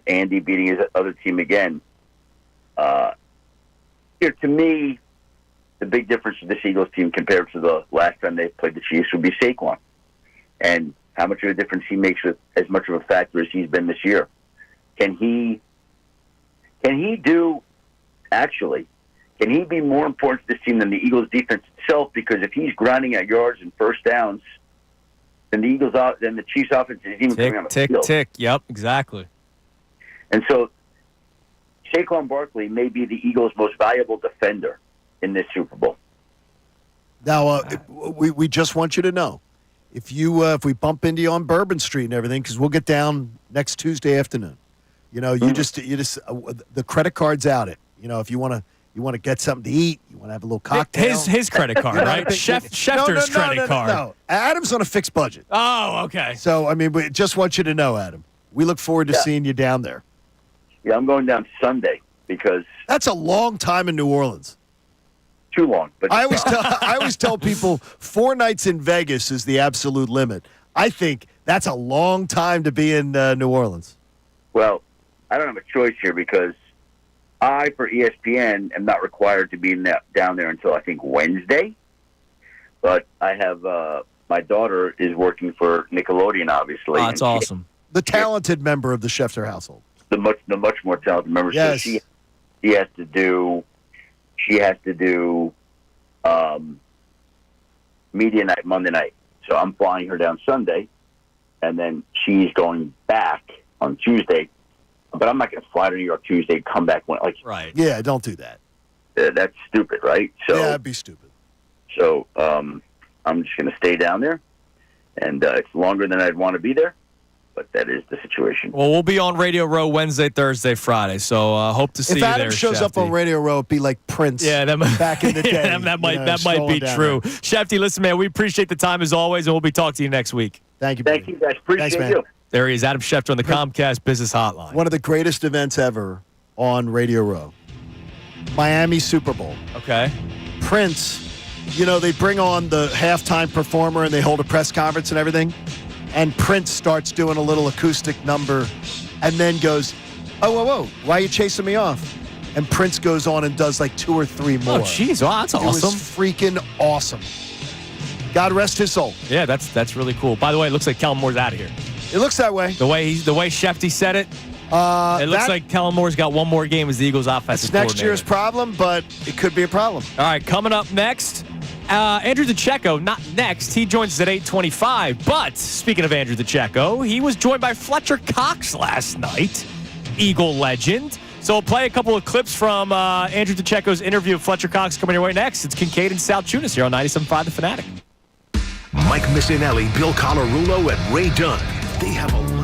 N: Andy beating his other team again. To me, the big difference with this Eagles team compared to the last time they played the Chiefs would be Saquon. And how much of a difference he makes with as much of a factor as he's been this year. Can he do, actually, can he be more important to this team than the Eagles' defense itself? Because if he's grinding out yards and first downs, then the Chiefs' offense is even coming on the
F: tick,
N: field.
F: tick. Yep, exactly.
N: And so Saquon Barkley may be the Eagles' most valuable defender in this Super Bowl.
D: Now, we just want you to know, if we bump into you on Bourbon Street and everything, because we'll get down next Tuesday afternoon. You just the credit card's out. If you want to get something to eat, you want to have a little cocktail.
F: His credit card, right? Schefter's credit card.
D: No, Adam's on a fixed budget.
F: Oh, okay.
D: So we just want you to know, Adam. We look forward to seeing you down there.
N: Yeah, I'm going down Sunday because
D: that's a long time in New Orleans.
N: Too long, but
D: I always tell people 4 nights in Vegas is the absolute limit. I think that's a long time to be in New Orleans.
N: Well, I don't have a choice here because I, for ESPN, am not required to be down there until I think Wednesday. But I have my daughter is working for Nickelodeon, obviously.
F: Oh, that's awesome.
D: The talented member of the Schefter household.
N: The much more talented member.
D: Yes.
N: So she has to do media night Monday night. So I'm flying her down Sunday, and then she's going back on Tuesday. But I'm not going to fly to New York Tuesday, come back when
F: right.
D: Yeah, don't do that.
N: That's stupid, right? So
D: yeah, it'd be stupid.
N: So I'm just going to stay down there, and it's longer than I'd want to be there. But that is the situation.
F: Well, we'll be on Radio Row Wednesday, Thursday, Friday. So hope to see you there.
D: If Adam shows up on Radio Row, it'd be like Prince.
F: Yeah,
D: back in the day.
F: Yeah, that might be true. Shefty, listen, man, we appreciate the time as always, and we'll be talking to you next week.
D: Thank you.
N: Thank you, guys. Appreciate you.
F: There he is, Adam Schefter on the Comcast Business Hotline.
D: One of the greatest events ever on Radio Row. Miami Super Bowl.
F: Okay.
D: Prince, they bring on the halftime performer and they hold a press conference and everything. And Prince starts doing a little acoustic number and then goes, whoa, why are you chasing me off? And Prince goes on and does like 2 or 3 more.
F: Oh, jeez. Wow, that's awesome.
D: It was freaking awesome. God rest his soul.
F: Yeah, that's really cool. By the way, it looks like Kellen Moore's out of here.
D: It looks that way.
F: The way Shefty said it, it looks like Kellen Moore's got one more game as the Eagles' offensive coordinator.
D: That's next year's problem, but it could be a problem.
F: All right, coming up next, Andrew DiCecco, not next. He joins us at 8:25. But speaking of Andrew DiCecco, he was joined by Fletcher Cox last night, Eagle legend. So we'll play a couple of clips from Andrew DiCecco's interview with Fletcher Cox coming your way next. It's Kincade and Salciunas here on 97.5 The Fanatic.
E: Mike Missanelli, Bill Colarulo, and Ray Dunn. They have a lot.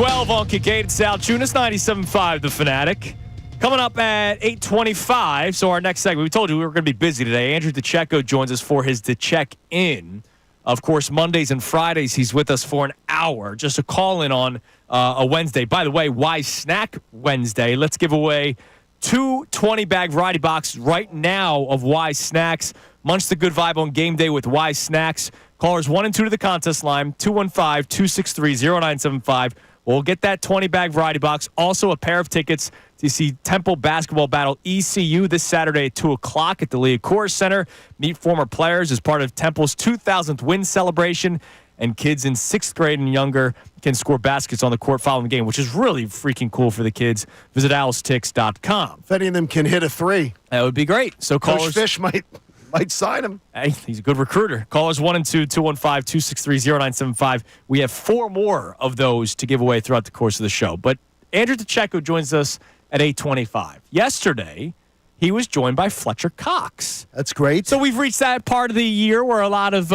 F: 8:12 on Kincade Salciunas, 97.5 The Fanatic. Coming up at 8:25, so our next segment, we told you we were going to be busy today. Andrew DeCecco joins us for his DeCeck-In. Of course, Mondays and Fridays, he's with us for an hour, just a call-in on a Wednesday. By the way, Why Snack Wednesday? Let's give away 2 20-bag variety boxes right now of Why Snacks. Munch the good vibe on game day with Why Snacks. Callers 1 and 2 to the contest line, 215-263-0975. We'll get that 20-bag variety box. Also, a pair of tickets to see Temple basketball battle ECU this Saturday at 2 o'clock at the Leah Core Center. Meet former players as part of Temple's 2,000th win celebration. And kids in 6th grade and younger can score baskets on the court following the game, which is really freaking cool for the kids. Visit owlstix.com.
D: If any of them can hit a 3.
F: That would be great. So callers,
D: Coach Fish might sign him.
F: Hey, he's a good recruiter. Callers 1 and 2, 215-263-0975. We have 4 more of those to give away throughout the course of the show. But Andrew DeCecco joins us at 8:25. Yesterday, he was joined by Fletcher Cox.
D: That's great.
F: So we've reached that part of the year where a lot of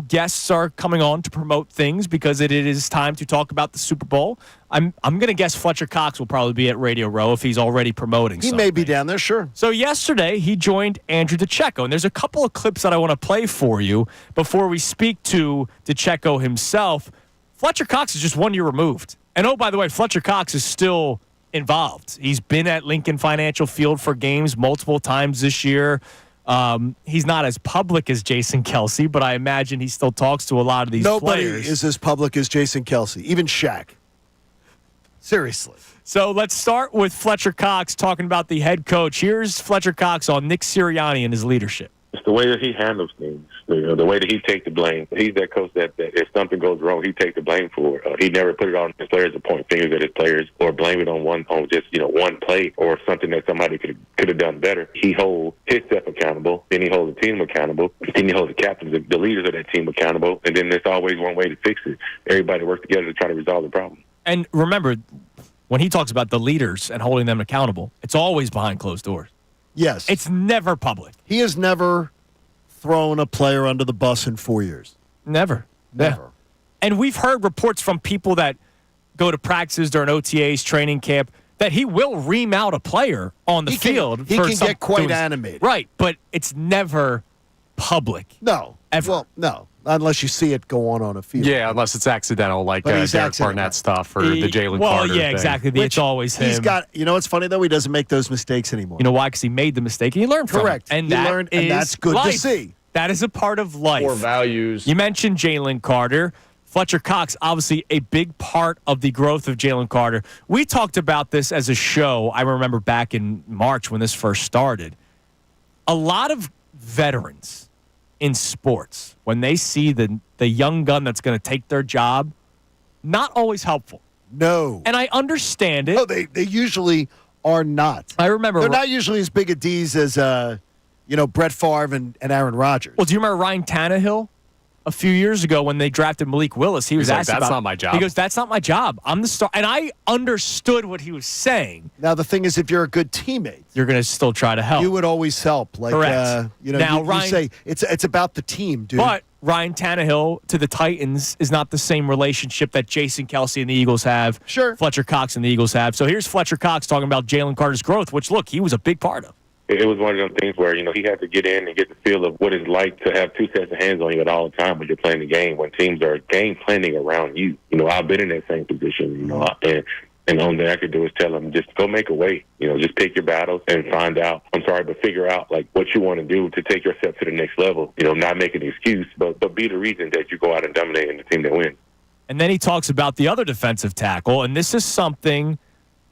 F: guests are coming on to promote things because it is time to talk about the Super Bowl. I'm going to guess Fletcher Cox will probably be at Radio Row if he's already promoting something.
D: He may be down there, sure.
F: So yesterday, he joined Andrew DeCecco, and there's a couple of clips that I want to play for you before we speak to DeCecco himself. Fletcher Cox is just 1 year removed. And oh, by the way, Fletcher Cox is still involved. He's been at Lincoln Financial Field for games multiple times this year. He's not as public as Jason Kelce, but I imagine he still talks to a lot of these players.
D: Nobody is as public as Jason Kelce, even Shaq. Seriously.
F: So let's start with Fletcher Cox talking about the head coach. Here's Fletcher Cox on Nick Sirianni and his leadership.
R: It's the way that he handles things, the way that he takes the blame. He's that coach that if something goes wrong, he takes the blame for. He never put it on his players to point fingers at his players or blame it on one play or something that somebody could have done better. He holds himself accountable, then he holds the team accountable, then he holds the captains, the leaders of that team accountable, and then there's always one way to fix it. Everybody works together to try to resolve the problem.
F: And remember, when he talks about the leaders and holding them accountable, it's always behind closed doors.
D: Yes.
F: It's never public.
D: He has never thrown a player under the bus in 4 years.
F: Never.
D: Never.
F: Yeah. And we've heard reports from people that go to practices during OTAs, training camp, that he will ream out a player on the field.
D: He can get quite animated.
F: Right, but it's never public.
D: No.
F: Ever.
D: Well, no. Unless you see it go on a field.
K: Yeah, unless it's accidental, like Derek Barnett stuff or the Jalen Carter
F: Well, yeah,
K: thing.
F: exactly. It's always him.
D: He's got, what's funny, though? He doesn't make those mistakes anymore.
F: You know why? Because he made the mistake and he learned from it.
D: Correct.
F: And
D: He learned, and that's good
F: life.
D: to see.
F: That is a part of life.
J: Core values.
F: You mentioned Jalen Carter. Fletcher Cox, obviously a big part of the growth of Jalen Carter. We talked about this as a show, I remember back in March when this first started. A lot of veterans in sports, when they see the young gun that's going to take their job, not always helpful.
D: No.
F: And I understand it.
D: No, they usually are not.
F: I remember.
D: They're not usually as big a D's as, Brett Favre and Aaron Rodgers.
F: Well, do you remember Ryan Tannehill? A few years ago when they drafted Malik Willis, he was
K: like,
F: asked
K: that's
F: about,
K: not my job.
F: He goes, that's not my job. I'm the star. And I understood what he was saying.
D: Now, the thing is, if you're a good teammate,
F: you're going to still try to help.
D: You would always help. Like,
F: correct. Now,
D: you say it's about the team, dude.
F: But Ryan Tannehill to the Titans is not the same relationship that Jason Kelce and the Eagles have.
D: Sure.
F: Fletcher Cox and the Eagles have. So here's Fletcher Cox talking about Jalen Carter's growth, which, look, he was a big part of.
R: It was one of those things where, he had to get in and get the feel of what it's like to have 2 sets of hands on you at all the time when you're playing the game, when teams are game planning around you. I've been in that same position, and the only thing I could do is tell them, just go make a way. Just pick your battles and figure out, what you want to do to take yourself to the next level. Not make an excuse, but be the reason that you go out and dominate in the team that wins.
F: And then he talks about the other defensive tackle, and this is something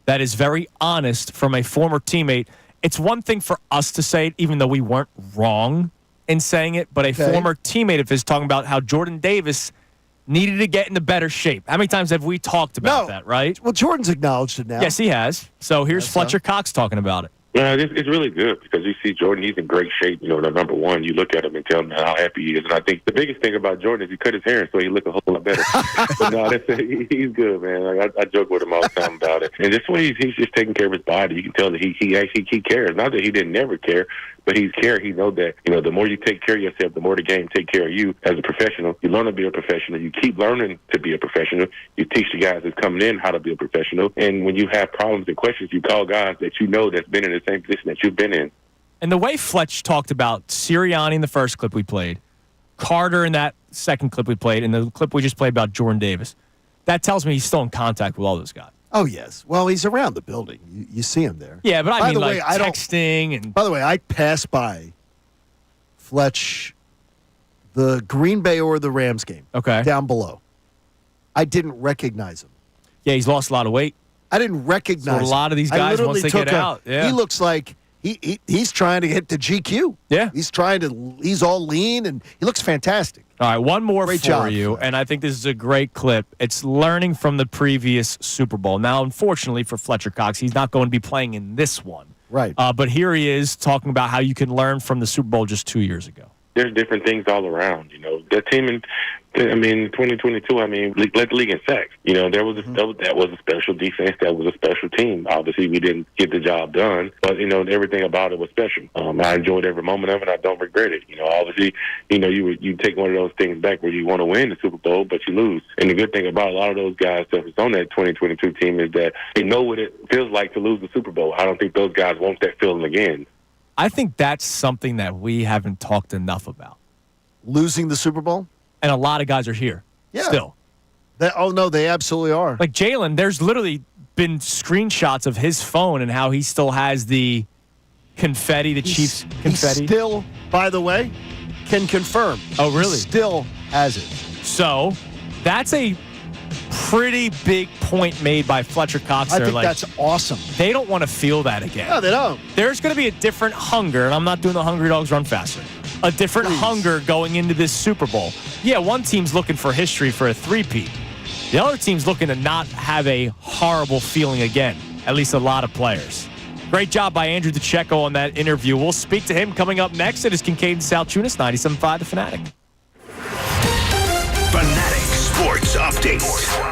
F: that is very honest from a former teammate. It's one thing for us to say it, even though we weren't wrong in saying it, but a former teammate of his talking about how Jordan Davis needed to get into better shape. How many times have we talked about that, right?
D: Well, Jordan's acknowledged it now.
F: Yes, he has. So here's Fletcher Cox talking about it.
R: It's really good because you see Jordan, he's in great shape. The number one, you look at him and tell him how happy he is. And I think the biggest thing about Jordan is he cut his hair so he look a whole lot better. But no, he's good, man. I joke with him all the time about it. And this way, he's just taking care of his body. You can tell that he cares. Not that he didn't never care, but he's care. He knows that, the more you take care of yourself, the more the game take care of you as a professional. You learn to be a professional. You keep learning to be a professional. You teach the guys that's coming in how to be a professional. And when you have problems and questions, you call guys that that's been in the same position that you've been in.
F: And the way Fletch talked about Sirianni in the first clip we played, Carter in that second clip we played, and the clip we just played about Jordan Davis, that tells me he's still in contact with all those guys.
D: Oh, yes. Well, he's around the building. You see him there.
F: Yeah, but I mean,
D: way,
F: texting and...
D: By the way, I passed by Fletch, the Green Bay or the Rams game.
F: Okay.
D: Down below. I didn't recognize him.
F: Yeah, he's lost a lot of weight.
D: I didn't recognize him.
F: A lot of these guys, once they get out,
D: he looks like he's trying to get to GQ.
F: Yeah.
D: He's all lean, and he looks fantastic.
F: All right, one more
D: Great
F: for
D: job,
F: you, and I think this is a great clip. It's learning from the previous Super Bowl. Now, unfortunately for Fletcher Cox, he's not going to be playing in this one.
D: Right.
F: But here he is talking about how you can learn from the Super Bowl just 2 years ago.
R: There's different things all around. That team in 2022, led the league in sacks. That was a special defense. That was a special team. Obviously, we didn't get the job done, but everything about it was special. I enjoyed every moment of it. I don't regret it. Obviously, you take one of those things back where you want to win the Super Bowl, but you lose. And the good thing about a lot of those guys that was on that 2022 team is that they know what it feels like to lose the Super Bowl. I don't think those guys want that feeling again.
F: I think that's something that we haven't talked enough about.
D: Losing the Super Bowl?
F: And a lot of guys are here still.
D: They absolutely are.
F: Like Jalen, there's literally been screenshots of his phone and how he still has the confetti, the Chiefs confetti.
D: He still, by the way, can confirm.
F: Oh, really?
D: He still has it.
F: So that's a pretty big point made by Fletcher Cox.
D: I think that's awesome.
F: They don't want to feel that again.
D: No, they don't.
F: There's going to be a different hunger, and I'm not doing the Hungry Dogs Run Faster. A different hunger going into this Super Bowl. Yeah, one team's looking for history for a three-peat. The other team's looking to not have a horrible feeling again, at least a lot of players. Great job by Andrew DeCecco on that interview. We'll speak to him coming up next. It is Kincade Salciunas, 97.5 The Fanatic.
E: Fanatic Sports Update.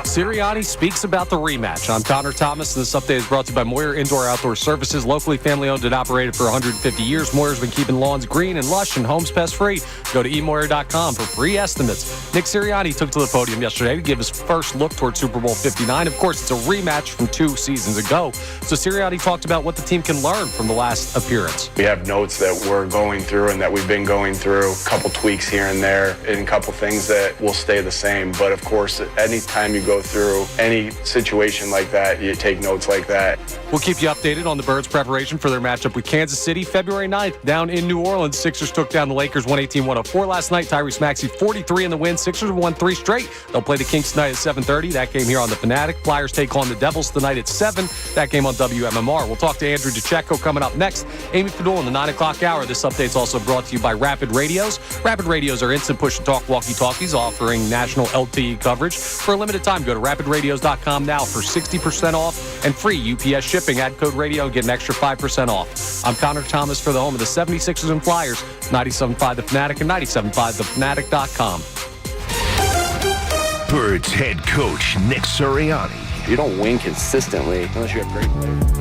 K: Sirianni speaks about the rematch. I'm Connor Thomas, and this update is brought to you by Moyer Indoor Outdoor Services, locally family-owned and operated for 150 years. Moyer's been keeping lawns green and lush and homes pest-free. Go to eMoyer.com for free estimates. Nick Sirianni took to the podium yesterday to give his first look toward Super Bowl 59. Of course, it's a rematch from 2 seasons ago. So Sirianni talked about what the team can learn from the last appearance.
J: We have notes that we're going through and that we've been going through, a couple tweaks here and there, and a couple things that will stay the same. But of course, any time you go through any situation like that, you take notes like that.
K: We'll keep you updated on the Birds' preparation for their matchup with Kansas City February 9th down in New Orleans. Sixers took down the Lakers 118-104 last night. Tyrese Maxey 43 in the win. Sixers won 3 straight. They'll play the Kings tonight at 7:30. That game here on The Fanatic. Flyers take on the Devils tonight at 7. That game on WMMR. We'll talk to Andrew DeCecco coming up next. Amy Fadul in the 9 o'clock hour. This update's also brought to you by Rapid Radios. Rapid Radios are instant push-to-talk walkie-talkies offering national LTE coverage. For a limited time, go to rapidradios.com now for 60% off and free UPS shipping. Add code radio and get an extra 5% off. I'm Connor Thomas for the home of the 76ers and Flyers, 97.5 The Fanatic and 97.5thefanatic.com.
E: Birds head coach Nick Sirianni.
P: You don't win consistently unless you have great players.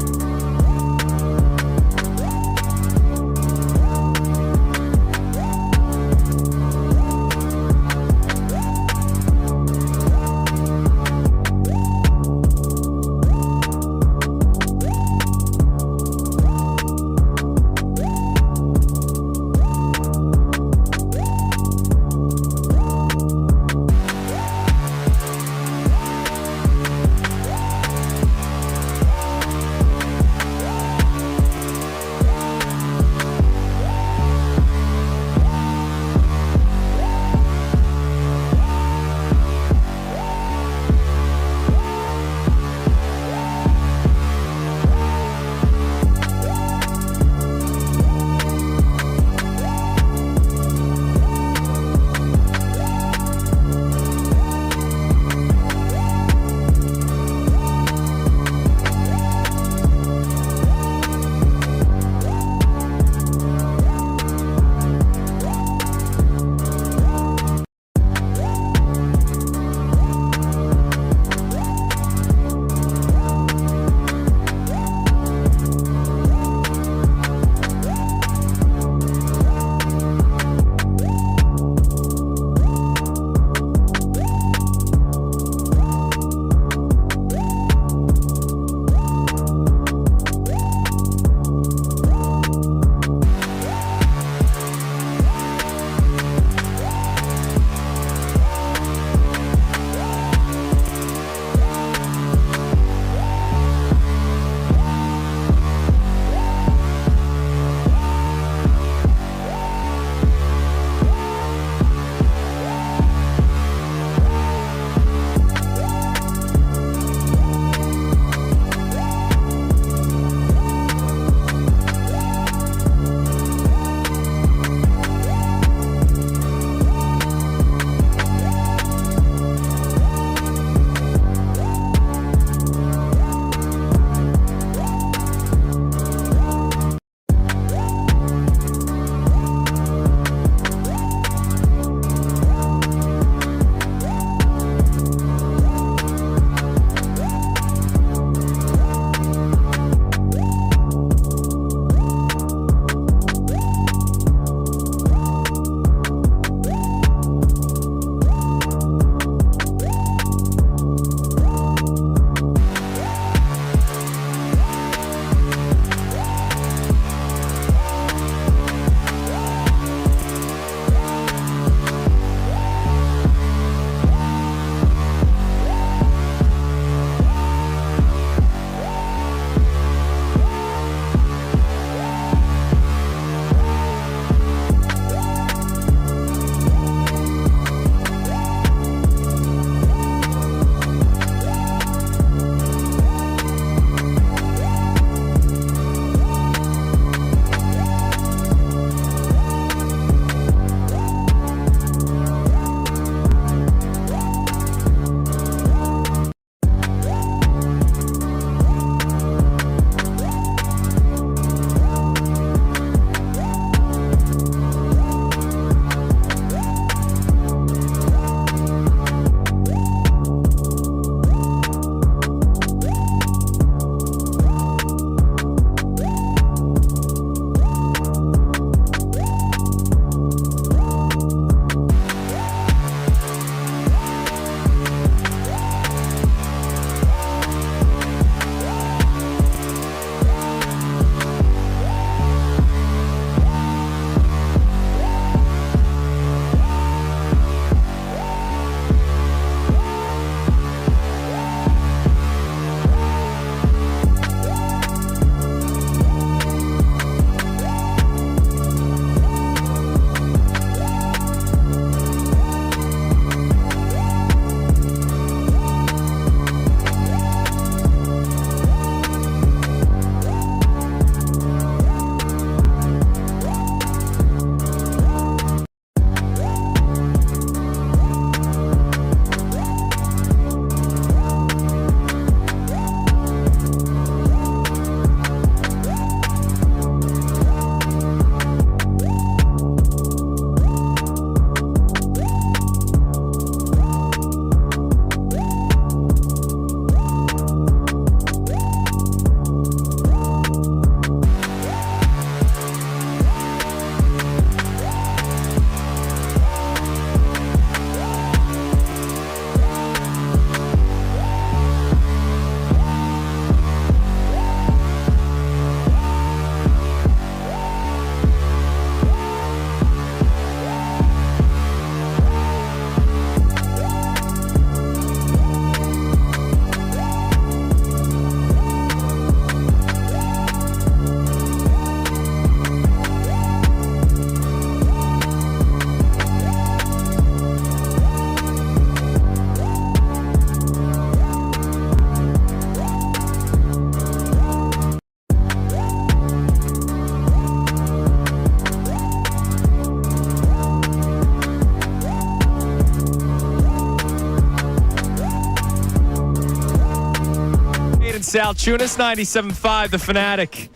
F: Salciunas, 97.5, The Fanatic.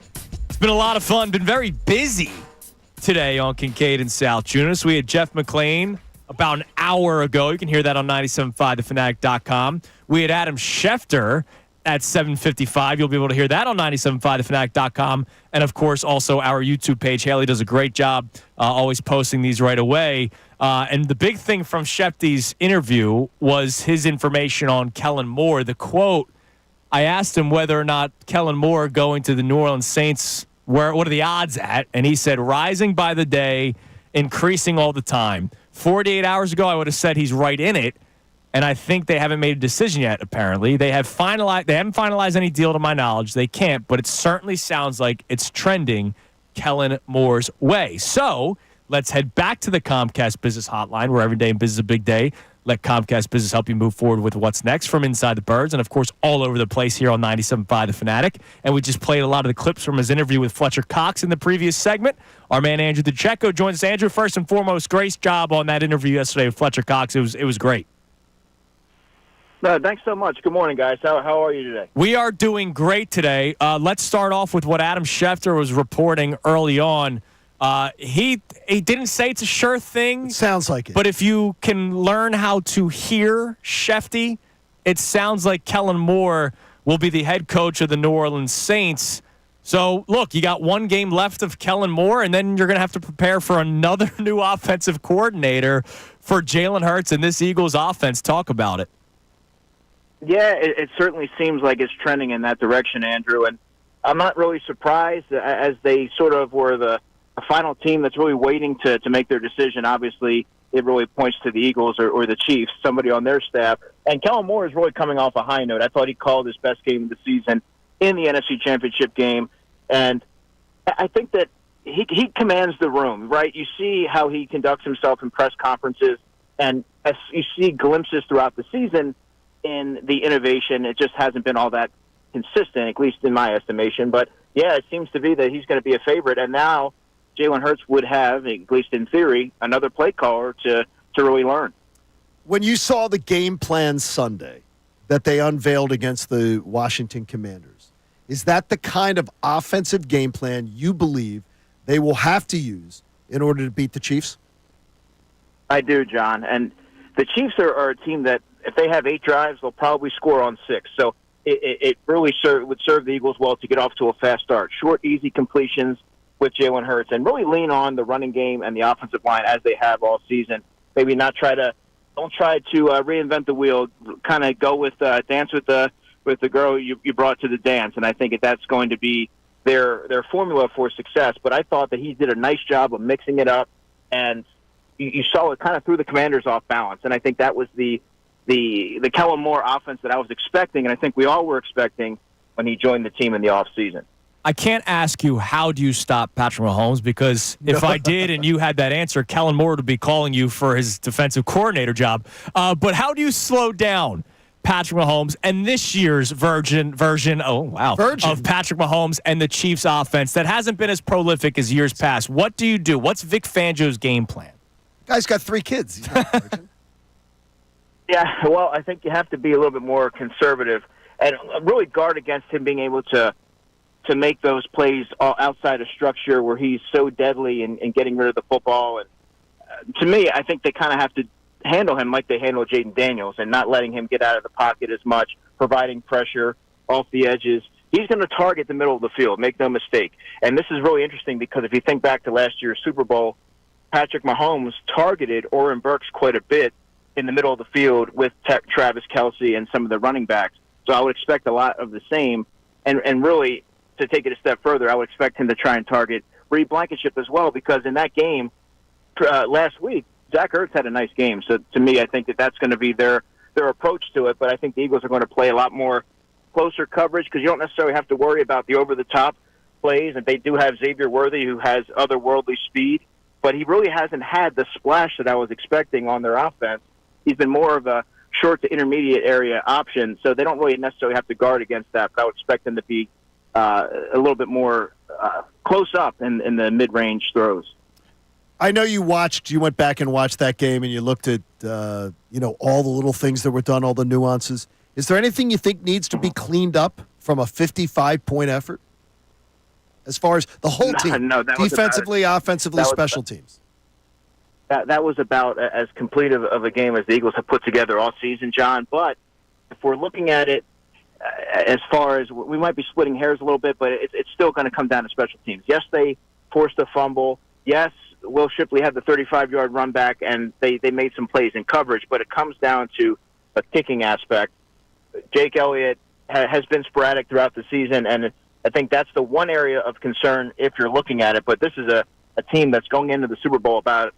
F: It's been a lot of fun. Been very busy today on Kincade and Salciunas. We had Jeff McClain about an hour ago. You can hear that on 97.5thefanatic.com. We had Adam Schefter at 7:55. You'll be able to hear that on 97.5thefanatic.com. And, of course, also our YouTube page. Haley does a great job always posting these right away. And the big thing from Shefty's interview was his information on Kellen Moore. The quote, I asked him whether or not Kellen Moore going to the New Orleans Saints, what are the odds at? And he said, rising by the day, increasing all the time. 48 hours ago, I would have said he's right in it. And I think they haven't made a decision yet, apparently. They haven't finalized any deal to my knowledge. They can't, but it certainly sounds like it's trending Kellen Moore's way. So let's head back to the Comcast Business Hotline, where every day in business is a big day. Let Comcast Business help you move forward with what's next from Inside the Birds and, of course, all over the place here on 97.5 The Fanatic. And we just played a lot of the clips from his interview with Fletcher Cox in the previous segment. Our man Andrew DeCecco joins us. Andrew, first and foremost, great job on that interview yesterday with Fletcher Cox. It was great.
S: No, thanks so much. Good morning, guys. How are you today?
F: We are doing great today. Let's start off with what Adam Schefter was reporting early on. He didn't say it's a sure thing.
D: It sounds like it.
F: But if you can learn how to hear Shefty, it sounds like Kellen Moore will be the head coach of the New Orleans Saints. So, look, you got one game left of Kellen Moore, and then you're going to have to prepare for another new offensive coordinator for Jalen Hurts and this Eagles offense. Talk about it.
S: Yeah, it certainly seems like it's trending in that direction, Andrew. And I'm not really surprised, as they sort of were the final team that's really waiting to make their decision. Obviously, it really points to the Eagles or the Chiefs, somebody on their staff. And Kellen Moore is really coming off a high note. I thought he called his best game of the season in the NFC Championship game. And I think that he commands the room, right? You see how he conducts himself in press conferences, and as you see glimpses throughout the season in the innovation. It just hasn't been all that consistent, at least in my estimation. But, yeah, it seems to be that he's going to be a favorite. And now Jalen Hurts would have, at least in theory, another play caller to really learn.
D: When you saw the game plan Sunday that they unveiled against the Washington Commanders, is that the kind of offensive game plan you believe they will have to use in order to beat the Chiefs?
S: I do, John. And the Chiefs are a team that, if they have 8 drives, they'll probably score on 6. So it really would serve the Eagles well to get off to a fast start. Short, easy completions with Jalen Hurts, and really lean on the running game and the offensive line as they have all season. Maybe don't try to reinvent the wheel. Kind of go with dance with the girl you brought to the dance, and I think that's going to be their formula for success. But I thought that he did a nice job of mixing it up, and you saw it kind of threw the Commanders off balance. And I think that was the Kellen Moore offense that I was expecting, and I think we all were expecting when he joined the team in the offseason.
F: I can't ask you how do you stop Patrick Mahomes, because if I did and you had that answer, Kellen Moore would be calling you for his defensive coordinator job. But how do you slow down Patrick Mahomes and this year's version of Patrick Mahomes and the Chiefs offense that hasn't been as prolific as years past? What do you do? What's Vic Fangio's game plan?
D: Guy's got 3 kids.
S: Yeah, well, I think you have to be a little bit more conservative and really guard against him being able to make those plays all outside of structure where he's so deadly in getting rid of the football. And to me, I think they kind of have to handle him like they handle Jaden Daniels and not letting him get out of the pocket as much, providing pressure off the edges. He's going to target the middle of the field, make no mistake. And this is really interesting because if you think back to last year's Super Bowl, Patrick Mahomes targeted Oren Burks quite a bit in the middle of the field with Travis Kelce and some of the running backs. So I would expect a lot of the same. And really, to take it a step further, I would expect him to try and target Reed Blankenship as well, because in that game last week, Zach Ertz had a nice game. So to me, I think that's going to be their approach to it. But I think the Eagles are going to play a lot more closer coverage because you don't necessarily have to worry about the over-the-top plays. And they do have Xavier Worthy, who has otherworldly speed. But he really hasn't had the splash that I was expecting on their offense. He's been more of a short to intermediate area option, so they don't really necessarily have to guard against that. But I would expect them to be a little bit more close up in the mid-range throws.
D: I know you went back and watched that game, and you looked at all the little things that were done, all the nuances. Is there anything you think needs to be cleaned up from a 55-point effort? As far as the whole team,
S: No, that was
D: defensively, offensively, special teams.
S: That was about as complete of a game as the Eagles have put together all season, John. But if we're looking at it as far as we might be splitting hairs a little bit, but it's still going to come down to special teams. Yes, they forced a fumble. Yes, Will Shipley had the 35-yard run back, and they made some plays in coverage, but it comes down to a kicking aspect. Jake Elliott has been sporadic throughout the season, and I think that's the one area of concern if you're looking at it. But this is a team that's going into the Super Bowl about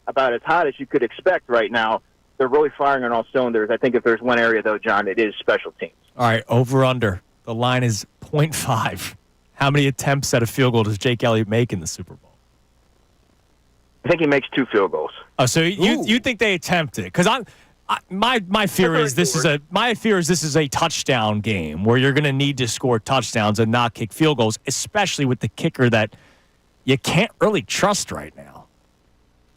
S: as hot as you could expect right now. They're really firing on all cylinders. I think if there's one area, though, John, it is special teams.
F: All right, over-under. The line is 0.5. How many attempts at a field goal does Jake Elliott make in the Super Bowl?
S: I think he makes 2 field goals.
F: Oh, so you think they attempt it? Because my fear is this is a touchdown game where you're going to need to score touchdowns and not kick field goals, especially with the kicker that you can't really trust right now.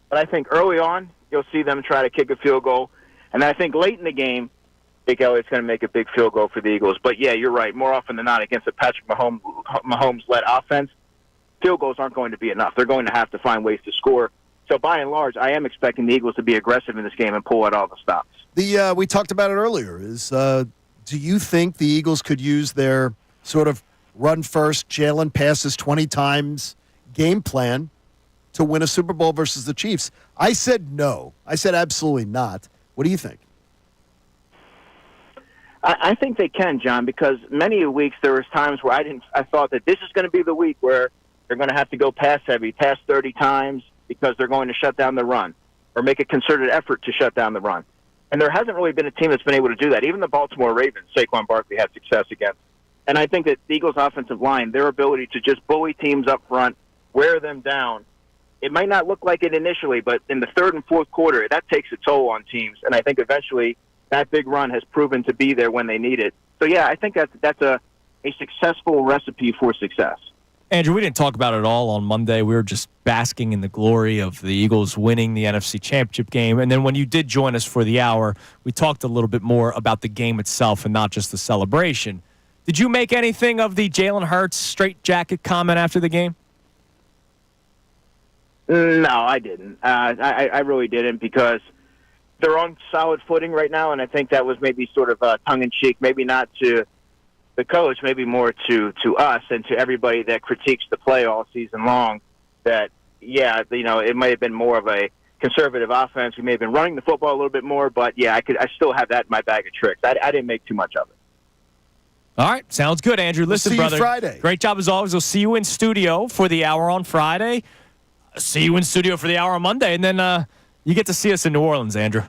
S: But I think early on, you'll see them try to kick a field goal. And I think late in the game, Jake Elliott's going to make a big field goal for the Eagles. But, yeah, you're right. More often than not, against a Patrick Mahomes-led offense, field goals aren't going to be enough. They're going to have to find ways to score. So, by and large, I am expecting the Eagles to be aggressive in this game and pull out all the stops.
D: We talked about it earlier. Do you think the Eagles could use their sort of run first, Jalen passes 20 times game plan to win a Super Bowl versus the Chiefs? I said no. I said absolutely not. What do you think?
S: I think they can, John, because many weeks there was times where I thought that this is going to be the week where they're going to have to go pass heavy, pass 30 times because they're going to shut down the run or make a concerted effort to shut down the run. And there hasn't really been a team that's been able to do that. Even the Baltimore Ravens, Saquon Barkley had success against. And I think that the Eagles' offensive line, their ability to just bully teams up front, wear them down, it might not look like it initially, but in the third and fourth quarter, that takes a toll on teams. And I think eventually that big run has proven to be there when they need it. So, yeah, I think that's a successful recipe for success.
F: Andrew, we didn't talk about it all on Monday. We were just basking in the glory of the Eagles winning the NFC Championship game. And then when you did join us for the hour, we talked a little bit more about the game itself and not just the celebration. Did you make anything of the Jalen Hurts straitjacket comment after the game?
S: No, I didn't. I really didn't because they're on solid footing right now, and I think that was maybe sort of tongue-in-cheek, maybe not to the coach, maybe more to us and to everybody that critiques the play all season long, that, yeah, it might have been more of a conservative offense. We may have been running the football a little bit more, but, yeah, I still have that in my bag of tricks. I didn't make too much of it.
F: All right, sounds good, Andrew. Listen,
D: see
F: brother,
D: you Friday.
F: Great job as always. We'll see you in studio for the hour on Friday. See you in studio for the hour on Monday, and then you get to see us in New Orleans, Andrew.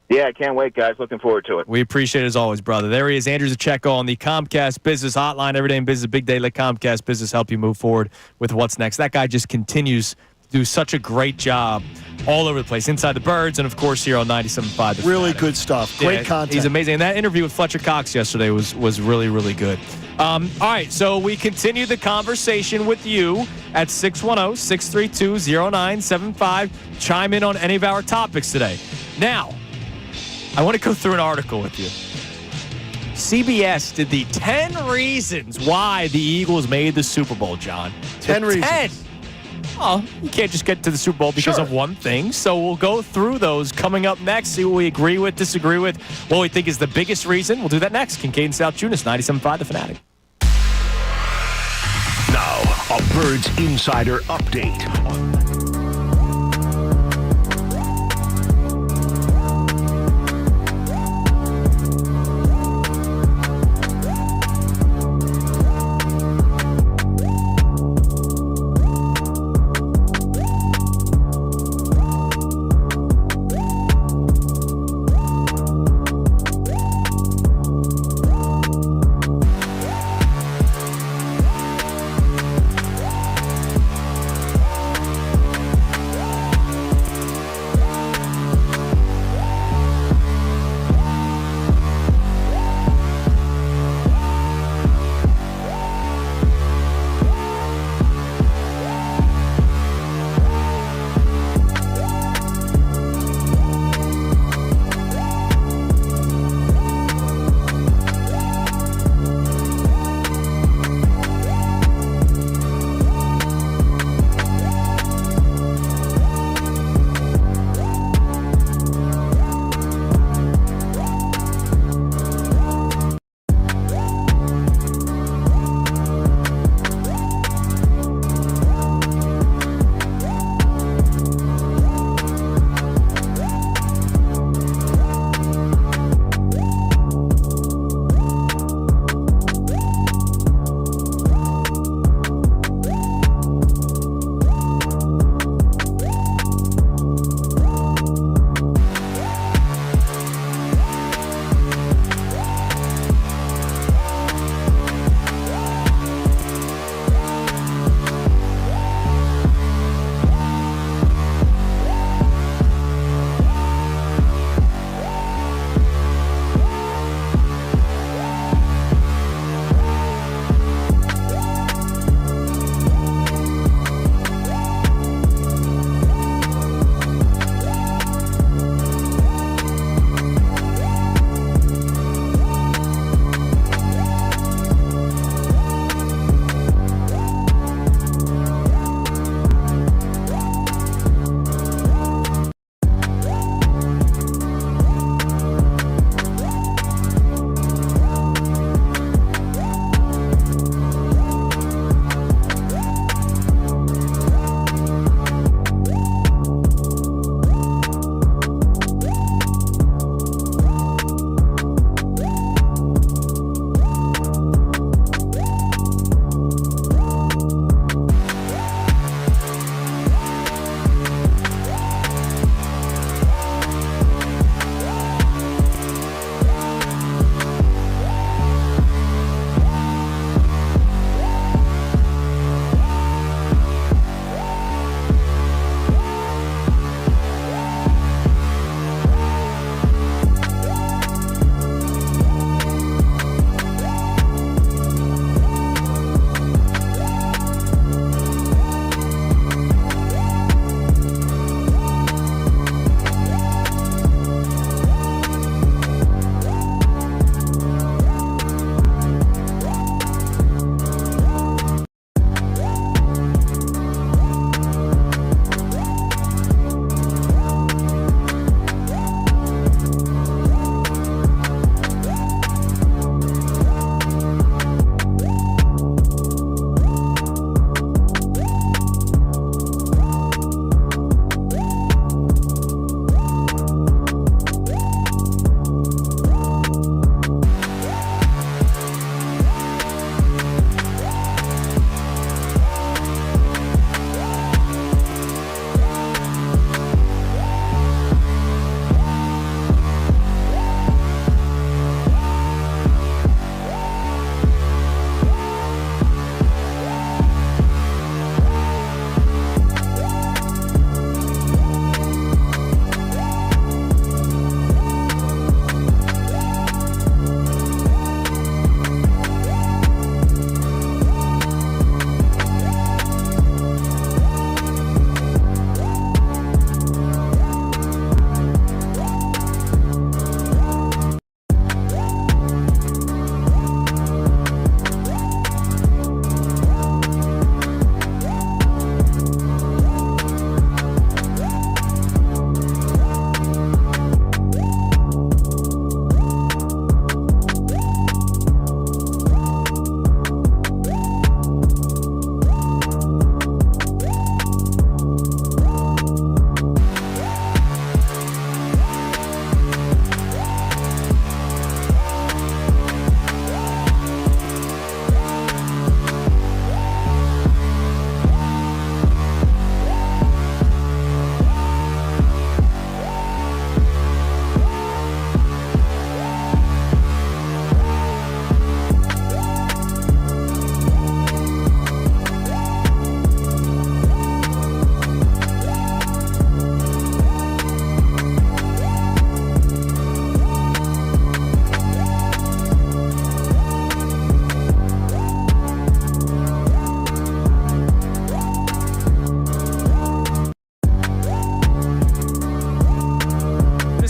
S: Yeah, I can't wait, guys. Looking forward to it.
F: We appreciate it as always, brother. There he is, Andrew Zaccheko on the Comcast Business Hotline. Every day in business, big day. Let Comcast Business help you move forward with what's next. That guy just continues to do such a great job all over the place, inside the Birds, and, of course, here on 97.5.
D: Really good stuff. Great content.
F: He's amazing. And that interview with Fletcher Cox yesterday was really, really good. All right, so we continue the conversation with you at 610-632-0975. Chime in on any of our topics today. Now, I want to go through an article with you. CBS did the 10 reasons why the Eagles made the Super Bowl, John.
D: 10 reasons.
F: 10. Well, you can't just get to the Super Bowl because of one thing. So we'll go through those coming up next, see what we agree with, disagree with, what we think is the biggest reason. We'll do that next. Kincade Salciunas, 97.5 The Fanatic.
E: Now, a Birds Insider Update.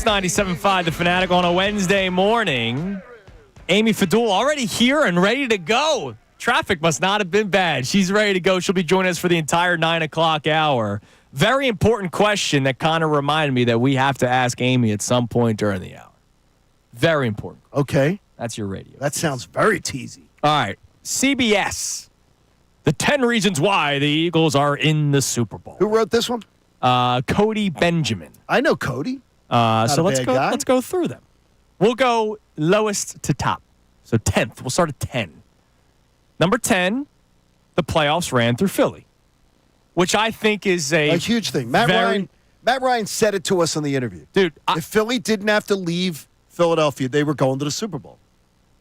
F: 97.5 The Fanatic on a Wednesday morning. Amy Fadul already here and ready to go. Traffic must not have been bad. She's ready to go. She'll be joining us for the entire 9 o'clock hour. Very important question that kind of reminded me that we have to ask Amy at some point during the hour. Very important.
D: Okay.
F: That's your radio.
D: That sounds very teasy.
F: All right. CBS. The 10 reasons why the Eagles are in the Super Bowl.
D: Who wrote this one?
F: Cody Benjamin.
D: I know Cody.
F: So let's go through them. We'll go lowest to top. So 10th. We'll start at 10. Number 10, the playoffs ran through Philly, which I think is a
D: huge thing. Matt Ryan said it to us in the interview.
F: Dude,
D: if Philly didn't have to leave Philadelphia, they were going to the Super Bowl.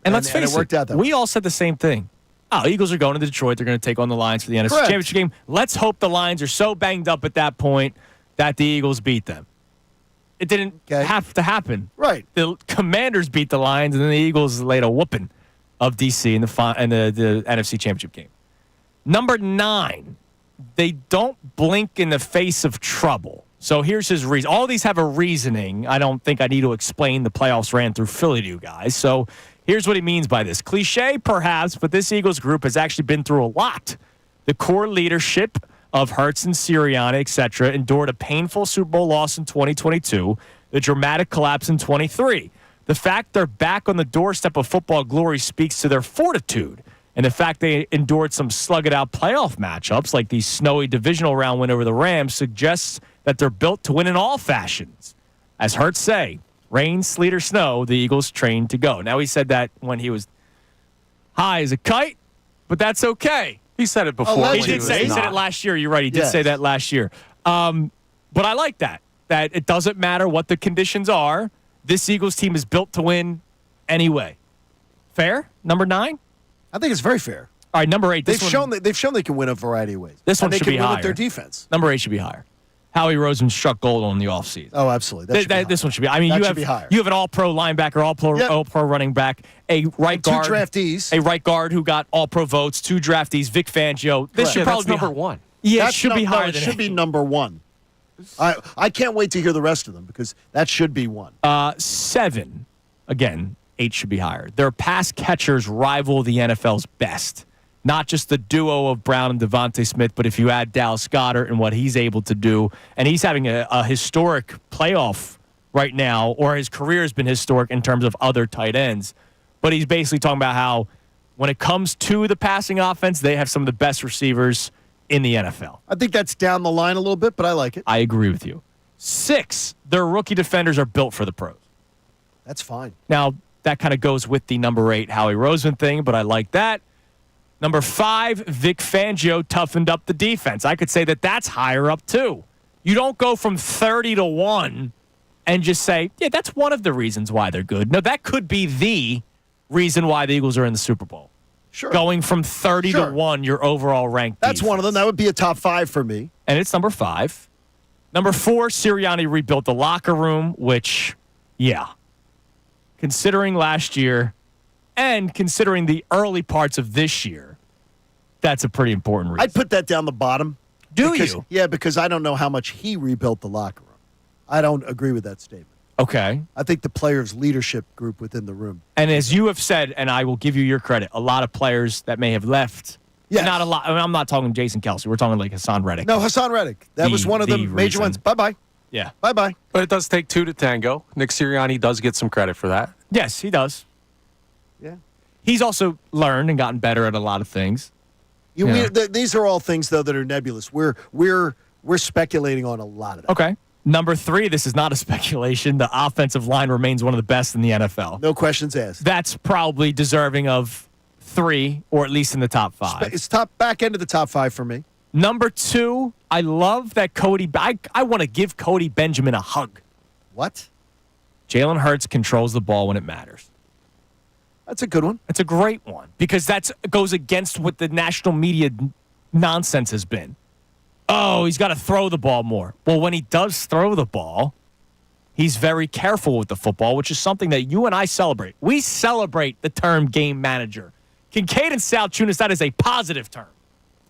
F: And let's face
D: it worked out that
F: we
D: way.
F: all said the same thing. Oh, Eagles are going to Detroit. They're going to take on the Lions for the NFC Championship game. Let's hope the Lions are so banged up at that point that the Eagles beat them. It didn't have to happen.
D: Right.
F: The Commanders beat the Lions, and then the Eagles laid a whooping of D.C. in the NFC Championship game. Number 9, they don't blink in the face of trouble. So here's his reason. All these have a reasoning. I don't think I need to explain the playoffs ran through Philly to you guys. So here's what he means by this. Cliche, perhaps, but this Eagles group has actually been through a lot. The core leadership of Hurts and Sirianni, etc., endured a painful Super Bowl loss in 2022, the dramatic collapse in 23. The fact they're back on the doorstep of football glory speaks to their fortitude. And the fact they endured some slug-it-out playoff matchups, like the snowy divisional round win over the Rams, suggests that they're built to win in all fashions. As Hurts say, rain, sleet, or snow, the Eagles trained to go. Now, he said that when he was high as a kite, but that's okay.
K: He said it before.
F: He did say. He said it last year. You're right. He did say that last year. But I like that it doesn't matter what the conditions are. This Eagles team is built to win anyway. Fair? Number 9?
D: I think it's very fair.
F: All right, number 8.
D: They've shown they can win a variety of ways.
F: This one should be higher.
D: They can win with their defense.
F: Number 8 should be higher. Howie Roseman struck gold on the offseason.
D: Oh, absolutely.
F: This one should be. I mean, you have an all-pro linebacker, all-pro running back, a right guard,
D: 2 draftees,
F: a right guard who got all-pro votes, 2 draftees, Vic Fangio. This should probably be
K: number 1.
F: Yeah, it should be higher.
D: It should be number 1. I can't wait to hear the rest of them because that should be 1.
F: 7, again, 8 should be higher. Their pass catchers rival the NFL's best. Not just the duo of Brown and Devontae Smith, but if you add Dallas Goedert and what he's able to do, and he's having a historic playoff right now, or his career has been historic in terms of other tight ends. But he's basically talking about how when it comes to the passing offense, they have some of the best receivers in the NFL.
D: I think that's down the line a little bit, but I like it.
F: I agree with you. 6, their rookie defenders are built for the pros.
D: That's fine.
F: Now, that kind of goes with the number 8 Howie Roseman thing, but I like that. Number 5, Vic Fangio toughened up the defense. I could say that that's higher up, too. You don't go from 30-1 and just say, yeah, that's one of the reasons why they're good. No, that could be the reason why the Eagles are in the Super Bowl.
D: Sure.
F: Going from 30-1, your overall rank.
D: That's one of them. That would be a top 5 for me.
F: And it's number 5. Number 4, Sirianni rebuilt the locker room, which, yeah. Considering last year and considering the early parts of this year, that's a pretty important reason.
D: I'd put that down the bottom.
F: You?
D: Yeah, because I don't know how much he rebuilt the locker room. I don't agree with that statement.
F: Okay.
D: I think the players' leadership group within the room.
F: And as you have said, and I will give you your credit, a lot of players that may have left.
D: Yes.
F: Not a lot. I mean, I'm not talking Jason Kelsey. We're talking like Hassan Reddick.
D: No, Hassan Reddick. That was one of the major ones. Bye-bye.
F: Yeah.
D: Bye-bye.
K: But it does take 2 to tango. Nick Sirianni does get some credit for that.
F: Yes, he does.
D: Yeah.
F: He's also learned and gotten better at a lot of things.
D: These are all things, though, that are nebulous. We're speculating on a lot of that.
F: Okay. Number 3, this is not a speculation. The offensive line remains one of the best in the NFL.
D: No questions asked.
F: That's probably deserving of 3, or at least in the top 5.
D: It's back end of the top 5 for me.
F: Number 2, I love that I want to give Cody Benjamin a hug.
D: What?
F: Jalen Hurts controls the ball when it matters.
D: That's a good one.
F: It's a great one because that goes against what the national media nonsense has been. Oh, he's got to throw the ball more. Well, when he does throw the ball, he's very careful with the football, which is something that you and I celebrate. We celebrate the term game manager. Kincade and Salciunas, that is a positive term.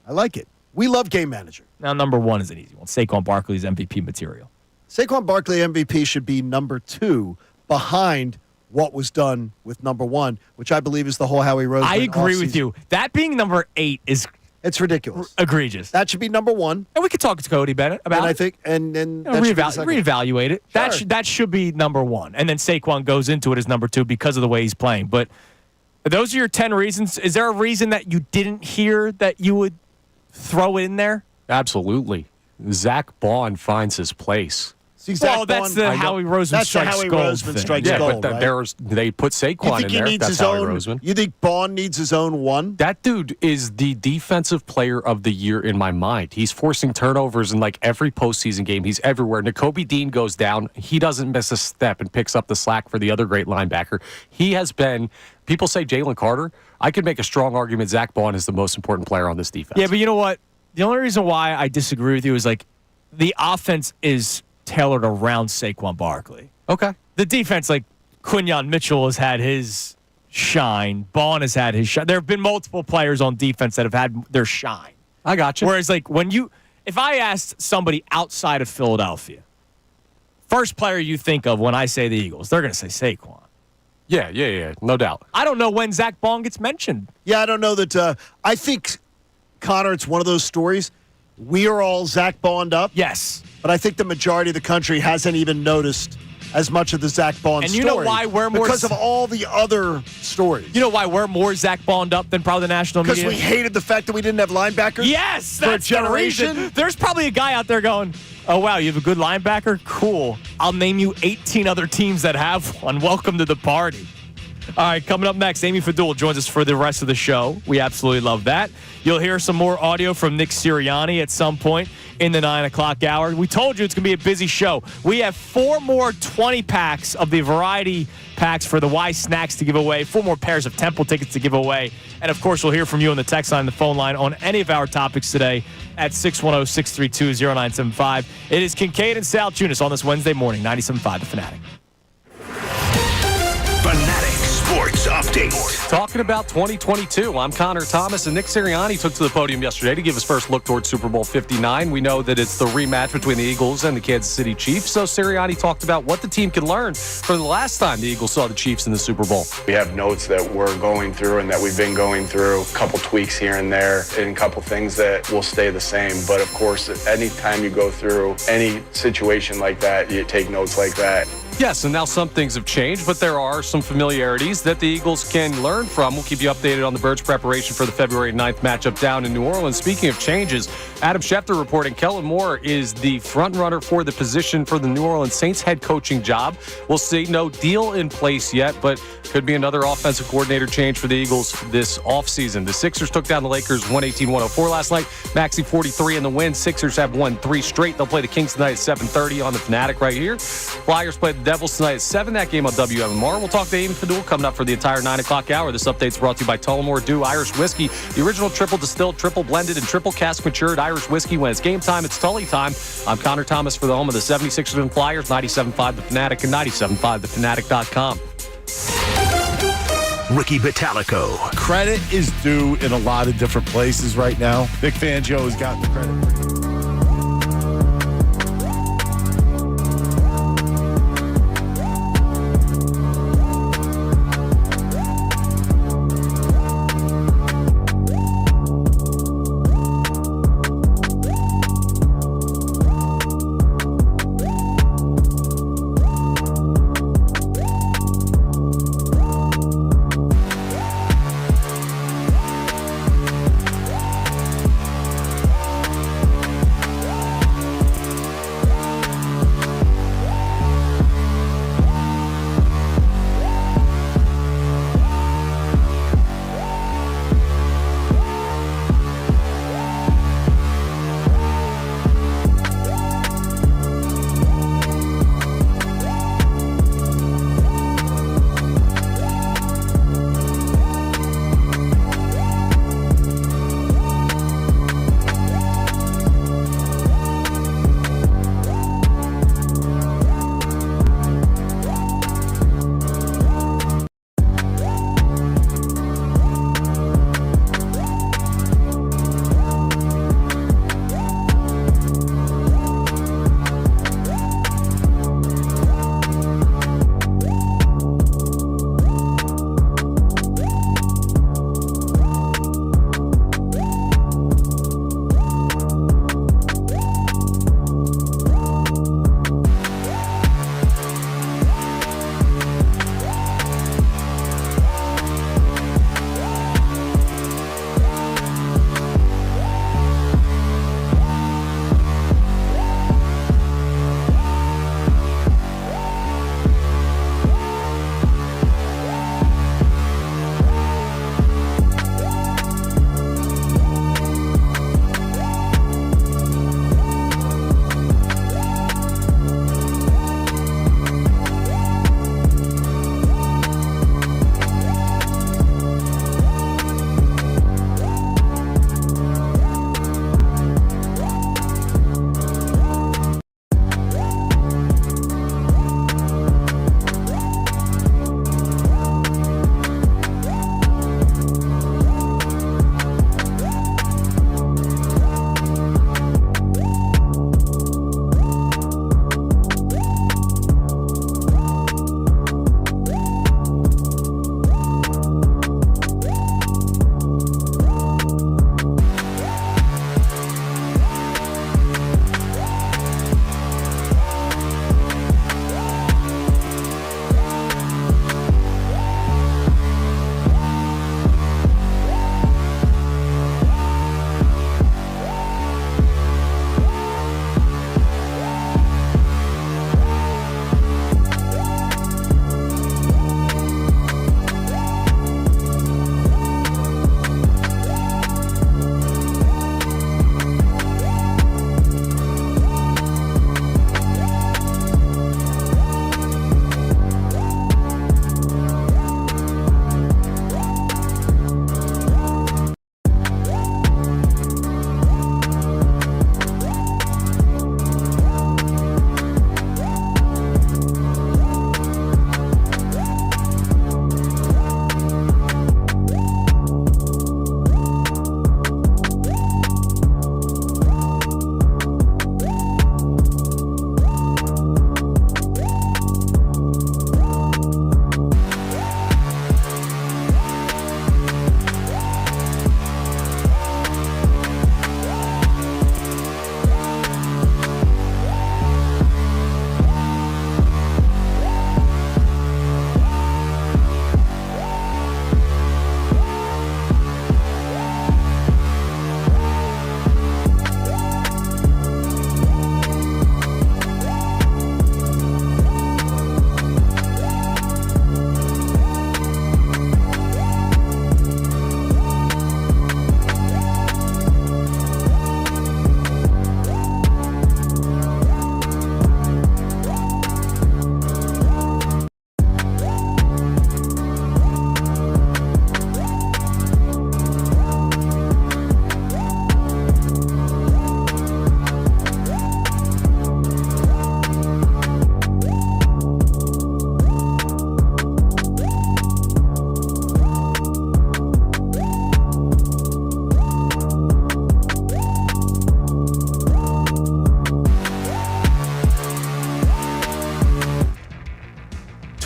D: I like it. We love game manager.
F: Now, number 1 is an easy one. Saquon Barkley's MVP material.
D: Saquon Barkley MVP should be number 2 behind what was done with number 1, which I believe is the whole Howie Roseman.
F: I agree
D: offseason.
F: with you. That being number 8 is
D: it's ridiculous.
F: Egregious.
D: That should be number 1.
F: And we could talk to Cody Bennett about
D: and
F: it.
D: I think and
F: reevaluate it.
D: Sure.
F: That should be number 1. And then Saquon goes into it as number 2 because of the way he's playing. But those are your 10 reasons. Is there a reason that you didn't hear that you would throw in there?
K: Absolutely. Zach Bond finds his place.
F: Well, that's the Howie Roseman strikes gold.
K: But they put Saquon in there. That's Howie Roseman.
D: You think Bond needs his own 1?
K: That dude is the defensive player of the year in my mind. He's forcing turnovers in like every postseason game. He's everywhere. Nakobe Dean goes down. He doesn't miss a step and picks up the slack for the other great linebacker. He has been, people say Jalen Carter. I could make a strong argument Zach Bond is the most important player on this defense.
F: Yeah, but you know what? The only reason why I disagree with you is like the offense is tailored around Saquon Barkley.
K: Okay.
F: The defense, like Quinyon Mitchell has had his shine. Bond has had his shine. There have been multiple players on defense that have had their shine.
K: I got you.
F: Whereas, like, if I asked somebody outside of Philadelphia, first player you think of when I say the Eagles, they're going to say Saquon.
K: Yeah. No doubt.
F: I don't know when Zach Bond gets mentioned.
D: Yeah, I don't know that. I think, Connor, it's one of those stories. We are all Zach Bond up.
F: Yes.
D: But I think the majority of the country hasn't even noticed as much of the Zach Bond story.
F: And you know why we're more...
D: Because of all the other stories.
F: You know why we're more Zach Bond up than probably the national media?
D: Because we hated the fact that we didn't have linebackers?
F: Yes!
D: For a
F: That's
D: generation?
F: the reason. There's probably a guy out there going, oh, wow, you have a good linebacker? Cool. I'll name you 18 other teams that have one. Welcome to the party. All right, coming up next, Amy Fadul joins us for the rest of the show. We absolutely love that. You'll hear some more audio from Nick Sirianni at some point in the 9 o'clock hour. We told you it's going to be a busy show. We have 4 more 20 packs of the variety packs for the Y Snacks to give away, 4 more pairs of Temple tickets to give away. And, of course, we'll hear from you on the text line, the phone line, on any of our topics today at 610-632-0975. It is Kincade and Salciunas on this Wednesday morning, 97.5 The Fanatic.
E: Fanatic Sports Update.
K: Talking about 2022, I'm Connor Thomas, and Nick Sirianni took to the podium yesterday to give his first look towards Super Bowl 59. We know that it's the rematch between the Eagles and the Kansas City Chiefs, so Sirianni talked about what the team can learn from the last time the Eagles saw the Chiefs in the Super Bowl.
J: We have notes that we're going through and that we've been going through, a couple tweaks here and there, and a couple things that will stay the same. But of course, anytime you go through any situation like that, you take notes like that.
K: Yes, and now some things have changed, but there are some familiarities that the Eagles can learn from. We'll keep you updated on the Birds' preparation for the February 9th matchup down in New Orleans. Speaking of changes, Adam Schefter reporting Kellen Moore is the front-runner for the position for the New Orleans Saints head coaching job. We'll see. No deal in place yet, but could be another offensive coordinator change for the Eagles this offseason. The Sixers took down the Lakers 118-104 last night. Maxey 43 in the win. Sixers have won 3 straight. They'll play the Kings tonight at 7:30 on the Fanatic right here. Flyers play the Devils tonight at 7. That game on WMMR. We'll talk to Amy Fadul coming up for the entire 9 o'clock hour. This update's brought to you by Tullamore Dew Irish Whiskey, the original triple distilled, triple blended, and triple cask matured Irish whiskey. When it's game time, it's Tully time. I'm Connor Thomas for the home of the 76ers and Flyers, 97.5 The Fanatic and 97.5thefanatic.com.
E: Ricky Vitalico.
T: Credit is due in a lot of different places right now. Vic Fangio has gotten the credit.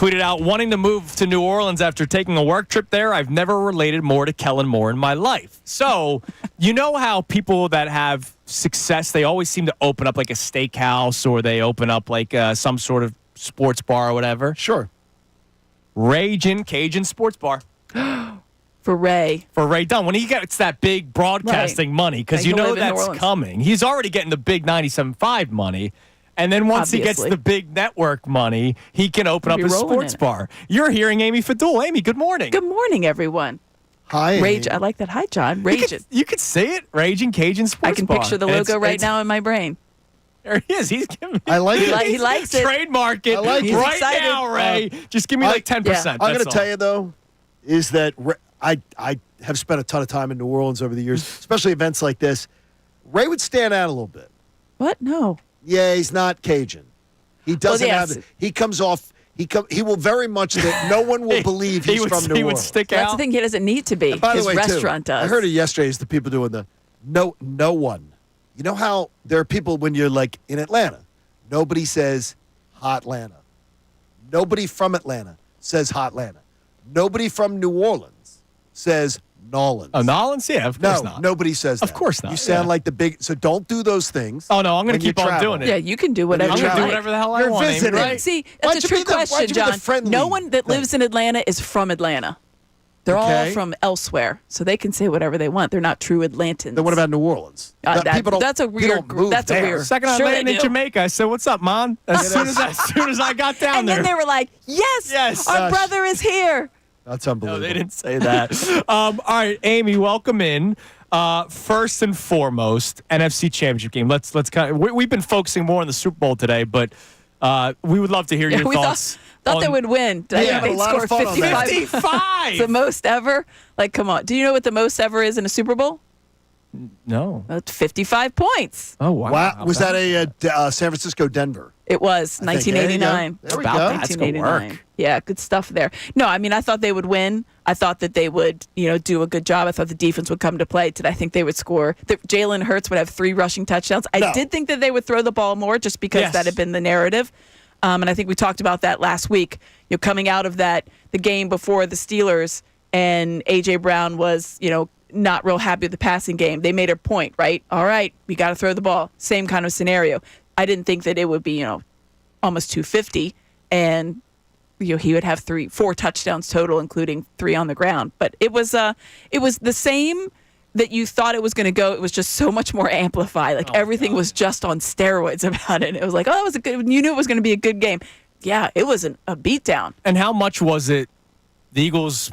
F: tweeted out, wanting to move to New Orleans after taking a work trip there. I've never related more to Kellen Moore in my life. So, you know how people that have success, they always seem to open up like a steakhouse or they open up like some sort of sports bar or whatever?
D: Sure.
F: Ragin' Cajun Sports Bar.
N: For Ray
F: Dunn. When he gets that big broadcasting money, because you know that's coming. He's already getting the big 97.5 money. And then once he gets the big network money, he can open up a sports bar. You're hearing Amy Fadul. Amy, good morning.
N: Good morning, everyone.
D: Hi,
N: Rage. I like that. Hi, John. Ragin'.
F: You could say it. Ragin' Cajun Sports Bar.
N: I can picture the logo right now in my brain.
F: There he is. He's giving me.
D: I like it.
N: He likes it.
F: Trademark it.
D: I like it.
F: Right
N: excited.
F: now, Ray. Just give me like 10%.
D: I'm going to tell you, though, is that I have spent a ton of time in New Orleans over the years, especially events like this. Ray would stand out a little bit.
N: What? No.
D: Yeah, he's not Cajun. He doesn't have it. He comes off. He will very much that no one will believe he's from New Orleans.
F: He would stick
N: That's
F: out.
N: the thing. He doesn't need to be.
D: And by
N: His
D: the way,
N: restaurant does.
D: I heard it yesterday. Is the people doing the no one. You know how there are people when you're like in Atlanta, nobody says Hotlanta. Nobody from Atlanta says Hotlanta. Nobody from New Orleans says Nolans.
F: Oh, Nolans? Yeah, of course not.
D: Nobody says that.
F: Of course not.
D: You sound like the big. So don't do those things.
F: Oh no, I'm going
D: when
F: to keep
D: you
F: on
D: travel.
F: doing it.
N: Yeah, you can do whatever
F: I'm
N: you
F: going to do
N: like.
F: whatever the hell I
D: You're
F: want.
D: visiting.
F: Amy.
N: See,
D: Why'd
N: that's a
D: you be
N: trick
D: why'd
N: question,
D: you be the
N: John.
D: friendly
N: No one that
D: thing?
N: lives in Atlanta is from Atlanta. They're all from elsewhere, so they can say whatever they want. They're not true Atlantans.
D: Then what about New Orleans?
N: That's a weird. That's a weird.
F: Second I landed in Jamaica, I said, "What's up, Mon?" As soon as I got down
N: and
F: there,
N: then they were like, "Yes, our brother is here."
D: That's unbelievable.
F: No, they didn't say that. All right, Amy, welcome in. First and foremost, NFC Championship game. Let's kind of. We've been focusing more on the Super Bowl today, but we would love to hear your thoughts.
N: Thought they would win. They scored 55.
F: 55.
N: The most ever. Like, come on. Do you know what the most ever is in a Super Bowl?
F: No.
N: That's 55 points.
F: Oh, wow.
D: Wow. Was that a San Francisco Denver?
N: It was 1989.
D: There we
F: About
D: go.
F: that. That's good work.
N: Yeah, good stuff there. No, I mean, I thought they would win. I thought that they would, do a good job. I thought the defense would come to play. Did I think they would score? Jalen Hurts would have 3 rushing touchdowns. I did think that they would throw the ball more just because that had been the narrative. And I think we talked about that last week. Coming out of the game before the Steelers, and A.J. Brown was, not real happy with the passing game. They made a point, right? All right, we got to throw the ball. Same kind of scenario. I didn't think that it would be, almost 250, and he would have 4 touchdowns total, including 3 on the ground. But it was the same that you thought it was going to go. It was just so much more amplified. Like everything was just on steroids about it. It was like, oh, it was a good. You knew it was going to be a good game. Yeah, it was a beatdown.
F: And how much was it? The Eagles.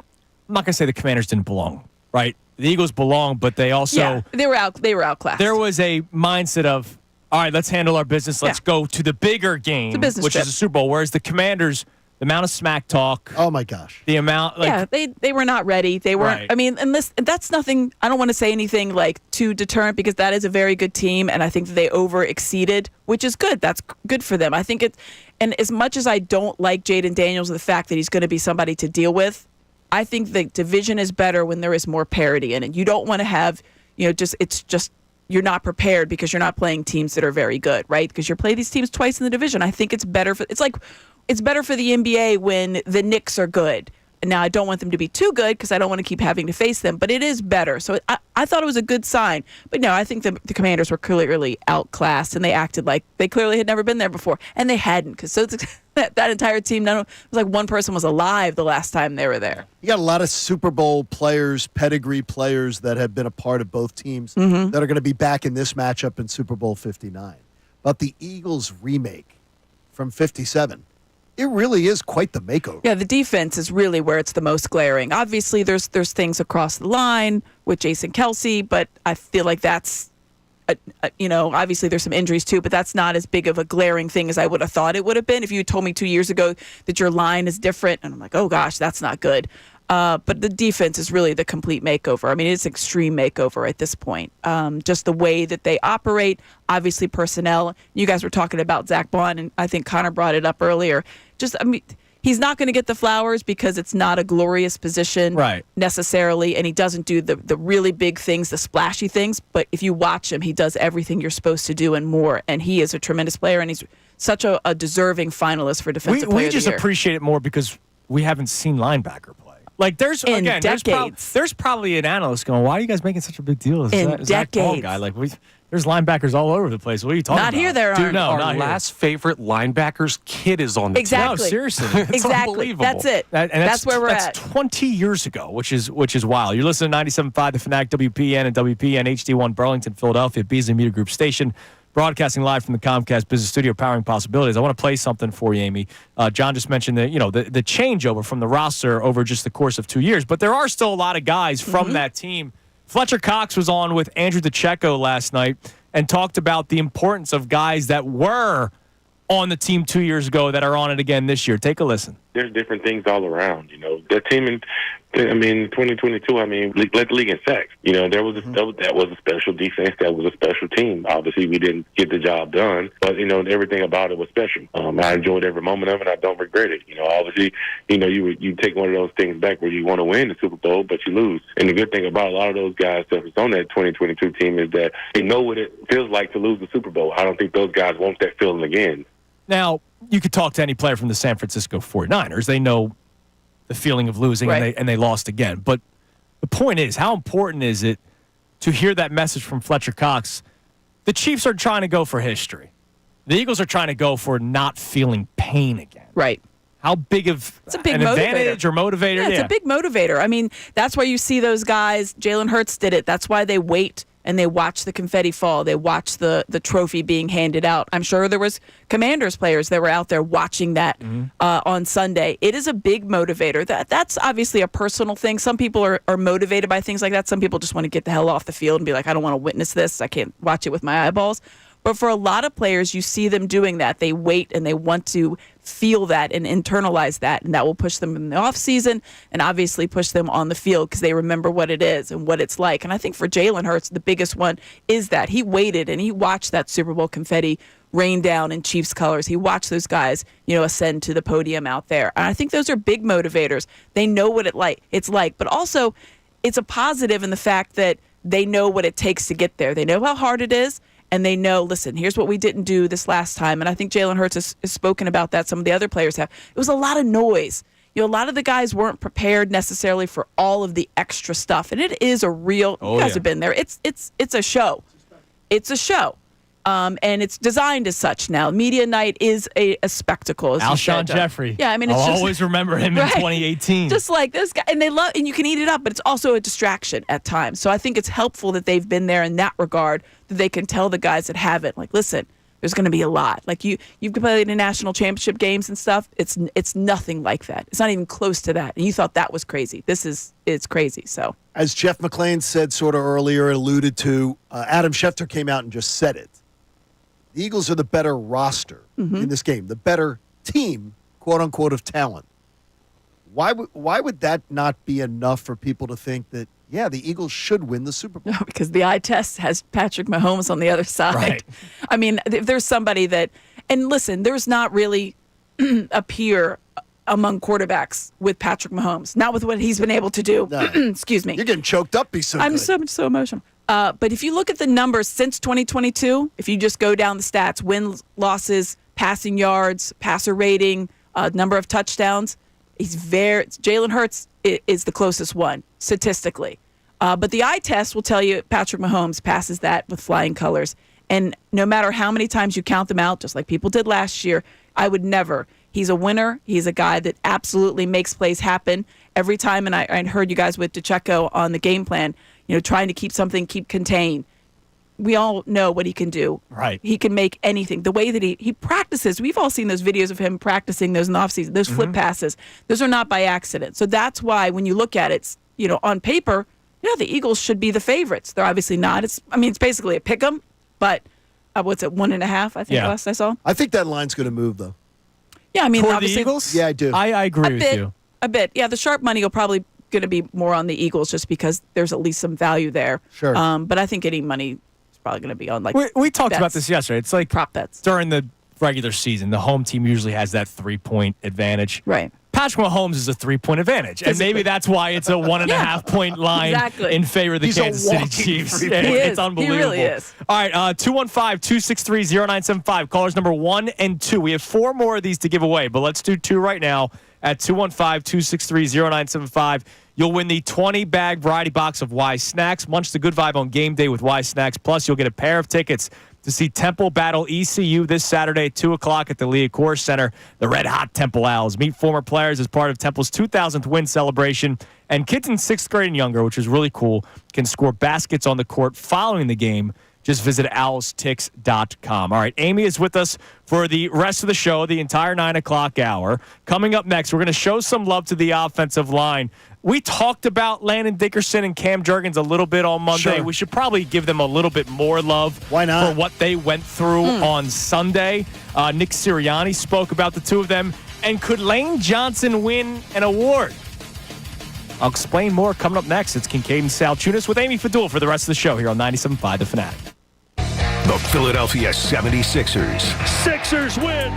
F: I'm not going to say the Commanders didn't belong, right? The Eagles belong, but they also
N: they were outclassed.
F: There was a mindset of, all right, let's handle our business. Let's go to the bigger game, which is a Super Bowl. Whereas the Commanders, the amount of smack talk.
D: Oh my gosh.
F: The amount.
N: They were not ready. They weren't.
F: Right.
N: I mean, and that's nothing. I don't want to say anything like too deterrent because that is a very good team, and I think that they over exceeded, which is good. That's good for them. I think it. And as much as I don't like Jaden Daniels, the fact that he's going to be somebody to deal with, I think the division is better when there is more parity in it. You don't want to have, it's just you're not prepared because you're not playing teams that are very good, right? Because you play these teams twice in the division. I think it's better for it's better for the NBA when the Knicks are good. Now, I don't want them to be too good because I don't want to keep having to face them, but it is better. So I thought it was a good sign. But no, I think the Commanders were clearly outclassed, and they acted like they clearly had never been there before. And they hadn't, because that entire team, it was like one person was alive the last time they were there.
D: You got a lot of Super Bowl players, pedigree players that have been a part of both teams that are going to be back in this matchup in Super Bowl 59. But the Eagles remake from 57, it really is quite the makeover.
N: Yeah, the defense is really where it's the most glaring. Obviously, there's things across the line with Jason Kelce, but I feel like that's, obviously there's some injuries too, but that's not as big of a glaring thing as I would have thought it would have been. If you had told me 2 years ago that your line is different, and I'm like, oh gosh, that's not good. But the defense is really the complete makeover. I mean, it's extreme makeover at this point. Just the way that they operate, obviously personnel. You guys were talking about Zach Bond, and I think Connor brought it up earlier. He's not going to get the flowers because it's not a glorious position necessarily, and he doesn't do the really big things, the splashy things. But if you watch him, he does everything you're supposed to do and more. And he is a tremendous player, and he's such a deserving finalist for Defensive Player
F: We
N: of the
F: just
N: Year.
F: appreciate it more because we haven't seen linebacker play. Like there's
N: decades.
F: There's probably an analyst going, "Why are you guys making such a big deal?" Is that Zach Paul
N: decades.
F: guy? Like there's linebackers all over the place. What are you talking
N: Not
F: about?
N: here, there
F: Dude,
N: aren't.
F: no,
K: Our
F: not here.
K: last favorite linebacker's kid is on the
N: Exactly.
F: No, seriously.
K: It's
N: Exactly.
K: unbelievable.
N: That's it.
F: And
N: that's where we're
F: that's
N: at.
F: 20 years ago, which is wild. You're listening to 97.5 The Fanatic, WPN and WPN HD1 Burlington, Philadelphia, Beasley Media Group station, broadcasting live from the Comcast Business Studio, powering possibilities. I want to play something for you, Amy. John just mentioned the changeover from the roster over just the course of 2 years, but there are still a lot of guys from that team. Fletcher Cox was on with Andrew DeCecco last night and talked about the importance of guys that were on the team 2 years ago that are on it again this year. Take a listen.
R: There's different things all around. That team in 2022, led the league in sacks. That was a special defense. That was a special team. Obviously, we didn't get the job done, but everything about it was special. I enjoyed every moment of it. I don't regret it. Obviously, you take one of those things back where you want to win the Super Bowl, but you lose. And the good thing about a lot of those guys that was on that 2022 team is that they know what it feels like to lose the Super Bowl. I don't think those guys want that feeling again.
F: Now, you could talk to any player from the San Francisco 49ers. They know the feeling of losing,
N: Right.
F: and they lost again. But the point is, how important is it to hear that message from Fletcher Cox? The Chiefs are trying to go for history. The Eagles are trying to go for not feeling pain again.
N: Right.
F: How big of
N: It's a big
F: an
N: motivator.
F: advantage or motivator?
N: Yeah, it's a big motivator. I mean, that's why you see those guys. Jalen Hurts did it. That's why they wait and they watch the confetti fall. They watch the trophy being handed out. I'm sure there was Commanders players that were out there watching that on Sunday. It is a big motivator. That's obviously a personal thing. Some people are motivated by things like that. Some people just want to get the hell off the field and be like, I don't want to witness this. I can't watch it with my eyeballs. But for a lot of players, you see them doing that. They wait and they want to feel that and internalize that, and that will push them in the offseason and obviously push them on the field because they remember what it is and what it's like. And I think for Jalen Hurts, the biggest one is that he waited and he watched that Super Bowl confetti rain down in Chiefs colors. He watched those guys, ascend to the podium out there. And I think those are big motivators. They know what it's like, but also it's a positive in the fact that they know what it takes to get there. They know how hard it is. And they know, listen, here's what we didn't do this last time. And I think Jalen Hurts has spoken about that. Some of the other players have. It was a lot of noise. A lot of the guys weren't prepared necessarily for all of the extra stuff. And it is a real, you guys have been there. It's a show. It's a show. And it's designed as such now. Media night is a spectacle. As
F: Alshon Jeffrey.
N: Yeah, I mean, it's
F: I'll
N: just,
F: always remember him in 2018.
N: Just like this guy. And and you can eat it up, but it's also a distraction at times. So I think it's helpful that they've been there in that regard, that they can tell the guys that haven't, like, listen, there's going to be a lot. Like you've played in national championship games and stuff. It's nothing like that. It's not even close to that. And you thought that was crazy. It's crazy. So
D: as Jeff McClain said sort of earlier, alluded to, Adam Schefter came out and just said it. The Eagles are the better roster in this game, the better team, quote unquote, of talent. Why would that not be enough for people to think that, yeah, the Eagles should win the Super Bowl?
N: No, because the eye test has Patrick Mahomes on the other side.
F: Right.
N: I mean, if there's somebody that, and listen, there's not really a peer among quarterbacks with Patrick Mahomes, not with what he's been able to do.
D: No.
N: Excuse me.
D: You're getting choked up. He's so
N: I'm
D: good.
N: so emotional. But if you look at the numbers since 2022, if you just go down the stats, wins, losses, passing yards, passer rating, number of touchdowns, Jalen Hurts is the closest one statistically. But the eye test will tell you Patrick Mahomes passes that with flying colors. And no matter how many times you count them out, just like people did last year, I would never. He's a winner. He's a guy that absolutely makes plays happen every time. And I heard you guys with DeCecco on the game plan, trying to keep contained. We all know what he can do.
F: Right.
N: He can make anything. The way that he practices, we've all seen those videos of him practicing those in the offseason, those flip passes. Those are not by accident. So that's why when you look at it, on paper, the Eagles should be the favorites. They're obviously not. It's basically a pick 'em, but what's it, 1.5, I think last I saw?
D: I think that line's going to move, though.
N: Yeah, I mean,
F: For the
N: obviously.
F: Eagles?
D: Yeah, I do.
F: I agree with you.
N: A bit. Yeah, the sharp money will probably going to be more on the Eagles just because there's at least some value there.
D: Sure.
N: But I think any money is probably going to be on
F: We talked
N: bets.
F: about this yesterday. It's like
N: prop bets.
F: During the regular season, the home team usually has that 3-point advantage.
N: Right.
F: Patrick Mahomes is a 3-point advantage. And maybe that's why it's a 1.5 point line in favor of the Kansas City Chiefs. Yeah, it's unbelievable.
U: He really is.
F: All right, 215-263-0975. Callers number 1 and 2. We have 4 more of these to give away, but let's do 2 right now at 215-263-0975. You'll win the 20-bag variety box of Wise Snacks. Munch the good vibe on game day with Wise Snacks. Plus, you'll get a pair of tickets to see Temple battle ECU this Saturday at 2 o'clock at the Liacouras Center. The Red Hot Temple Owls meet former players as part of Temple's 2,000th win celebration. And kids in 6th grade and younger, which is really cool, can score baskets on the court following the game. Just visit owlstix.com. All right, Amy is with us for the rest of the show, the entire 9 o'clock hour. Coming up next, we're going to show some love to the offensive line. We talked about Landon Dickerson and Cam Jurgens a little bit on Monday.
D: Sure.
F: We should probably give them a little bit more love.
D: Why not?
F: For what they went through on Sunday. Nick Sirianni spoke about the two of them. And could Lane Johnson win an award? I'll explain more coming up next. It's Kincade Salciunas with Amy Fadul for the rest of the show here on 97.5 The Fanatic.
E: The Philadelphia 76ers.
F: Sixers win!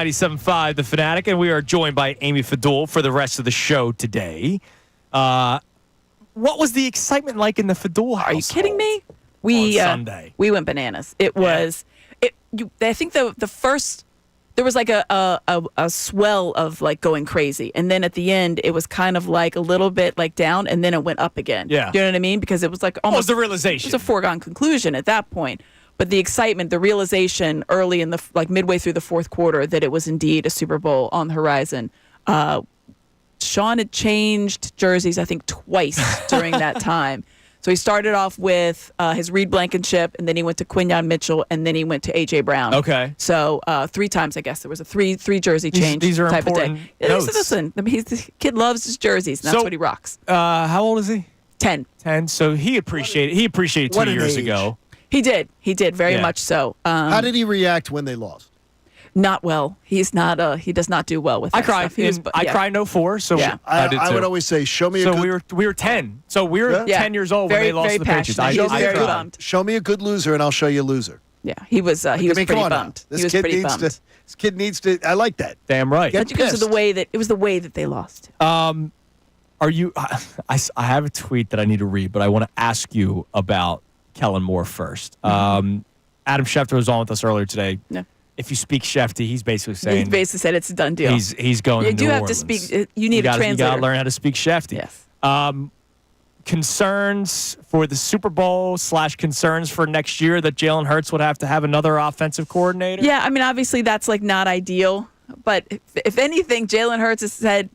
F: 97.5 The Fanatic, and we are joined by Amy Fadul for the rest of the show today. What was the excitement like in the Fadul house?
U: Are you kidding me?
F: On Sunday.
U: We went bananas. It was. I think the first there was like a swell of like going crazy, and then at the end it was kind of like a little bit like down, and then it went up again.
F: Yeah,
U: you know what I mean? Because it was like almost
F: the realization.
U: It was a foregone conclusion at that point. But the excitement, the realization early in the midway through the fourth quarter that it was indeed a Super Bowl on the horizon. Sean had changed jerseys, I think, twice during that time. So he started off with his Reed Blankenship, and then he went to Quinyon Mitchell, and then he went to A.J. Brown.
F: Okay.
U: So 3 times, I guess. There was a three jersey change
F: these are
U: type
F: important
U: of day.
F: notes.
U: Listen, the kid loves his jerseys, and that's what he rocks.
F: How old is he?
U: 10.
F: 10. So he appreciated 2 years ago.
U: He did very much so.
D: How did he react when they lost?
U: Not well. He's not. He does not do well with that
F: I cried.
U: stuff.
F: I cried in 04. So
U: yeah.
F: I did too.
D: I would always say, show me.
F: So we were 10. So we were 10 years old when they lost to the Patriots.
U: He was very bummed.
D: Show me a good loser, and I'll show you a loser.
U: Yeah, he was. He was pretty bummed.
D: This kid needs to. I like that.
F: Damn right.
U: Because of the way that they lost.
F: Are you? I have a tweet that I need to read, but I want to ask you about Kellen Moore first. Adam Schefter was on with us earlier today.
U: Yeah.
F: If you speak Shefty, he's basically saying
U: he basically said it's a done deal.
F: He's going.
U: You
F: to
U: do
F: New
U: have
F: Orleans.
U: to speak. You need a translator.
F: You got to learn how to speak Shefty.
U: Yes.
F: Concerns for the Super Bowl / concerns for next year that Jalen Hurts would have to have another offensive coordinator.
U: Yeah, I mean, obviously that's like not ideal, but if anything, Jalen Hurts has said,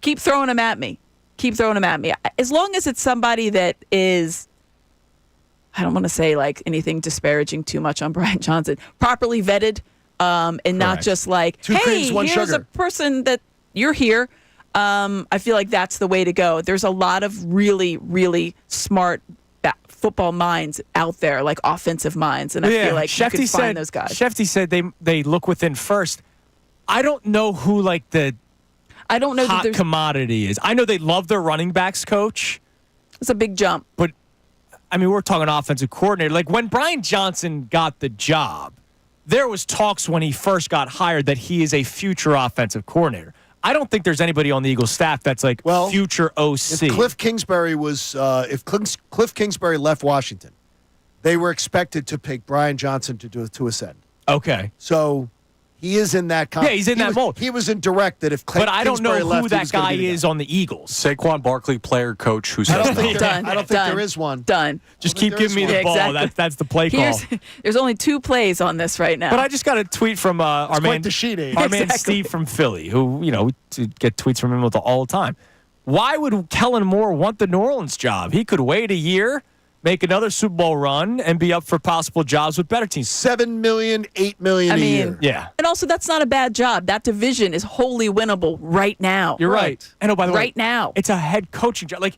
U: keep throwing them at me. Keep throwing them at me. As long as it's somebody that is, I don't want to say like anything disparaging too much on Brian Johnson, properly vetted, and not just like,
D: Two
U: hey,
D: creams, one
U: here's
D: sugar.
U: a person that you're here. I feel like that's the way to go. There's a lot of really, really smart football minds out there, like offensive minds, and I feel like you can find those guys.
F: Shefty said they look within first. I don't know who like the hot commodity is. I know they love their running backs coach.
U: It's a big jump.
F: But, I mean, we're talking offensive coordinator. Like, when Brian Johnson got the job, there was talks when he first got hired that he is a future offensive coordinator. I don't think there's anybody on the Eagles staff that's like future OC.
D: If Cliff Kingsbury Cliff Kingsbury left Washington, they were expected to pick Brian Johnson to ascend.
F: Okay.
D: So he is in that
F: Yeah, he's in that mold.
D: He was in direct that if
F: But I don't know
D: Kingsbury left,
F: who that guy is on the Eagles.
K: Saquon Barkley, player coach, who says
D: I don't think
U: Done.
D: there is one.
U: Done.
F: Just keep giving me the ball.
U: Exactly.
F: That's the play call.
U: There's only 2 plays on this right now.
F: But I just got a tweet from our man Steve from Philly, who, to get tweets from him all the time. Why would Kellen Moore want the New Orleans job? He could wait a year, make another Super Bowl run, and be up for possible jobs with better teams.
D: $7 million, $8 million a year.
F: Yeah.
U: And also, that's not a bad job. That division is wholly winnable right now.
F: You're right. And oh, by the way,
U: right now,
F: it's a head coaching job. Like,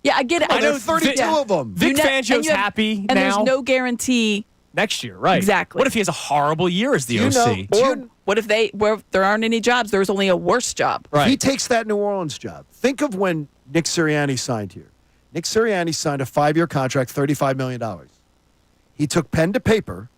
U: yeah, I get it.
D: I know 32 of them.
F: Vic Fangio's happy
U: and
F: now.
U: There's no guarantee
F: next year, right?
U: Exactly.
F: What if he has a horrible year as the OC?
U: What if where there aren't any jobs? There's only a worse job.
F: Right.
D: He takes that New Orleans job. Think of when Nick Sirianni signed here. Nick Sirianni signed a 5-year contract, $35 million. He took pen to paper,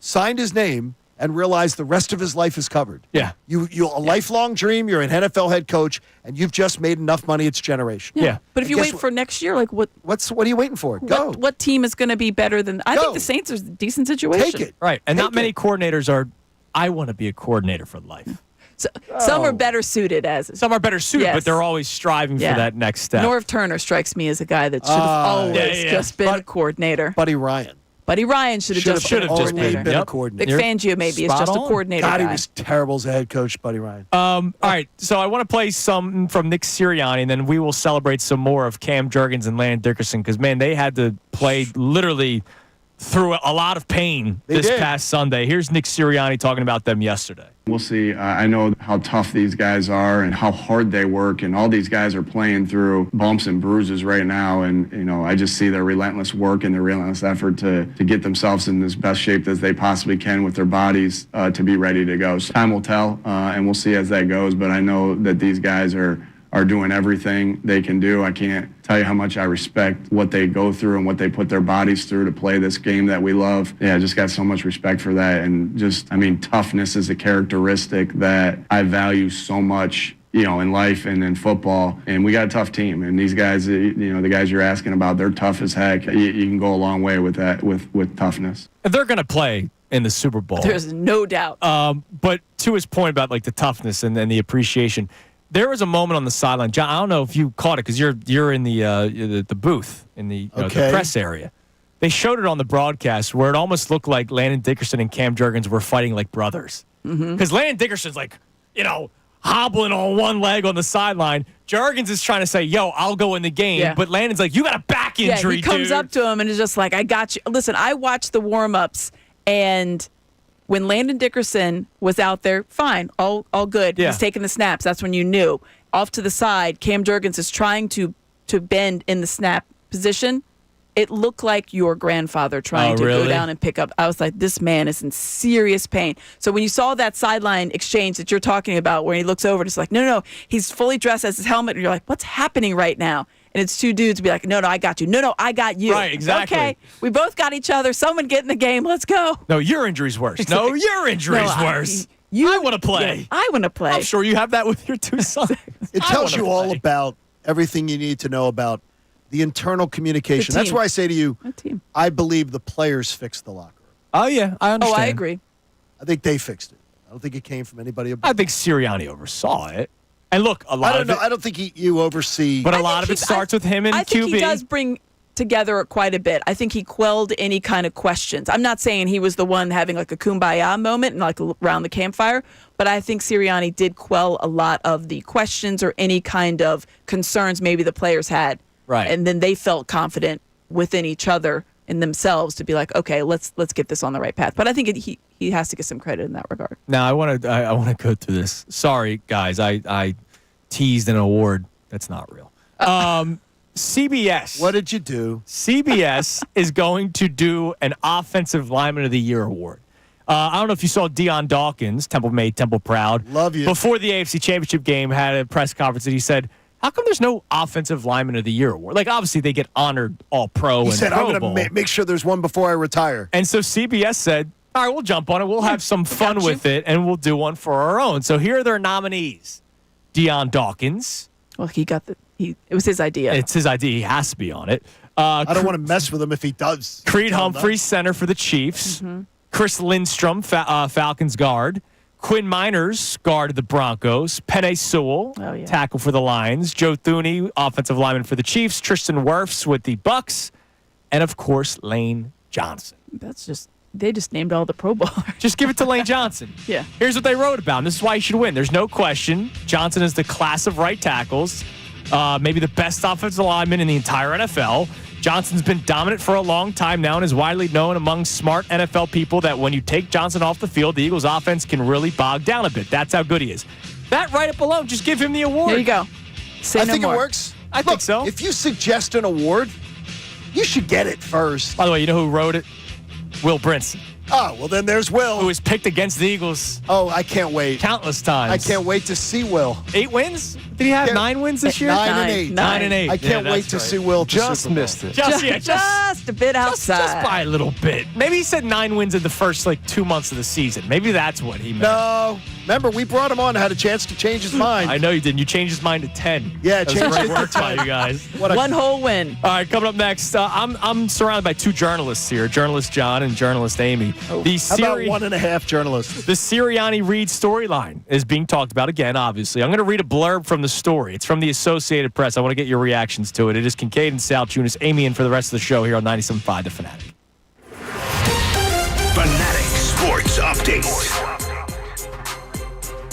D: signed his name, and realized the rest of his life is covered.
F: Yeah.
D: You a lifelong dream, you're an NFL head coach, and you've just made enough money, it's generational.
F: Yeah.
U: But if you wait for next year, like what
D: are you waiting for? Go.
U: What team is going to be better than I think the Saints are a decent situation.
D: Take it.
F: Right. And not many coordinators are, I want to be a coordinator for life.
U: So, some are better suited
F: Some are better suited, but they're always striving for that next step.
U: Norv Turner strikes me as a guy that should have always just been a coordinator.
D: Buddy Ryan.
U: Buddy Ryan should have just been a coordinator.
D: Been a coordinator.
U: Vic Fangio maybe is just a coordinator.
D: God,
U: guy.
D: he was terrible as a head coach, Buddy Ryan.
F: All right, so I want to play some from Nick Sirianni, and then we will celebrate some more of Cam Jurgens and Landon Dickerson, because, man, they had to play literally through a lot of pain this past Sunday. Here's Nick Sirianni talking about them yesterday.
J: We'll see. I know how tough these guys are and how hard they work, and all these guys are playing through bumps and bruises right now. And, I just see their relentless work and their relentless effort to get themselves in as best shape as they possibly can with their bodies to be ready to go. So time will tell, and we'll see as that goes. But I know that these guys are are doing everything they can do. I can't tell you how much I respect what they go through and what they put their bodies through to play this game that we love. Yeah, I just got so much respect for that. And just, I mean, toughness is a characteristic that I value so much, you know, in life and in football. And we got a tough team. And these guys, you know, the guys you're asking about, they're tough as heck. You can go a long way with that, with toughness.
F: They're going to play in the Super Bowl.
U: There's no doubt.
F: But to his point about like the toughness and the appreciation, there was a moment on the sideline, John. I don't know if you caught it because you're in the booth in the press area. They showed it on the broadcast where it almost looked like Landon Dickerson and Cam Jurgens were fighting like brothers. Because Landon Dickerson's like, you know, hobbling on one leg on the sideline. Jurgens is trying to say, "Yo, I'll go in the game," but Landon's like, "You got a back injury,
U: he comes
F: dude."
U: up to him and is just like, "I got you." Listen, I watched the warm-ups, and when Landon Dickerson was out there, fine, all good.
F: Yeah.
U: He's taking the snaps. That's when you knew. Off to the side, Cam Jurgens is trying to bend in the snap position. It looked like your grandfather trying to go down and pick up. I was like, this man is in serious pain. So when you saw that sideline exchange that you're talking about where he looks over, it's like, no, he's fully dressed as his helmet. And you're like, what's happening right now? And it's two dudes be like, no, I got you. No, I got you.
F: Right, exactly.
U: Okay, we both got each other. Someone get in the game. Let's go.
F: No, your injury's worse. No, your injury's worse. I want to play.
U: Yeah, I want to play.
F: I'm sure you have that with your two sons.
D: It tells you all about everything you need to know about the internal communication. That's why I say to you, I believe the players fixed the locker room.
F: Oh, yeah, I understand.
U: Oh, I agree.
D: I think they fixed it. I don't think it came from anybody above.
F: I think Sirianni oversaw it. And look, a lot of it.
D: I don't think you oversee.
F: But a lot of it starts with him and QB.
U: I think he does bring together quite a bit. I think he quelled any kind of questions. I'm not saying he was the one having like a kumbaya moment and like around the campfire, but I think Sirianni did quell a lot of the questions or any kind of concerns maybe the players had.
F: Right.
U: And then they felt confident within each other and themselves to be like, okay, let's get this on the right path. But I think he has to get some credit in that regard.
F: Now I want to go through this. Sorry, guys, I teased an award that's not real. CBS.
D: What did you do?
F: CBS is going to do an Offensive Lineman of the Year award. I don't know if you saw Deion Dawkins, Temple Made, Temple Proud.
D: Love you.
F: Before the AFC Championship game, had a press conference and he said, how come there's no Offensive Lineman of the Year award? Like, obviously, they get honored All-Pro and
D: said,
F: Pro
D: I'm
F: Bowl.
D: going to make sure there's one before I retire.
F: And so CBS said, all right, we'll jump on it. We'll have some fun with it, and we'll do one for our own. So here are their nominees. Deion Dawkins.
U: Well, it was his idea.
F: It's his idea. He has to be on it.
D: I don't want to mess with him if he does.
F: Creed Humphreys, center for the Chiefs.
U: Mm-hmm.
F: Chris Lindstrom, Falcons guard. Quinn Miners, guard of the Broncos. Penei Sewell, tackle for the Lions. Joe Thuney, offensive lineman for the Chiefs. Tristan Wirfs with the Bucks. And, of course, Lane Johnson.
U: They just named all the Pro Bowlers.
F: Just give it to Lane Johnson.
U: Yeah.
F: Here's what they wrote about him. This is why he should win. There's no question. Johnson is the class of right tackles. Maybe the best offensive lineman in the entire NFL. Johnson's been dominant for a long time now and is widely known among smart NFL people that when you take Johnson off the field, the Eagles' offense can really bog down a bit. That's how good he is. That right up alone, just give him the award.
U: There you go.
D: I think it works.
F: I think so.
D: If you suggest an award, you should get it first.
F: By the way, you know who wrote it? Will Brinson.
D: Oh, well, then there's Will.
F: Who was picked against the Eagles.
D: Oh, I can't wait.
F: Countless times.
D: I can't wait to see Will.
F: 8 wins? Did he have 9 wins this year?
D: 9 and 8.
F: 9 and 8.
D: I can't wait to see Will.
K: Just missed it.
U: Just a bit outside.
F: Just by a little bit. Maybe he said 9 wins in the first 2 months of the season. Maybe that's what he meant.
D: No. Remember, we brought him on and had a chance to change his mind.
F: I know you didn't. You changed his mind to 10.
D: Yeah,
F: that
D: changed
F: great
D: it
F: work
D: to
F: by
D: 10.
F: you guys.
U: One whole win.
F: All right, coming up next, I'm surrounded by 2 journalists here, journalist John and journalist Amy.
D: How about 1.5 journalists?
F: The Sirianni Reed storyline is being talked about again, obviously. I'm going to read a blurb from the story. It's from the Associated Press. I want to get your reactions to it. It is Kincade and Salciunas, Amy in for the rest of the show here on 97.5 The Fanatic.
E: Fanatic Sports Update.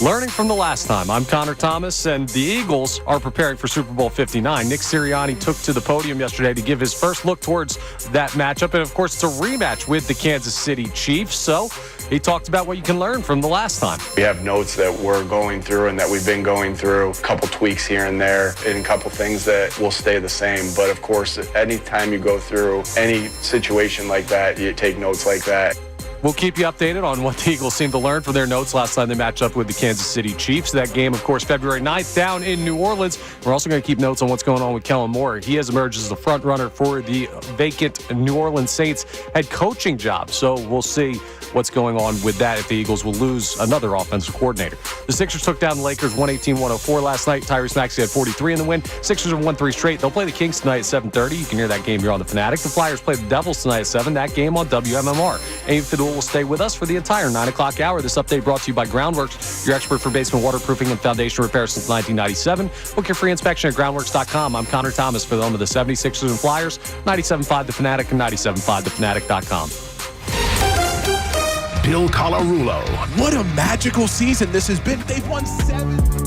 K: Learning from the last time, I'm Connor Thomas, and the Eagles are preparing for Super Bowl 59. Nick Sirianni took to the podium yesterday to give his first look towards that matchup, and of course, it's a rematch with the Kansas City Chiefs, so he talked about what you can learn from the last time.
J: We have notes that we're going through and that we've been going through, a couple tweaks here and there, and a couple things that will stay the same. But of course, anytime you go through any situation like that, you take notes like that.
K: We'll keep you updated on what the Eagles seem to learn from their notes last time they matched up with the Kansas City Chiefs. That game, of course, February 9th down in New Orleans. We're also going to keep notes on what's going on with Kellen Moore. He has emerged as the front runner for the vacant New Orleans Saints head coaching job. So we'll see what's going on with that if the Eagles will lose another offensive coordinator. The Sixers took down the Lakers 118-104 last night. Tyrese Maxey had 43 in the win. Sixers have won 3 straight. They'll play the Kings tonight at 7:30. You can hear that game here on The Fanatic. The Flyers play the Devils tonight at 7. That game on WMMR. Amy Fidul will stay with us for the entire 9 o'clock hour. This update brought to you by Groundworks, your expert for basement waterproofing and foundation repair since 1997. Book your free inspection at groundworks.com. I'm Connor Thomas for the home of the 76ers and Flyers. 97.5 The Fanatic and 97.5thefanatic.com.
E: Bill Colarulo.
T: What a magical season this has been. They've won 7.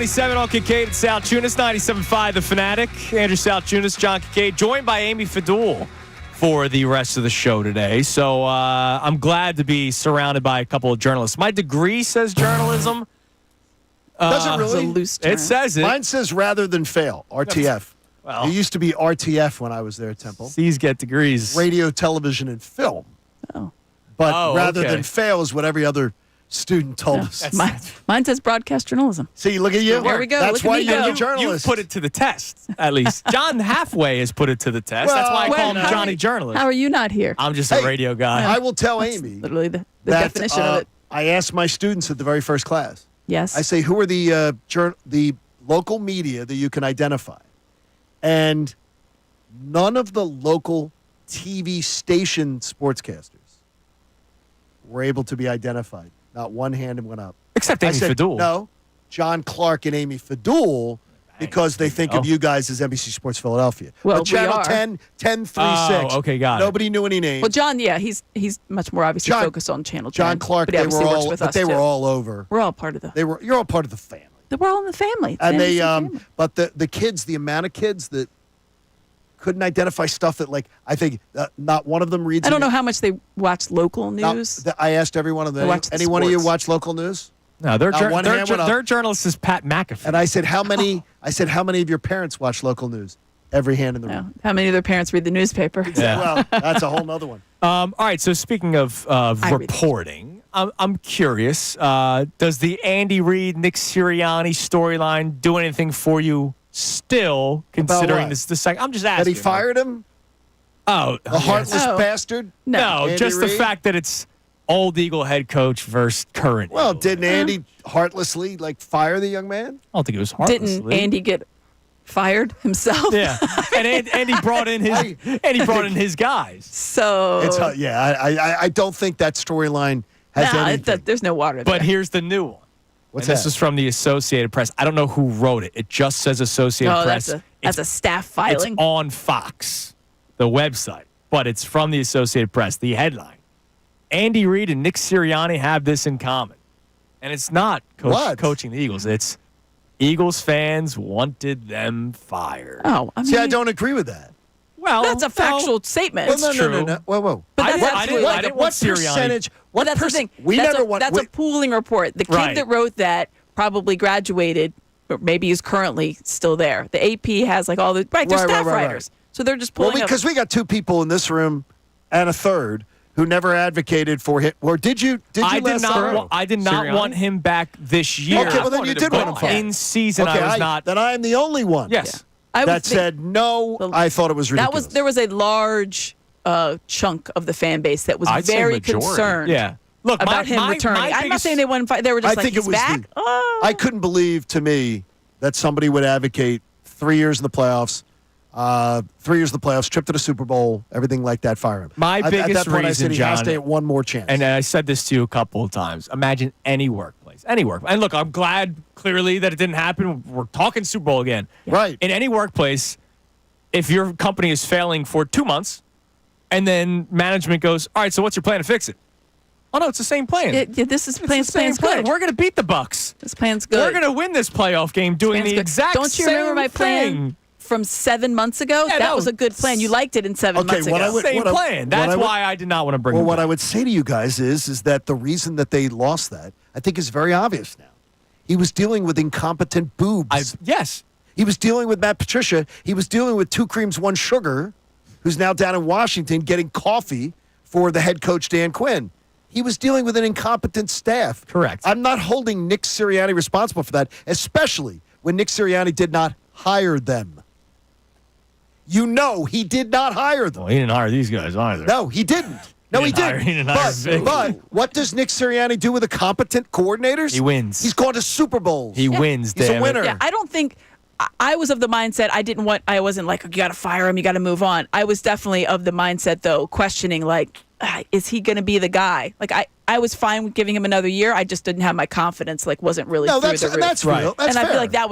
F: 97 on Kincade Salciunas, 97.5 The Fanatic. Andrew Salciunas, John Kincade, joined by Amy Fadul for the rest of the show today. So I'm glad to be surrounded by a couple of journalists. My degree says journalism.
D: Does it really?
U: It's a loose term.
F: It says it.
D: Mine says rather than fail, RTF.
F: Well,
D: it used to be RTF when I was there at Temple.
F: C's get degrees.
D: Radio, television, and film.
U: Oh.
D: But rather
F: okay.
D: than fail is what every other student told us.
U: Mine says broadcast journalism.
D: See, look at you.
U: There we go.
D: That's
U: Look at
D: why
U: me
D: you're
U: go.
D: a journalist.
F: You put it to the test, at least. John halfway has put it to the test. That's why I call him Johnny Journalist.
U: How are you not here?
F: I'm just a radio guy.
D: I will tell Amy
U: literally the
D: that,
U: definition of it.
D: I asked my students at the very first class.
U: Yes.
D: I say, who are the local media that you can identify? And none of the local TV station sportscasters were able to be identified. Not one hand went up.
F: Except Amy Fadul.
D: No, John Clark and Amy Fadul, because they think of you guys as NBC Sports Philadelphia.
U: Well,
D: but Channel
U: we are.
D: 1036.
F: Oh, okay, got it.
D: Nobody knew any names.
U: Well, John, yeah, he's much more obviously focused on Channel 10.
D: John Clark,
U: but
D: they
U: obviously
D: were
U: works
D: all,
U: with
D: but
U: us
D: they
U: too.
D: were all over.
U: We're all part of the.
D: You're all part of the family.
U: We're all in the family.
D: And
U: Fantasy
D: they,
U: family.
D: but the kids, the amount of kids that couldn't identify stuff that, like, I think not one of them reads.
U: I don't know how much they watch local
D: Not-
U: news.
D: I asked every one of them.
U: They watch the
D: Any one of you
U: sports.
D: watch local news?
F: No, their
D: Not one hand went up.
F: journalist is Pat McAfee.
D: And I said, how many? I said, how many of your parents watch local news? Every hand in the room.
U: How many of their parents read the newspaper?
F: Yeah.
D: Well, that's a whole nother one.
F: All right, so speaking of reporting, I'm curious. Does the Andy Reid, Nick Sirianni storyline do anything for you still, considering
D: what?
F: this the second? I'm just
D: That
F: asking.
D: he fired him?
F: Oh,
D: A heartless
U: Oh.
D: bastard?
F: No,
D: Andy
F: just the
D: Reid?
F: fact that it's old Eagle head coach versus current.
D: Well,
F: Eagle.
D: didn't Andy heartlessly fire the young man?
F: I don't think it was heartlessly.
U: Didn't Andy get fired himself?
F: Yeah, and Andy brought in his guys.
U: So
D: It's I don't think that storyline has anything.
U: there's no water there.
F: But here's the new one.
D: What's
F: This
D: that?
F: is from the Associated Press. I don't know who wrote it. It just says Associated
U: Oh,
F: Press.
U: that's a staff filing.
F: It's on Fox, the website, but it's from the Associated Press. The headline: Andy Reid and Nick Sirianni have this in common, and it's not coaching the Eagles. It's Eagles fans wanted them fired.
U: Oh, I mean,
D: See, I don't agree with that.
F: Well,
U: that's a factual statement.
D: Well, no. Whoa.
U: But that's
F: I didn't want
D: What
F: Sirianni.
D: percentage?
U: But
D: What
U: that's the thing.
D: We
U: that's
D: never
U: a,
D: want.
U: That's a pooling report. The kid
F: Right.
U: that wrote that probably graduated, or maybe is currently still there. The AP has like all the they're staff writers, so they're just pulling.
D: Well, because we got two people in this room and a third who never advocated for him. Or did you?
F: I did
D: last
F: not.
D: summer?
F: I did not
K: Sirianni?
F: want him back this year.
D: Okay, well then you did want him
F: But
D: fired.
F: in season.
D: Okay,
F: I was not.
D: Then I am the only one.
F: Yes.
U: I
D: that
U: would think
D: said no. I thought it was ridiculous.
U: there was a large chunk of the fan base that was
K: I'd say
U: very
K: majority.
U: concerned.
F: Yeah. Look,
U: about him returning. I'm not
F: biggest-
U: saying they wouldn't fight. They were just
D: I
U: like,
D: think
U: he's
D: it was
U: back. Oh.
D: I couldn't believe to me that somebody would advocate 3 years in the playoffs, 3 years in the playoffs, trip to the Super Bowl, everything like that. Fire him.
F: My biggest
D: at that point, I
F: reason,
D: said he has
F: John,
D: to get one more chance.
F: And I said this to you a couple of times. Imagine any workplace. And look, I'm glad clearly that it didn't happen. We're talking Super Bowl again.
D: Right.
F: In any workplace, if your company is failing for 2 months and then management goes, all right, so what's your plan to fix it? Oh, no, it's the same plan.
U: Yeah, this is
F: It's
U: plan's
F: the same plan.
U: good.
F: We're going to beat the Bucks.
U: This plan's good.
F: We're going to win this playoff game doing
U: Plan's
F: the
U: good.
F: exact
U: Don't you remember
F: same
U: my plan
F: thing.
U: from 7 months ago?
F: Yeah,
U: that
F: no.
U: was a good plan. You liked it in 7
D: Okay,
U: months
D: what
U: ago.
D: I would-
F: Same
D: what I-
F: plan.
D: what
F: That's
D: I would-
F: why I did not want to bring
D: Well,
F: it
D: what
F: back.
D: I would say to you guys is that the reason that they lost that, I think, is very obvious now. He was dealing with incompetent boobs.
F: Yes.
D: He was dealing with Matt Patricia. He was dealing with 2 creams, 1 sugar, who's now down in Washington getting coffee for the head coach, Dan Quinn. He was dealing with an incompetent staff.
F: Correct.
D: I'm not holding Nick Sirianni responsible for that, especially when Nick Sirianni did not hire them. You know he did not hire them.
F: Well, he didn't hire these guys either.
D: No, he didn't. No, he
F: didn't hire-
D: didn't.
F: he didn't hire Vic.
D: But what does Nick Sirianni do with the competent coordinators?
F: He wins.
D: He's gone to Super Bowls.
F: He wins,
D: He's
F: damn
D: a
F: it.
D: winner.
U: Yeah, I don't think I was of the mindset I wasn't like, you got to fire him, you got to move on. I was definitely of the mindset though, questioning like, is he going to be the guy? Like I was fine with giving him another year. I just didn't have my confidence, wasn't really through the roof.
D: That's real. That's
U: and I
D: fair.
U: feel like that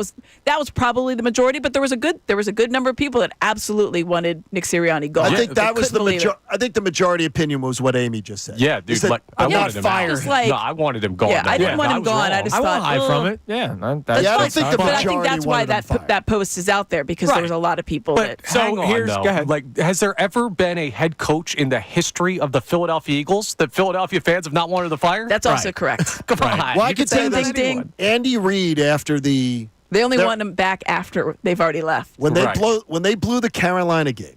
U: was probably the majority, but there was a good number of people that absolutely wanted Nick Sirianni gone.
D: I think that was
U: I
D: think the majority opinion was what Amy just said.
K: Yeah, dude.
D: Is that-
K: I
D: not
K: wanted him
D: fire
K: out.
D: him.
K: No, I wanted him gone.
U: Yeah, I didn't want him
K: was
U: gone.
K: wrong.
U: I just
F: I
U: thought
F: won't hide from it. Yeah,
D: I don't think the
U: but I think
D: majority
U: that's why
D: wanted him fired.
U: that post is out there because there was a lot of people that.
K: So
F: Hang on,
K: here's
F: though.
K: go ahead. Has there ever been a head coach in the history of the Philadelphia Eagles that Philadelphia fans have not wanted to fire?
U: That's also correct.
K: Come on.
D: Well, I
K: You
D: could
K: say
D: say
K: that
D: this.
U: ding, ding.
D: Andy Reid, after
U: They only want him back after they've already left.
D: when they
K: Right.
D: when they blew the Carolina game,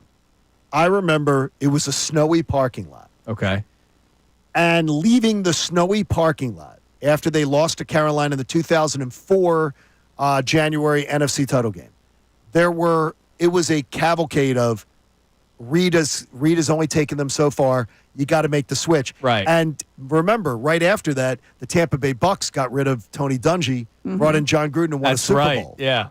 D: I remember it was a snowy parking lot.
F: Okay.
D: And leaving the snowy parking lot after they lost to Carolina in the 2004 January NFC title game, it was a cavalcade of Reid has only taken them so far. You got to make the switch.
F: Right.
D: And remember, right after that, the Tampa Bay Bucks got rid of Tony Dungy, brought in John Gruden, and won a Super Bowl.
F: Yeah.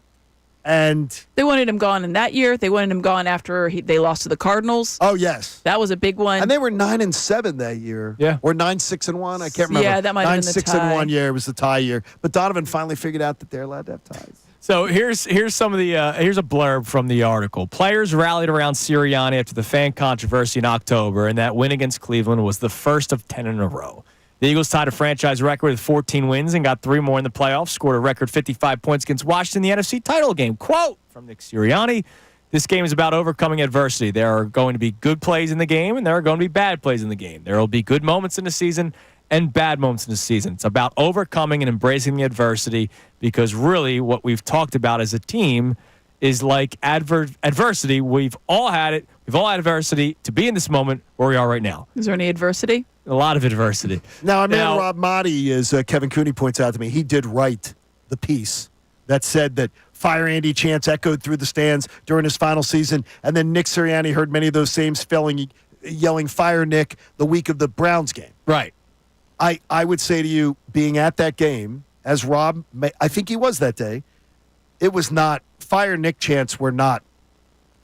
D: And
U: They wanted him gone in that year. They wanted him gone after they lost to the Cardinals.
D: oh yes,
U: That was a big one.
D: and they were 9-7 that year.
F: Yeah.
D: Or 9-6-1. I can't remember.
U: Yeah, that might have been the
D: 9-6-1
U: tie.
D: year. It was the tie year. But Donovan finally figured out that they're allowed to have ties.
F: So here's some of the here's a blurb from the article. Players rallied around Sirianni after the fan controversy in October, and that win against Cleveland was the first of 10 in a row. The Eagles tied a franchise record with 14 wins and got 3 more in the playoffs, scored a record 55 points against Washington in the NFC title game. Quote from Nick Sirianni, this game is about overcoming adversity. There are going to be good plays in the game, and there are going to be bad plays in the game. There will be good moments in the season and bad moments in the season. It's about overcoming and embracing the adversity because really what we've talked about as a team is like adversity. We've all had it. We've all had adversity to be in this moment where we are right now.
U: Is there any adversity?
F: A lot of adversity.
D: Now, our man Rob Motti, as Kevin Cooney points out to me, he did write the piece that said that fire Andy chants echoed through the stands during his final season, and then Nick Sirianni heard many of those same yelling fire Nick the week of the Browns game.
F: Right.
D: I would say to you, being at that game, as Rob, I think he was that day, it was not, fire Nick chants were not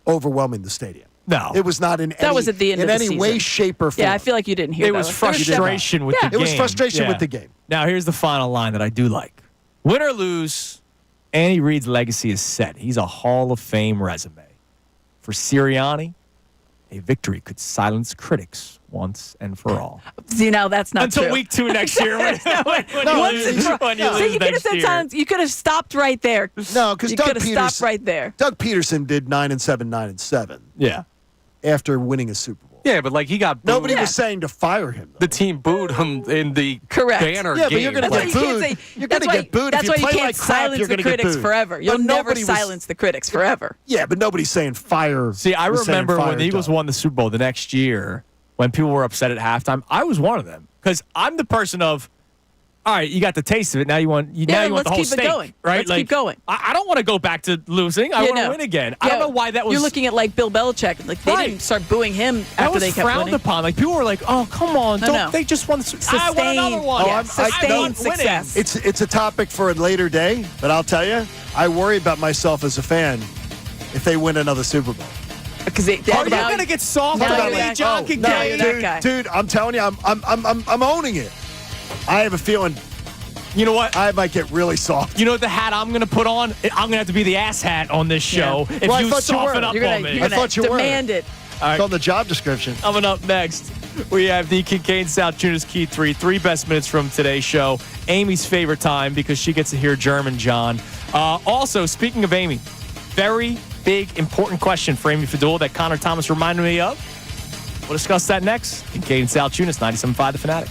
D: overwhelming the stadium.
F: No.
D: It was not in
U: That was at the end of the
D: any way,
U: season.
D: shape, or form.
U: Yeah, I feel like you didn't hear
F: It
U: that.
F: was frustration with the game.
D: It was frustration
F: Yeah.
D: with the game.
F: Now, here's the final line that I do like. Win or lose, Andy Reid's legacy is set. He's a Hall of Fame resume. For Sirianni, a victory could silence critics once and for all.
U: See, now that's not
F: Until
U: true.
F: week 2 next year. When
U: Once and for-
F: when you
U: See,
F: lose
U: you could have
F: next
U: said
F: year.
U: something. You could have stopped right there.
D: No, because
U: you
D: Doug
U: could have
D: Peterson
U: stopped right there.
D: Doug Peterson did 9-7, 9-7
F: Yeah.
D: after winning a Super Bowl.
K: Yeah, but he got booed.
D: Nobody was saying to fire him.
K: The team booed him in the
U: Correct.
K: banner
D: Yeah,
K: game.
D: but you're going to
U: That's
D: get
U: why you can't
D: booed.
U: say-
D: You're going
U: that's
D: to
U: why-
D: get booed.
U: That's
D: If
U: why
D: you
U: you
D: play
U: can't
D: like crap,
U: silence
D: you're
U: the
D: going to get
U: critics
D: booed.
U: forever. You'll
D: But
U: never
D: nobody was-
U: silence the critics forever.
D: Yeah, but nobody's saying fire.
F: See, I
D: was saying
F: remember when
D: fire
F: the Eagles
D: Doug.
F: won the Super Bowl the next year, when people were upset at halftime, I was one of them. Because I'm the person of, all right, you got the taste of it. Now you want now
U: Yeah,
F: you want
U: let's
F: the whole
U: keep it
F: steak,
U: going.
F: right?
U: Let's keep going.
F: I don't want to go back to losing. I
U: Yeah,
F: want to
U: no.
F: win again. I
U: Yeah,
F: don't know why that was.
U: You're looking at Bill Belichick. They
F: Right.
U: didn't start booing him
F: that
U: after
F: was
U: they kept
F: frowned
U: winning.
F: upon. Like people were like, "Oh, come on,
U: No,
F: don't
U: no.
F: they just won the I want another one."
U: Yeah,
D: I'm-
U: sustained
D: no,
U: success.
D: It's a topic for a later day, but I'll tell you, I worry about myself as a fan if they win another Super Bowl.
U: Because
F: Are you going to get soft
U: Now
F: on
U: you're
F: me,
U: that-
F: John
U: oh,
F: Kincade?
U: now you're that guy.
D: Dude, I'm telling you, I'm owning it. I have a feeling.
F: You know what?
D: I might get really soft.
F: You know what the hat I'm going to put on? I'm going to have to be the ass hat on this show if
D: Well, I
F: you
D: thought you
F: soften
D: were.
F: up
U: You're
F: on
U: gonna,
F: me.
U: you're
D: I
U: gonna
D: thought you were.
U: demand it.
F: All right.
D: It's on the job description.
F: Coming up next, we have the Kincade Salciunas Key 3 best minutes from today's show. Amy's favorite time because she gets to hear German John. Also, speaking of Amy, very big, important question for Amy Fadul that Connor Thomas reminded me of. We'll discuss that next. Kincade Salciunas, 97.5 The Fanatic.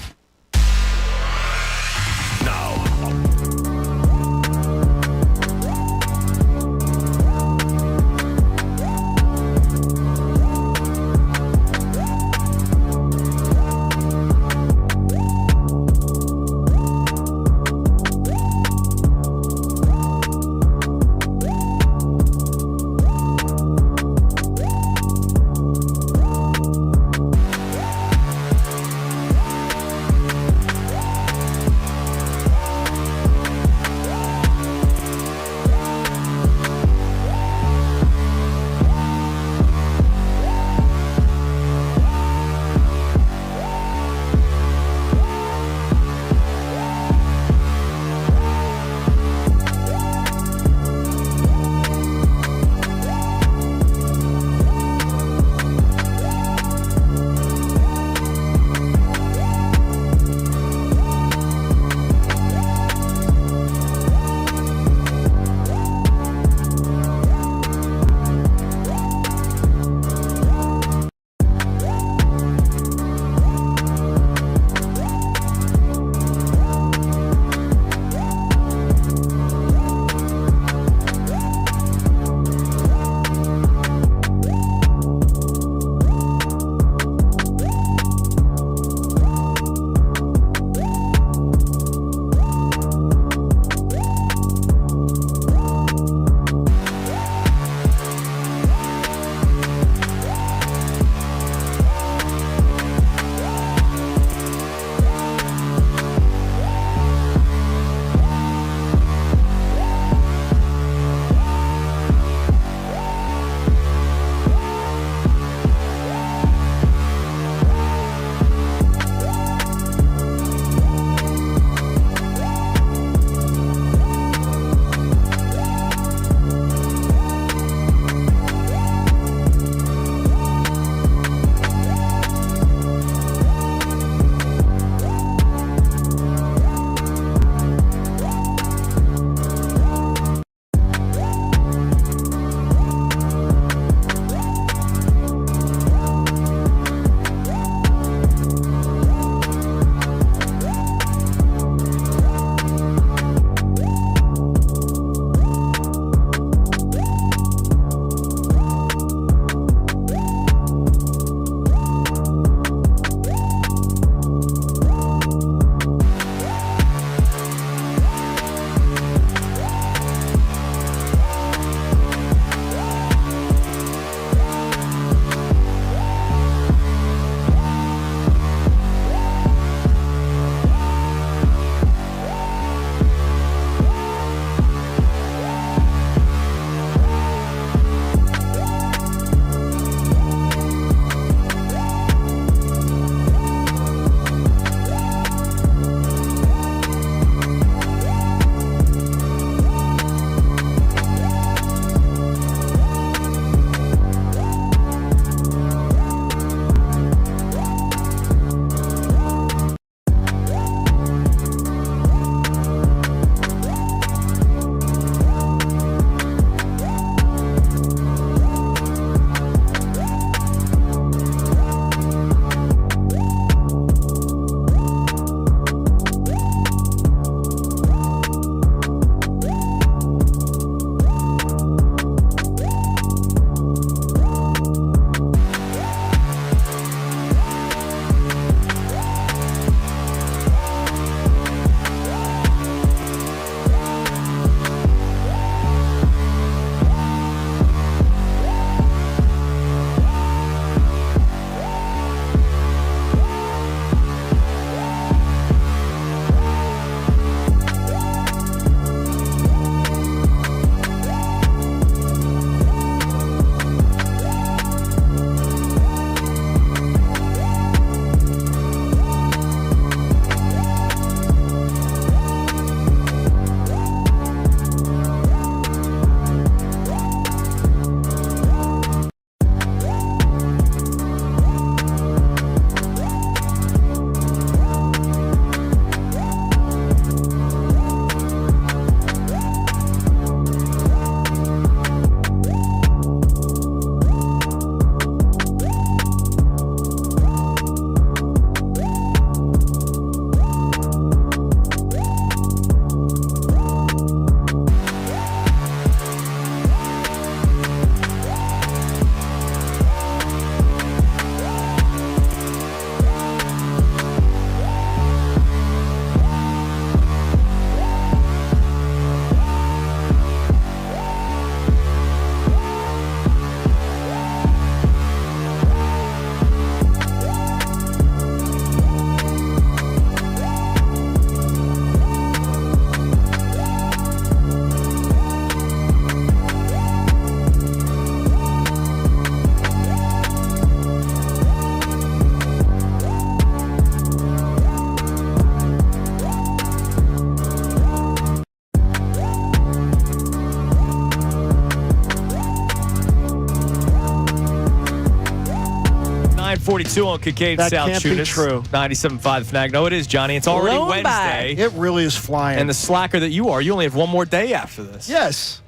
F: 9:42 on Kincade
D: That can't be
F: Salciunas.
D: true.
F: 97.5 The Fanatic. No, it is, Johnny. It's already
U: Blown
F: Wednesday.
D: It really is flying.
F: And the slacker that you are, you only have one more day after this.
D: Yes.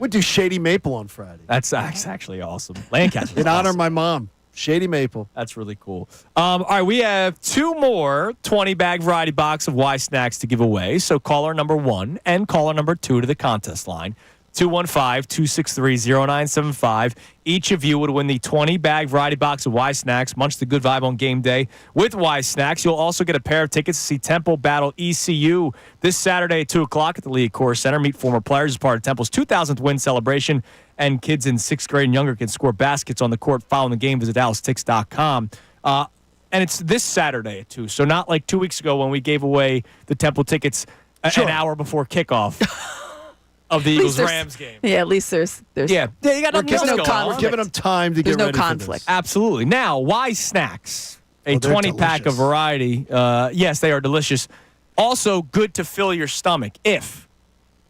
D: We'd do Shady Maple on Friday.
F: That's actually awesome. Lancaster.
D: In honor of my mom, Shady Maple.
F: That's really cool. All right, we have 2 more 20-bag variety box of Y Snacks to give away. So caller number 1 and caller number 2 to the contest line. 215-263-0975. Each of you would win the 20-bag variety box of Y Snacks. Munch the good vibe on game day with Y Snacks. You'll also get a pair of tickets to see Temple battle ECU this Saturday at 2 o'clock at the Lee Corps Center. Meet former players as part of Temple's 2,000th win celebration. And kids in 6th grade and younger can score baskets on the court following the game. Visit DallasTix.com. And it's this Saturday at 2. So not like 2 weeks ago when we gave away the Temple tickets an hour before kickoff. Of the Eagles-Rams game.
U: Yeah, at least there's
F: you got
D: We're giving them time to get ready.
U: There's no conflict.
F: Absolutely. Now, Y Snacks, a
D: they're
F: 20-pack of
D: delicious.
F: variety. Yes, they are delicious. Also good to fill your stomach if,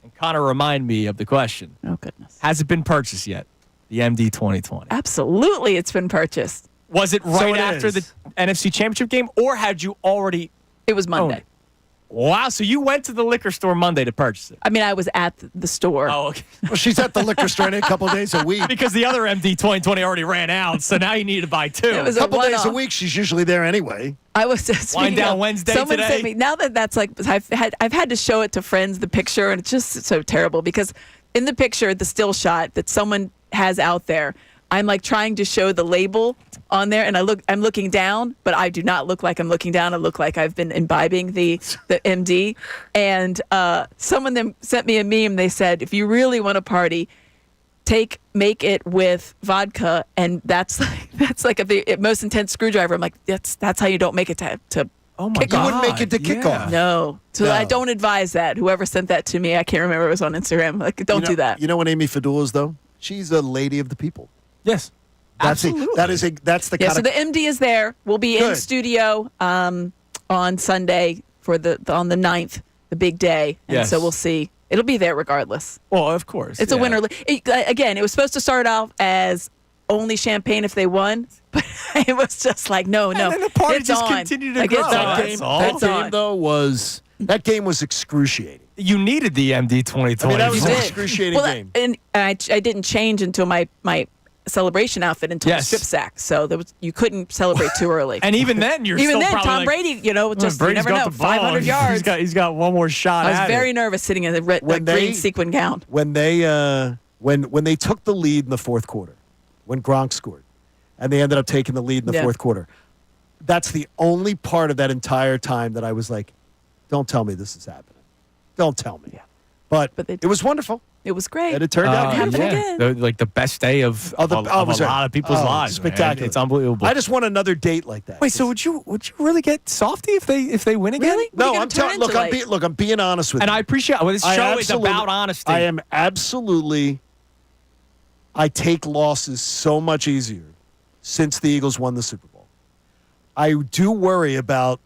F: and Connor remind me of the question.
U: Oh, goodness.
F: Has it been purchased yet? The MD 2020.
U: Absolutely, it's been purchased.
F: Was it right
D: it
F: after
D: is.
F: the NFC Championship game, or had you already?
U: It was Monday.
F: owned it? Wow, so you went to the liquor store Monday to purchase it.
U: I mean, I was at the store.
F: Oh, okay.
D: Well, she's at the liquor store a couple days a week.
F: Because the other MD 2020 already ran out, so now you need to buy 2.
U: It was
D: A couple days
U: one-off.
D: a week, she's usually there anyway.
U: I was
F: Wind down Wednesday
U: someone
F: today.
U: sent me now that's like I've had to show it to friends the picture, and it's just so terrible because in the picture, the still shot that someone has out there, I'm like trying to show the label on there, and I'm looking down, but I do not look like I'm looking down. I look like I've been imbibing the MD. And someone them sent me a meme. They said, if you really want to party, make it with vodka, and that's like the most intense screwdriver. I'm like, that's how you don't make it to
F: Oh my
D: You
F: God.
D: wouldn't make it to kickoff.
U: no. So
D: No.
U: I don't advise that. Whoever sent that to me, I can't remember. It was on Instagram. Like, don't do that.
D: You know what Amy Fadula is, though? She's a lady of the people.
F: Yes.
D: That's
F: Absolutely.
D: That's the
U: Yeah.
D: kind
U: So
D: of
U: the MD is there. We'll be in
D: Good.
U: studio on Sunday for on the 9th, the big day, and
F: Yes.
U: so we'll see. It'll be there regardless.
F: Well, of course.
U: It's a winner. Again, it was supposed to start off as only champagne if they won, but it was just like no.
F: And then the party
U: it's
F: just
U: on.
F: continued to
U: Like,
F: grow.
U: it's
F: That
U: on.
F: game- all.
D: that
U: It's
D: game
U: on.
D: though was excruciating.
F: You needed the MD 2020.
D: I mean, that was
U: You
D: an
U: did.
D: excruciating
U: Well,
D: game.
U: and I didn't change until my celebration outfit until
F: Yes.
U: the strip sack. So you couldn't celebrate too early.
F: And even then, you're
U: even
F: still
U: then,
F: probably
U: Tom
F: like,
U: Brady, just you
F: Brady's
U: never
F: got
U: know.
F: the ball.
U: 500 yards.
F: He's got one more shot
U: I was
F: at
U: very
F: it.
U: nervous sitting in the
D: When
U: green
D: they-
U: sequin gown.
D: When they when they took the lead in the fourth quarter, when Gronk scored, and they ended up taking the lead in the
U: Yeah.
D: fourth quarter, that's the only part of that entire time that I was like, "Don't tell me this is happening. Don't tell me."
U: Yeah.
D: But
U: they-
D: it was wonderful,
U: It was great.
D: and it turned out
U: Happen
D: beautiful.
U: again.
F: Like the best day of a lot of people's lives. Man.
D: Spectacular.
F: It's unbelievable.
D: I just want another date like that.
F: Wait, so would you really get softy if they win again?
U: Really? What are
D: No,
U: you
D: I'm
U: gonna turn
D: telling. Look,
U: into,
D: I'm being honest with
F: And
D: you.
F: I appreciate. Well, this
D: I
F: show is
D: absolutely-
F: about honesty.
D: I am absolutely. I take losses so much easier since the Eagles won the Super Bowl. I do worry about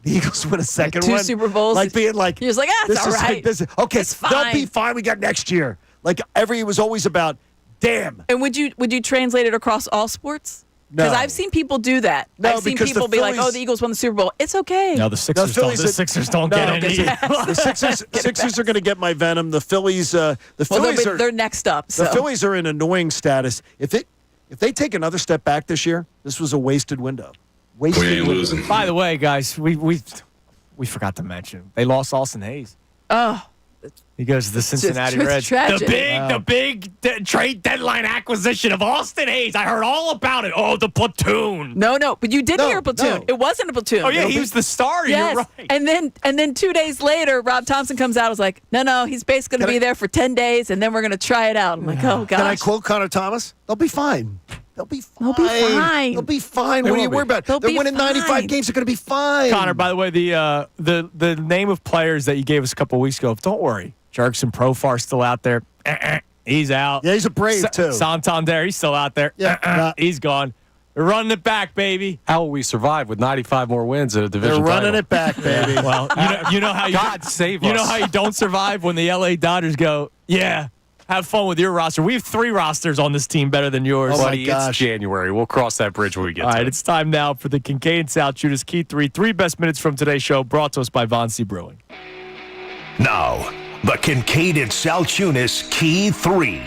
D: the Eagles win a second
U: Two
D: one.
U: Super Bowls.
D: Like being like,
U: You're just like,
D: this
U: it's all
D: is
U: right.
D: like, this is, okay,
U: It's
D: they'll
U: fine.
D: be fine. We got next year. Like it was always about, damn.
U: And would you translate it across all sports? Because
D: No.
U: I've seen people do that.
D: No,
U: I've seen
D: because the
U: people be like,
D: Phillies-
U: "Oh, the Eagles won the Super Bowl. It's okay."
F: No, the Sixers don't get any.
D: The Sixers are going to get my venom. The Phillies,
U: well,
D: Phillies are
U: they're next up. So.
D: the Phillies are in annoying status. If they take another step back this year, this was a wasted window. Wasted
H: We ain't
D: window.
H: losing.
F: By the way, guys, we forgot to mention they lost Austin Hayes.
U: Oh,
F: He goes to the Cincinnati
U: it's
F: Reds.
U: tragic.
F: The big trade deadline acquisition of Austin Hayes. I heard all about it. Oh, the platoon.
U: no, but you did hear a platoon.
D: no.
U: It wasn't a platoon.
F: Oh yeah, he was the star.
U: Yes.
F: You're right.
U: And then 2 days later, Rob Thompson comes out and was like, no, he's basically going to be there for 10 days, and then we're going to try it out. I'm like, oh, gosh.
D: Can I quote Connor Thomas? They'll be fine. They'll be fine.
U: They'll be fine.
D: They'll be fine.
F: They
D: What are you
F: will
D: worried
F: be.
D: about?
U: They'll
D: They're
U: be
D: winning 95
U: fine.
D: games. They're going to be fine.
F: Connor, by the way, the name of players that you gave us a couple weeks ago, don't worry. Jerkson Profar still out there. He's out.
D: Yeah, he's a Brave, too.
F: Santander, he's still out there.
D: Yeah.
F: He's gone. They're running it back, baby.
K: How will we survive with 95 more wins at a
D: They're
K: division
D: running
K: title?
D: it back, baby.
F: Well, you know how you
K: God save
F: You
K: us.
F: know how you don't survive when the LA Dodgers go, yeah, have fun with your roster. We have 3 rosters on this team better than yours.
D: Oh, my
K: Buddy,
D: gosh.
K: it's January. We'll cross that bridge when we get
F: All
K: to
F: right,
K: it.
F: it's time now for the Kincade Salciunas Key 3 best minutes from today's show, brought to us by Von C. Brewing.
E: Now, the Kincade Salciunas Key 3.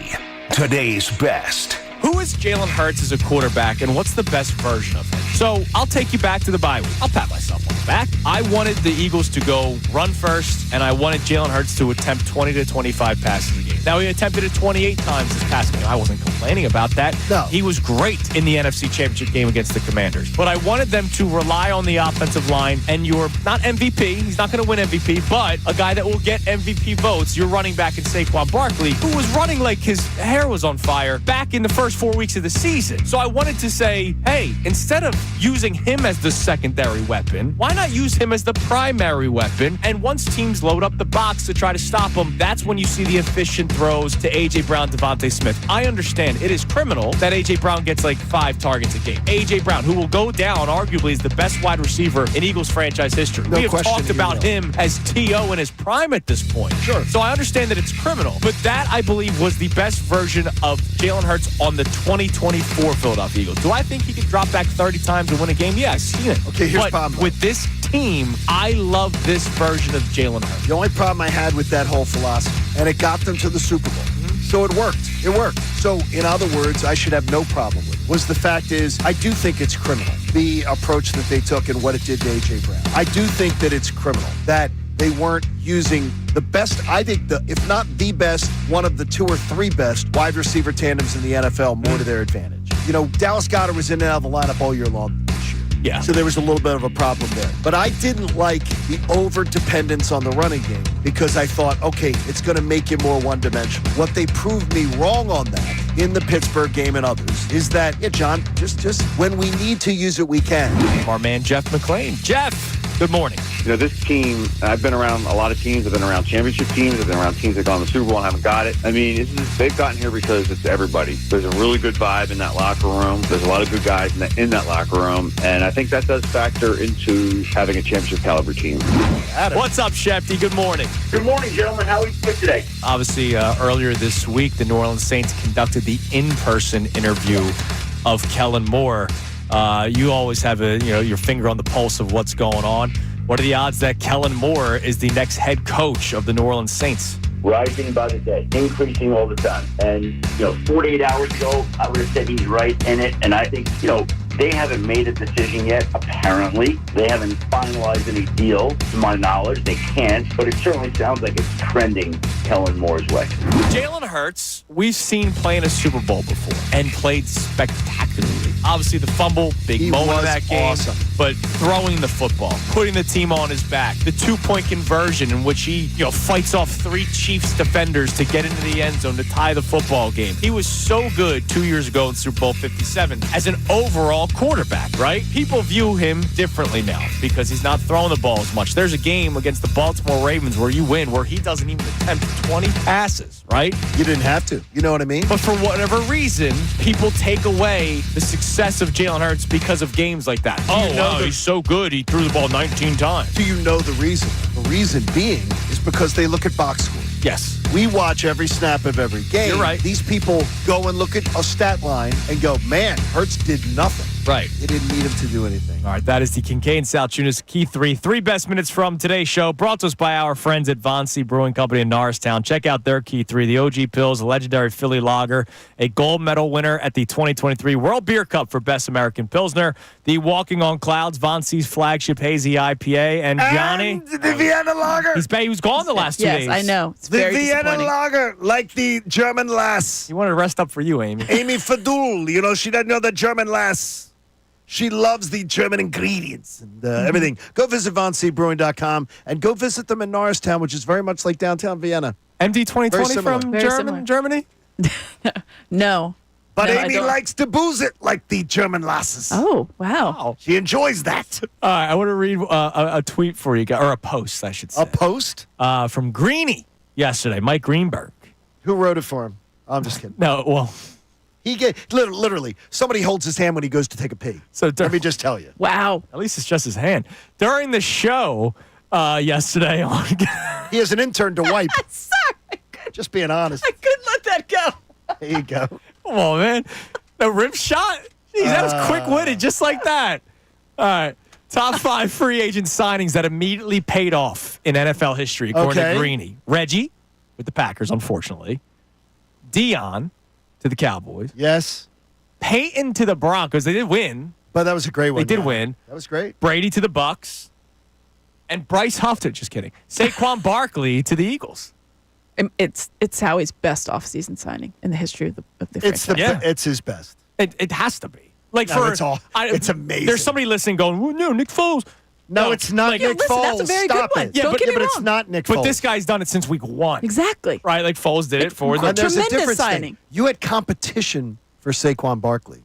E: Today's best.
F: Who is Jalen Hurts as a quarterback, and what's the best version of him? So I'll take you back to the bye week. I'll pat myself on the back. I wanted the Eagles to go run first, and I wanted Jalen Hurts to attempt 20 to 25 passes a game. Now, he attempted it 28 times this past game. I wasn't complaining about that.
D: No.
F: He was great in the NFC Championship game against the Commanders. But I wanted them to rely on the offensive line, and you're not MVP. He's not going to win MVP, but a guy that will get MVP votes, your running back in Saquon Barkley, who was running like his hair was on fire back in the first 4 weeks of the season. So I wanted to say, hey, instead of using him as the secondary weapon, why not use him as the primary weapon? And once teams load up the box to try to stop him, that's when you see the efficient throws to A.J. Brown, Devontae Smith. I understand it is criminal that A.J. Brown gets like 5 targets a game. A.J. Brown, who will go down arguably as the best wide receiver in Eagles franchise history.
D: No
F: we have
D: question
F: talked
D: he
F: about
D: will.
F: him as T.O. in his prime at this point.
D: Sure.
F: So I understand that it's criminal, but that, I believe, was the best version of Jalen Hurts on the 2024 Philadelphia Eagles. Do I think he could drop back 30 times and win a game? Yeah, I've seen it.
D: Okay, here's
F: but
D: the problem.
F: with this team, I love this version of Jalen Hurts.
D: The only problem I had with that whole philosophy, and it got them to the Super Bowl. So it worked. It worked. So, in other words, I should have no problem with it. Was the fact is, I do think it's criminal, the approach that they took and what it did to A.J. Brown. I do think that it's criminal, that they weren't using the best, I think, if not the best, one of the 2 or 3 best wide receiver tandems in the NFL more to their advantage. You know, Dallas Goedert was in and out of the lineup all year long this year.
F: Yeah.
D: So there was a little bit of a problem there. But I didn't like the over-dependence on the running game because I thought, okay, it's going to make it more one-dimensional. What they proved me wrong on that in the Pittsburgh game and others is that, yeah, John, just when we need to use it, we can.
F: Our man, Jeff McClain. Jeff, good morning.
P: You know, this team, I've been around a lot of teams. I've been around championship teams. I've been around teams that have gone to the Super Bowl and haven't got it. I mean, they've gotten here because it's everybody. There's a really good vibe in that locker room. There's a lot of good guys in that locker room. And I think that does factor into having a championship caliber team.
F: What's up, Shefty? Good morning.
N: Good morning, gentlemen. How are you doing today?
F: Obviously, earlier this week, the New Orleans Saints conducted the in-person interview of Kellen Moore. You always have your finger on the pulse of what's going on. What are the odds that Kellen Moore is the next head coach of the New Orleans Saints?
N: Rising by the day, increasing all the time. And, 48 hours ago, I would have said he's right in it. And I think, they haven't made a decision yet, apparently. They haven't finalized any deal, to my knowledge. They can't, but it certainly sounds like it's trending Kellen Moore's way.
F: Jalen Hurts, we've seen play in a Super Bowl before and played spectacularly. Obviously, the fumble, big moment of that game.
D: Awesome.
F: But throwing the football, putting the team on his back, the 2-point conversion in which he, fights off 3 Chiefs defenders to get into the end zone to tie the football game. He was so good 2 years ago in Super Bowl 57 as an overall quarterback, right? People view him differently now because he's not throwing the ball as much. There's a game against the Baltimore Ravens where you win where he doesn't even attempt 20 passes, right?
D: You didn't have to. You know what I mean?
F: But for whatever reason, people take away the success of Jalen Hurts because of games like that. He's so good. He threw the ball 19 times.
D: Do you know the reason? The reason being is because they look at box scores.
F: Yes.
D: We watch every snap of every game.
F: You're right.
D: These people go and look at a stat line and go, man, Hurts did nothing.
F: Right.
D: They didn't need him to do anything.
F: All right, that is the Kincade Salciunas Key 3 best minutes from today's show, brought to us by our friends at Von C. Brewing Company in Norristown. Check out their Key 3, the OG Pills, a legendary Philly lager, a gold medal winner at the 2023 World Beer Cup for Best American Pilsner, the Walking on Clouds, Von C's flagship hazy IPA, and Johnny.
O: And the Vienna Lager.
F: He was gone the last 2 days.
U: Yes, I know. It's
O: The
U: very
O: Vienna
U: disappointing.
O: Lager, like the German lass.
F: He wanted to rest up for you, Amy.
O: Amy Fadul, she doesn't know the German lass. She loves the German ingredients and everything. Go visit VonCBrewing.com and go visit them in Norristown, which is very much like downtown Vienna.
F: MD 2020 from
U: Very similar.
F: Germany?
U: No.
O: But
U: No, I
O: Amy
U: don't.
O: likes to booze it like the German lasses.
U: Oh, wow.
O: She enjoys that.
F: All right, I want to read a tweet for you, or a post, I should say.
D: A post?
F: From Greeny yesterday, Mike Greenberg.
D: Who wrote it for him? I'm just kidding.
F: No, well,
D: He literally, somebody holds his hand when he goes to take a pee.
F: so
D: Let me just tell you.
U: Wow.
F: at least it's just his hand. During the show yesterday on
D: He has an intern to wipe.
U: Sorry.
D: Just being honest.
U: I couldn't let that go?
D: There you go.
F: Come on, man. The rim shot? Jeez, that was quick-witted, just like that. All right. Top 5 free agent signings that immediately paid off in NFL history, according to Greeny. Reggie with the Packers, unfortunately. Dion to the Cowboys.
D: Yes.
F: Peyton to the Broncos. They did win.
D: But that was a great one.
F: They did win.
D: That was great.
F: Brady to the Bucks. And Bryce Huffton, just kidding. Saquon Barkley to the Eagles.
U: It's Howie's best offseason signing in the history of the franchise.
D: It's his best.
F: It has to be. Like
D: it's amazing.
F: There's somebody listening going, well, no, Nick Foles.
D: No, it's not Nick Foles.
U: That's a very
D: Stop
U: good one.
D: it.
F: Yeah,
U: Don't
F: but,
U: get me
D: but
U: wrong.
D: it's not Nick Foles.
F: But this guy's done it since week 1.
U: Exactly.
F: Right? Like Foles did it for the
D: And there's a
U: Tremendous
D: difference
U: signing.
D: You had competition for Saquon Barkley.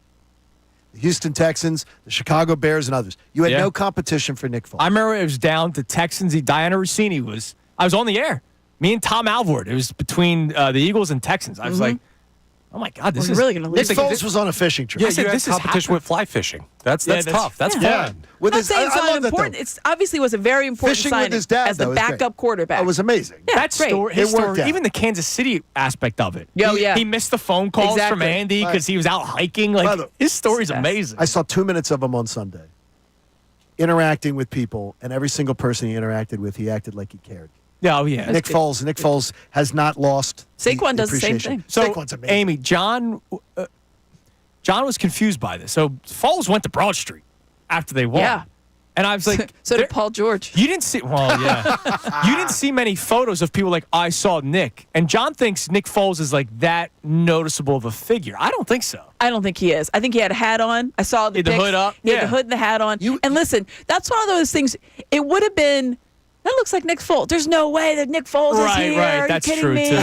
D: The Houston Texans, the Chicago Bears, and others. You had no competition for Nick Foles.
F: I remember it was down to Texans. Diana Rossini I was on the air. Me and Tom Alvord. It was between the Eagles and Texans. I was like, oh my God, this is
U: really going to
D: Nick
U: lose.
D: Foles was on a fishing trip.
K: Yeah,
F: I said,
K: you had
F: this is
K: competition with fly fishing. That's tough. That's fun.
D: With
U: I'm not
D: his,
U: saying it's
D: I
U: not
D: love that,
U: important.
D: though.
U: It's obviously was a very important
D: Fishing
U: signing
D: with his dad,
U: as the
D: though, is great.
U: backup quarterback.
D: It was amazing.
U: Yeah,
F: that
U: great.
F: story, his
D: It worked
F: story,
D: out.
F: even the Kansas City aspect of it.
U: Yeah.
F: He missed the phone calls from
U: Exactly.
F: Andy because he was out hiking. Like his story's amazing.
D: I saw 2 minutes of him on Sunday, interacting with people, and every single person he interacted with, he acted like he cared.
F: Yeah, oh yeah.
D: Nick Foles has not lost.
U: Saquon does the same
D: appreciation.
U: thing.
F: So,
D: Saquon's amazing.
F: Amy, John was confused by this. So Foles went to Broad Street after they won.
U: Yeah.
F: And I was like,
U: So did Paul George.
F: You didn't see, well, yeah. You didn't see many photos of people like, I saw Nick. And John thinks Nick Foles is like that noticeable of a figure. I don't think so.
U: I don't think he is. I think he had a hat on. I saw the
F: He had the
U: pics.
F: hood up?
U: He had
F: Yeah.
U: the hood and the hat on. And listen, that's one of those things. It would have been. That looks like Nick Foles. There's no way that Nick Foles is
F: Right,
U: here.
F: right.
U: Are
F: That's
U: you kidding
F: true,
U: me?
F: too.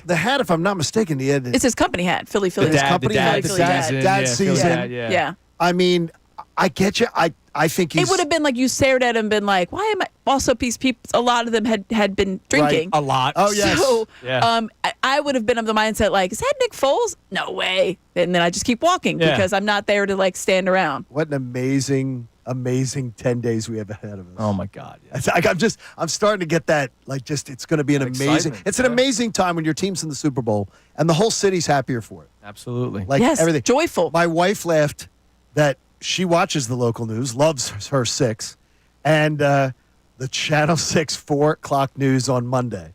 D: The hat, if I'm not mistaken, he had
U: It's his company hat, Philly.
D: the
U: Company
D: dad season.
U: Yeah.
D: I mean, I get you. I think he's.
U: It would have been like you stared at him and been like, why am I? Also, these people, a lot of them had been drinking.
F: A lot.
D: Oh, yes.
U: So
F: Yeah.
U: I would have been of the mindset like, is that Nick Foles? No way. And then I just keep walking
D: Yeah.
U: because I'm not there to like stand around.
D: What an amazing 10 days we have ahead of us.
F: Oh my God.
D: Yeah. I'm starting to get that, it's going to be an amazing,
F: excitement,
D: it's an amazing time when your team's in the Super Bowl and the whole city's happier for it.
F: Absolutely.
D: Like
U: Yes,
D: everything.
U: joyful.
D: My wife laughed that she watches the local news, loves her 6, and the Channel 6 4 o'clock news on Monday.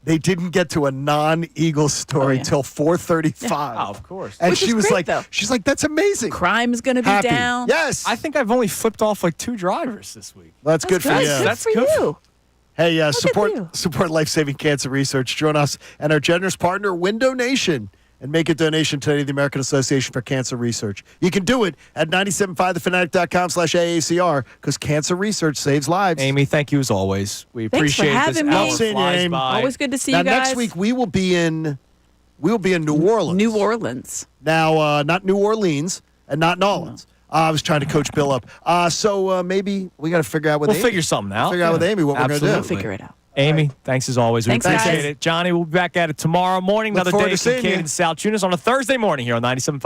D: They didn't get to a non-Eagles story till 4:35.
F: Oh, of course.
D: And
U: Which
D: she
U: is
D: was
U: great,
D: like,
U: though.
D: she's like, that's amazing.
U: Crime is going to be
D: Happy.
U: down.
D: Yes.
F: I think I've only flipped off like 2 drivers this week.
D: That's good for you.
F: That's
U: Good for you.
D: Hey,
U: at you.
D: support life-saving cancer research. Join us and our generous partner, Window Nation, and make a donation today to the American Association for Cancer Research. You can do it at 975thefanatic.com/AACR because cancer research saves lives.
F: Amy, thank you as always. We
U: Thanks for
F: appreciate this.
U: having me.
F: Hour
D: Love seeing you,
F: flies
D: Amy.
F: by.
U: Always good to see
D: Now,
U: you guys.
D: next week we will be in New Orleans.
U: New Orleans.
D: Now, not New Orleans and not New Orleans. I was trying to coach Bill up. So maybe we got to figure out with
F: We'll
D: Amy.
F: figure something out.
D: Figure out with Amy what we're going to do.
U: We'll figure it out.
F: Amy, thanks as always. We
U: Thanks,
F: appreciate
U: guys.
F: it. Johnny, we'll be back at it tomorrow morning.
D: Look
F: Another
D: forward
F: day
D: to
F: of
D: seeing
F: Kincade
D: you.
F: and Salciunas on a Thursday morning here on 97.5.